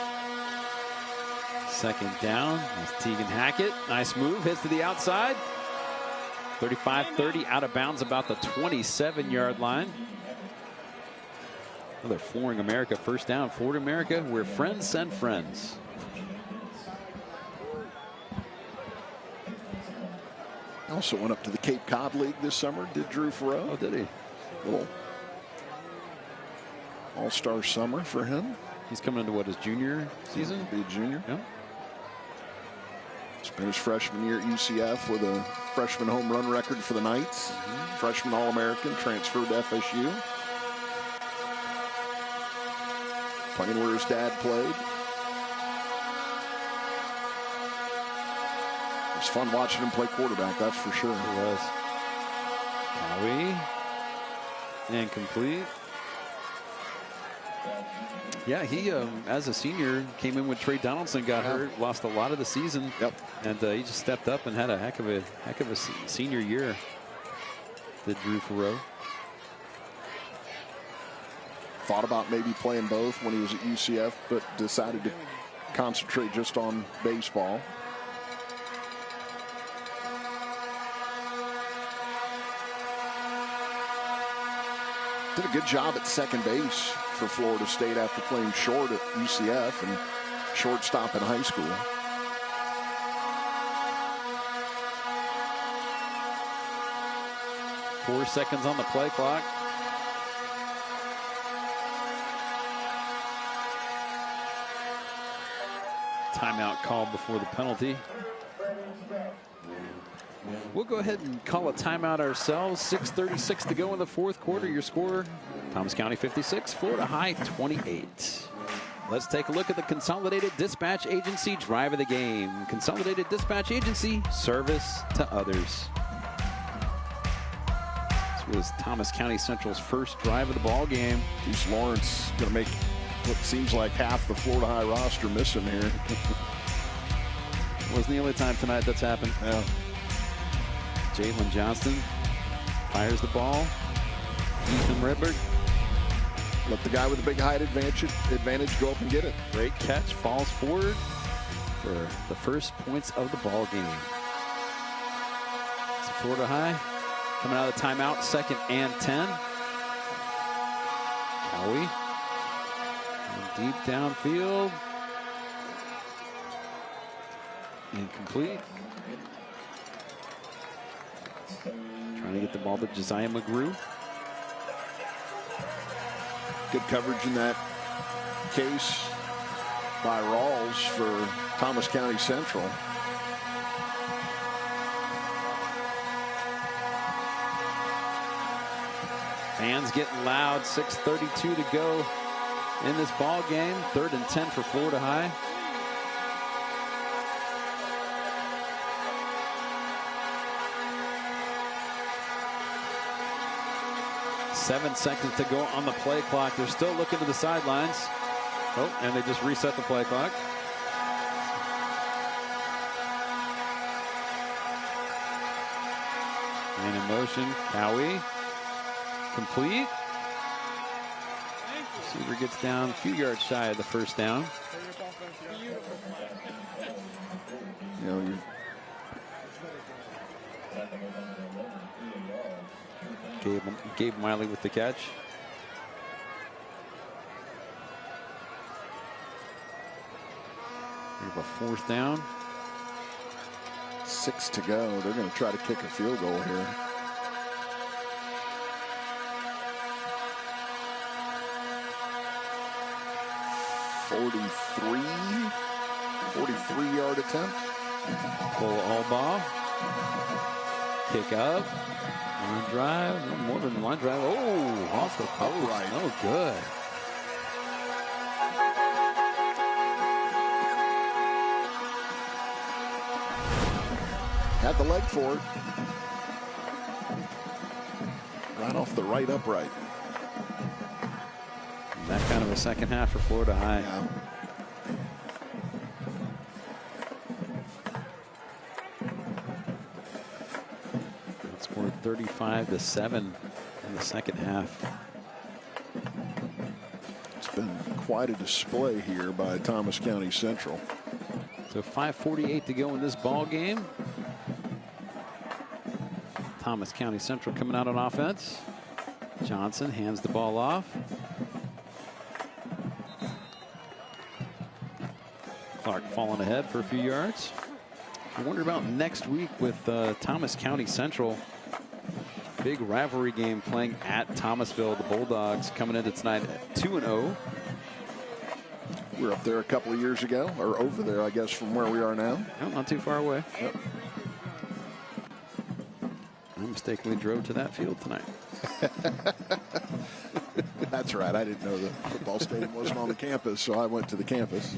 Second down. That's Tegan Hackett. Nice move. Hits to the outside. 35-30 out of bounds about the 27-yard line. Another Flooring America first down. Florida America, where friends send friends. Also went up to the Cape Cod League this summer, did Drew Farrow. Oh, did he? Little all-star summer for him. He's coming into what, his junior season? Be a junior. Yeah. Spent his freshman year at UCF with a freshman home run record for the Knights. Freshman All-American, transferred to FSU. Playing where his dad played. It was fun watching him play quarterback, that's for sure. It was. Cowie. Incomplete. Yeah, he, as a senior, came in when Trey Donaldson got hurt, lost a lot of the season. Yep. And he just stepped up and had a heck of a senior year. Did Drew Farrow. Thought about maybe playing both when he was at UCF, but decided to concentrate just on baseball. Did a good job at second base for Florida State after playing short at UCF and shortstop in high school. Four seconds on the play clock. Timeout called before the penalty. We'll go ahead and call a timeout ourselves. 6:36 to go in the fourth quarter. Your score, Thomas County 56, Florida High 28. Let's take a look at the Consolidated Dispatch Agency drive of the game. Consolidated Dispatch Agency, service to others. This was Thomas County Central's first drive of the ball game. Deuce Lawrence going to make what seems like half the Florida High roster miss him here. Wasn't the only time tonight that's happened. Yeah. Jalen Johnston fires the ball. Ethan Redberg. Let the guy with the big height advantage go up and get it. Great catch, falls forward for the first points of the ball game. So Florida High coming out of the timeout, 2nd and 10. Cowie. Deep downfield. Incomplete. Trying to get the ball to Josiah McGrew. Good coverage in that case by Rawls for Thomas County Central. Fans getting loud. 6:32 to go in this ball game. 3rd and 10 for Florida High. Seven seconds to go on the play clock. They're still looking to the sidelines. Oh, and they just reset the play clock. And in motion, Cowie. Complete. Receiver gets down a few yards shy of the first down. You know, Gabe Miley with the catch. We have a 4th down. 6 to go. They're going to try to kick a field goal here. ...43-yard attempt. Cole Albaugh. Kick up. Line drive. More than line drive. Oh, off the post. Right. Oh, good. Had the leg for it. Right off the right upright. That kind of a second half for Florida High. Yeah. It scored 35-7 in the second half. It's been quite a display here by Thomas County Central. So 5:48 to go in this ball game. Thomas County Central coming out on offense. Johnson hands the ball off. Clark falling ahead for a few yards. I wonder about next week with Thomas County Central. Big rivalry game playing at Thomasville. The Bulldogs coming into tonight at 2-0. We were up there a couple of years ago, or over there, I guess, from where we are now. No, not too far away. Yep. I mistakenly drove to that field tonight. That's right. I didn't know the football stadium wasn't on the campus, so I went to the campus.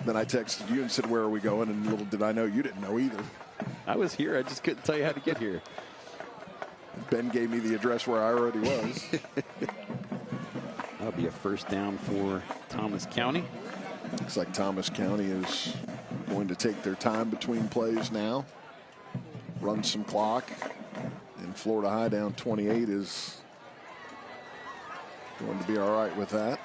Then I texted you and said, where are we going? And little did I know you didn't know either. I was here. I just couldn't tell you how to get here. Ben gave me the address where I already was. That'll be a first down for Thomas County. Looks like Thomas County is going to take their time between plays now. Run some clock. And Florida High down 28 is going to be all right with that.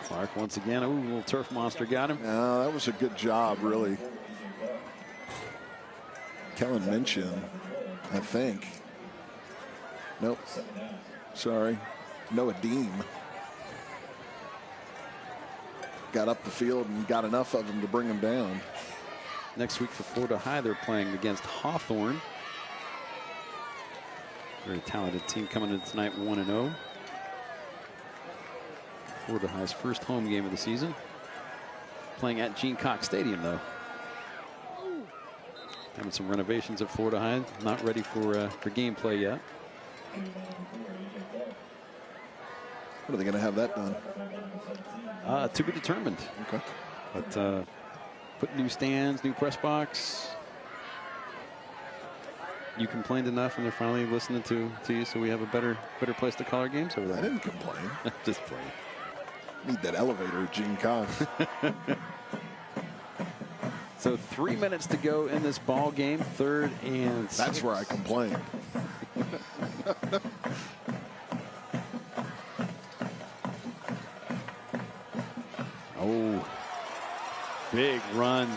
Clark once again. Ooh, a little turf monster got him. No, that was a good job, really. Kellen Minchin, I think. Nope. Sorry. Noah Deem. Got up the field and got enough of them to bring him down. Next week for Florida High, they're playing against Hawthorne. Very talented team coming in tonight, 1-0. Florida High's first home game of the season. Playing at Gene Cox Stadium, though. Having some renovations at Florida High. Not ready for gameplay yet. When are they going to have that done? To be determined. Okay. But put new stands, new press box. You complained enough, and they're finally listening to you, so we have a better place to call our games over there. I didn't complain. Just playing. Need that elevator at Gene Cox. So 3 minutes to go in this ball game. 3rd and 6. That's where I complain. Oh, big run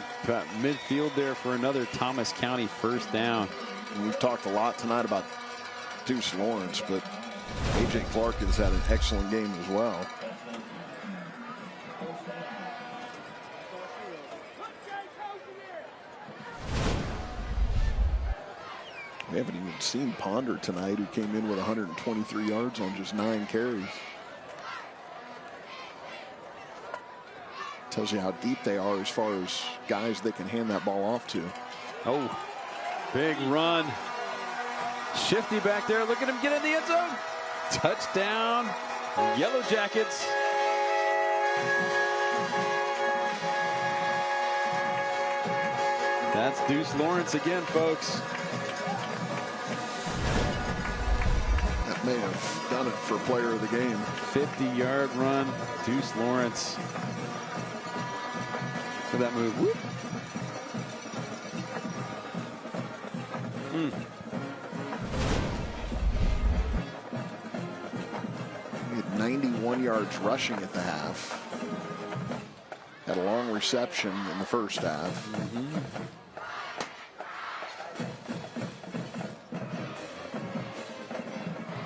midfield there for another Thomas County first down. And we've talked a lot tonight about Deuce Lawrence, but A.J. Clark has had an excellent game as well. We haven't even seen Ponder tonight, who came in with 123 yards on just 9 carries. Tells you how deep they are as far as guys they can hand that ball off to. Oh, big run. Shifty back there. Look at him get in the end zone. Touchdown, Yellow Jackets. That's Deuce Lawrence again, folks. That may have done it for player of the game. 50-yard run, Deuce Lawrence. For that move. Whoop. He had 91 yards rushing at the half. Had a long reception in the first half.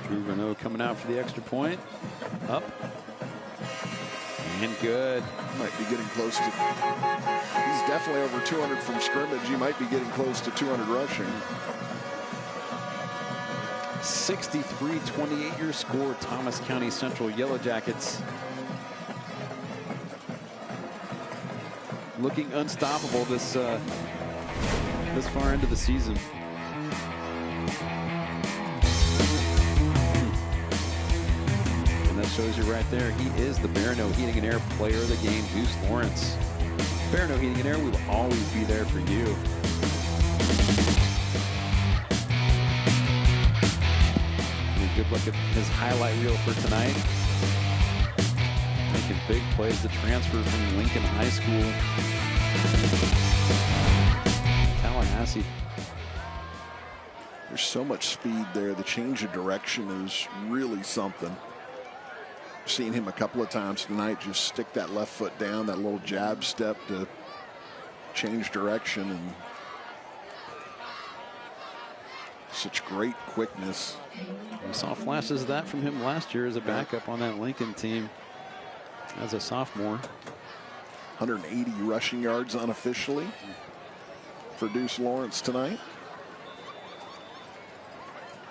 Barineau coming out for the extra point. Up. And good. Might be getting close to. He's definitely over 200 from scrimmage. He might be getting close to 200 rushing. 63-28 your score. Thomas County Central Yellow Jackets looking unstoppable this far into the season. And that shows you right there. He is the Barineau Heating and Air Player of the Game, Deuce Lawrence. Barineau Heating and Air, we will always be there for you. And a good look at his highlight reel for tonight. Making big plays, the transfer from Lincoln High School. Tallahassee. There's so much speed there. The change of direction is really something. Seen him a couple of times tonight just stick that left foot down, that little jab step to change direction, and such great quickness. We saw flashes of that from him last year as a backup on that Lincoln team as a sophomore. 180 rushing yards unofficially for Deuce Lawrence tonight.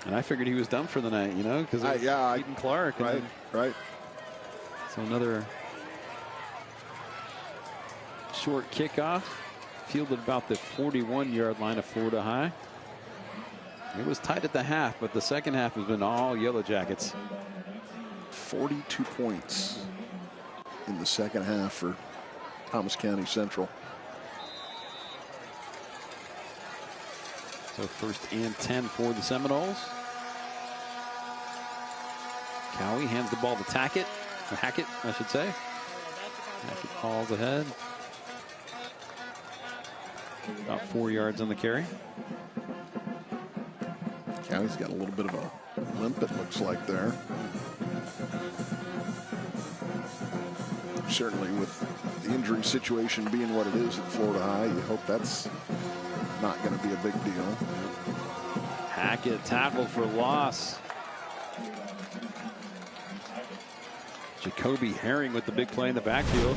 And I figured he was done for the night, you know, because Eden Clark. Right, right. So another short kickoff, fielded about the 41-yard line of Florida High. It was tight at the half, but the second half has been all Yellow Jackets. 42 points in the second half for Thomas County Central. So 1st and 10 for the Seminoles. Cowie hands the ball to Tackett, or Hackett, I should say. Hackett falls ahead. About 4 yards on the carry. Cowie's got a little bit of a limp, it looks like there. Certainly with the injury situation being what it is at Florida High, you hope that's not going to be a big deal. Hackett tackled for loss. Jacoby Herring with the big play in the backfield.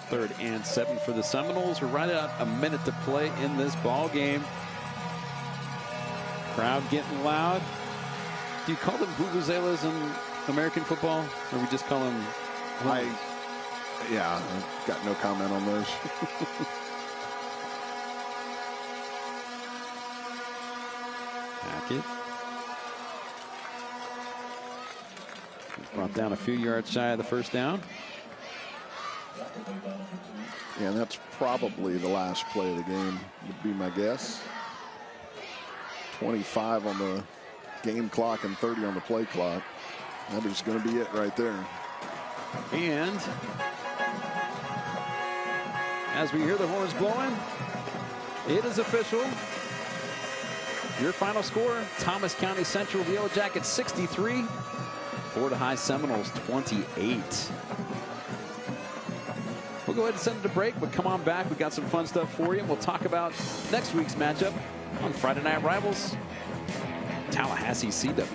Third and 7 for the Seminoles. We're right at a minute to play in this ball game. Crowd getting loud. Do you call them vuvuzelas in American football, or we just call them? Yeah, I've got no comment on those. Hackett. Brought down a few yards shy of the first down. Yeah, and that's probably the last play of the game, would be my guess. 25 on the game clock and 30 on the play clock. That is going to be it right there. And as we hear the horns blowing, it is official. Your final score, Thomas County Central, the Yellow Jackets 63, Florida High Seminoles 28. We'll go ahead and send it to break, but come on back. We got some fun stuff for you, and we'll talk about next week's matchup on Friday Night Rivals, Tallahassee CW.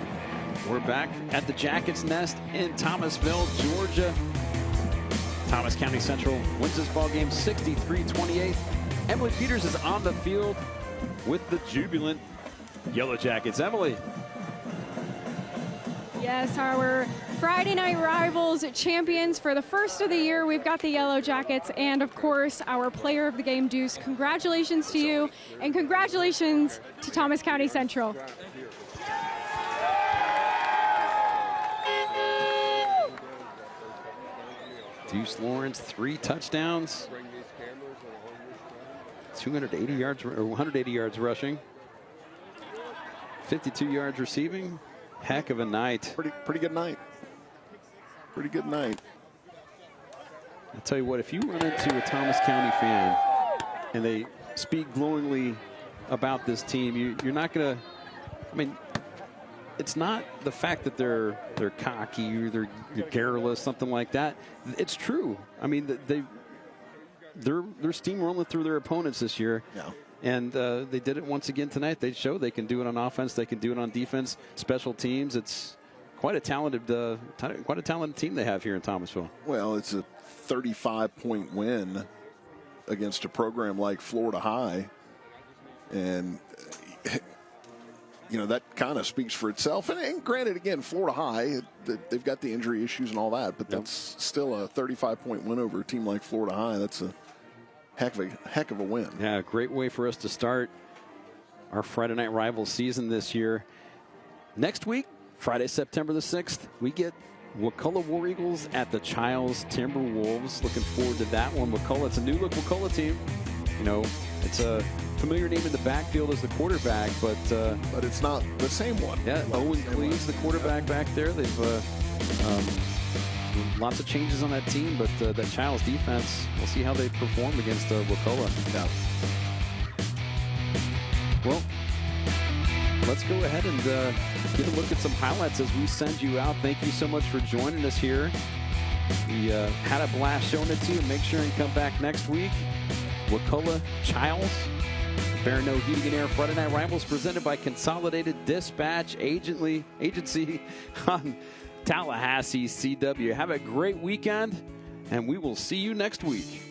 We're back at the Jackets Nest in Thomasville, Georgia. Thomas County Central wins this ball game 63-28. Emily Peters is on the field with the jubilant Yellow Jackets. Emily. Yes, our Friday Night Rivals champions for the first of the year. We've got the Yellow Jackets and, of course, our player of the game, Deuce. Congratulations to you, and congratulations to Thomas County Central. Deuce Lawrence, 3 touchdowns, 280 yards or 180 yards rushing, 52 yards receiving. Heck of a night. Pretty good night. Pretty good night. I'll tell you what, if you run into a Thomas County fan and they speak glowingly about this team, you're not going to, I mean, it's not the fact that they're cocky or they're garrulous, something like that. It's true. I mean, they're steamrolling through their opponents this year. Yeah. And they did it once again tonight. They showed they can do it on offense. They can do it on defense, special teams. It's quite a talented team they have here in Thomasville. Well, it's a 35-point win against a program like Florida High. And, you know, that kind of speaks for itself. And granted, again, Florida High, they've got the injury issues and all that, but that's still a 35-point win over a team like Florida High. That's a heck of a win. Yeah, great way for us to start our Friday Night Rivals season this year. Next week, Friday, September the 6th, we get Wakulla War Eagles at the Childs Timberwolves. Looking forward to that one. Wakulla, it's a new-look Wakulla team. You know, it's a familiar name in the backfield as the quarterback, but it's not the same one. Yeah, Owen Cleves, the quarterback back there. They've lots of changes on that team, but that Childs defense, we'll see how they perform against Wakulla. Yeah. Well, let's go ahead and get a look at some highlights as we send you out. Thank you so much for joining us here. We had a blast showing it to you. Make sure and come back next week. Wakulla Childs, Barineau Heating and Air Friday Night Rivals presented by Consolidated Dispatch Agency on Tallahassee CW. Have a great weekend, and we will see you next week.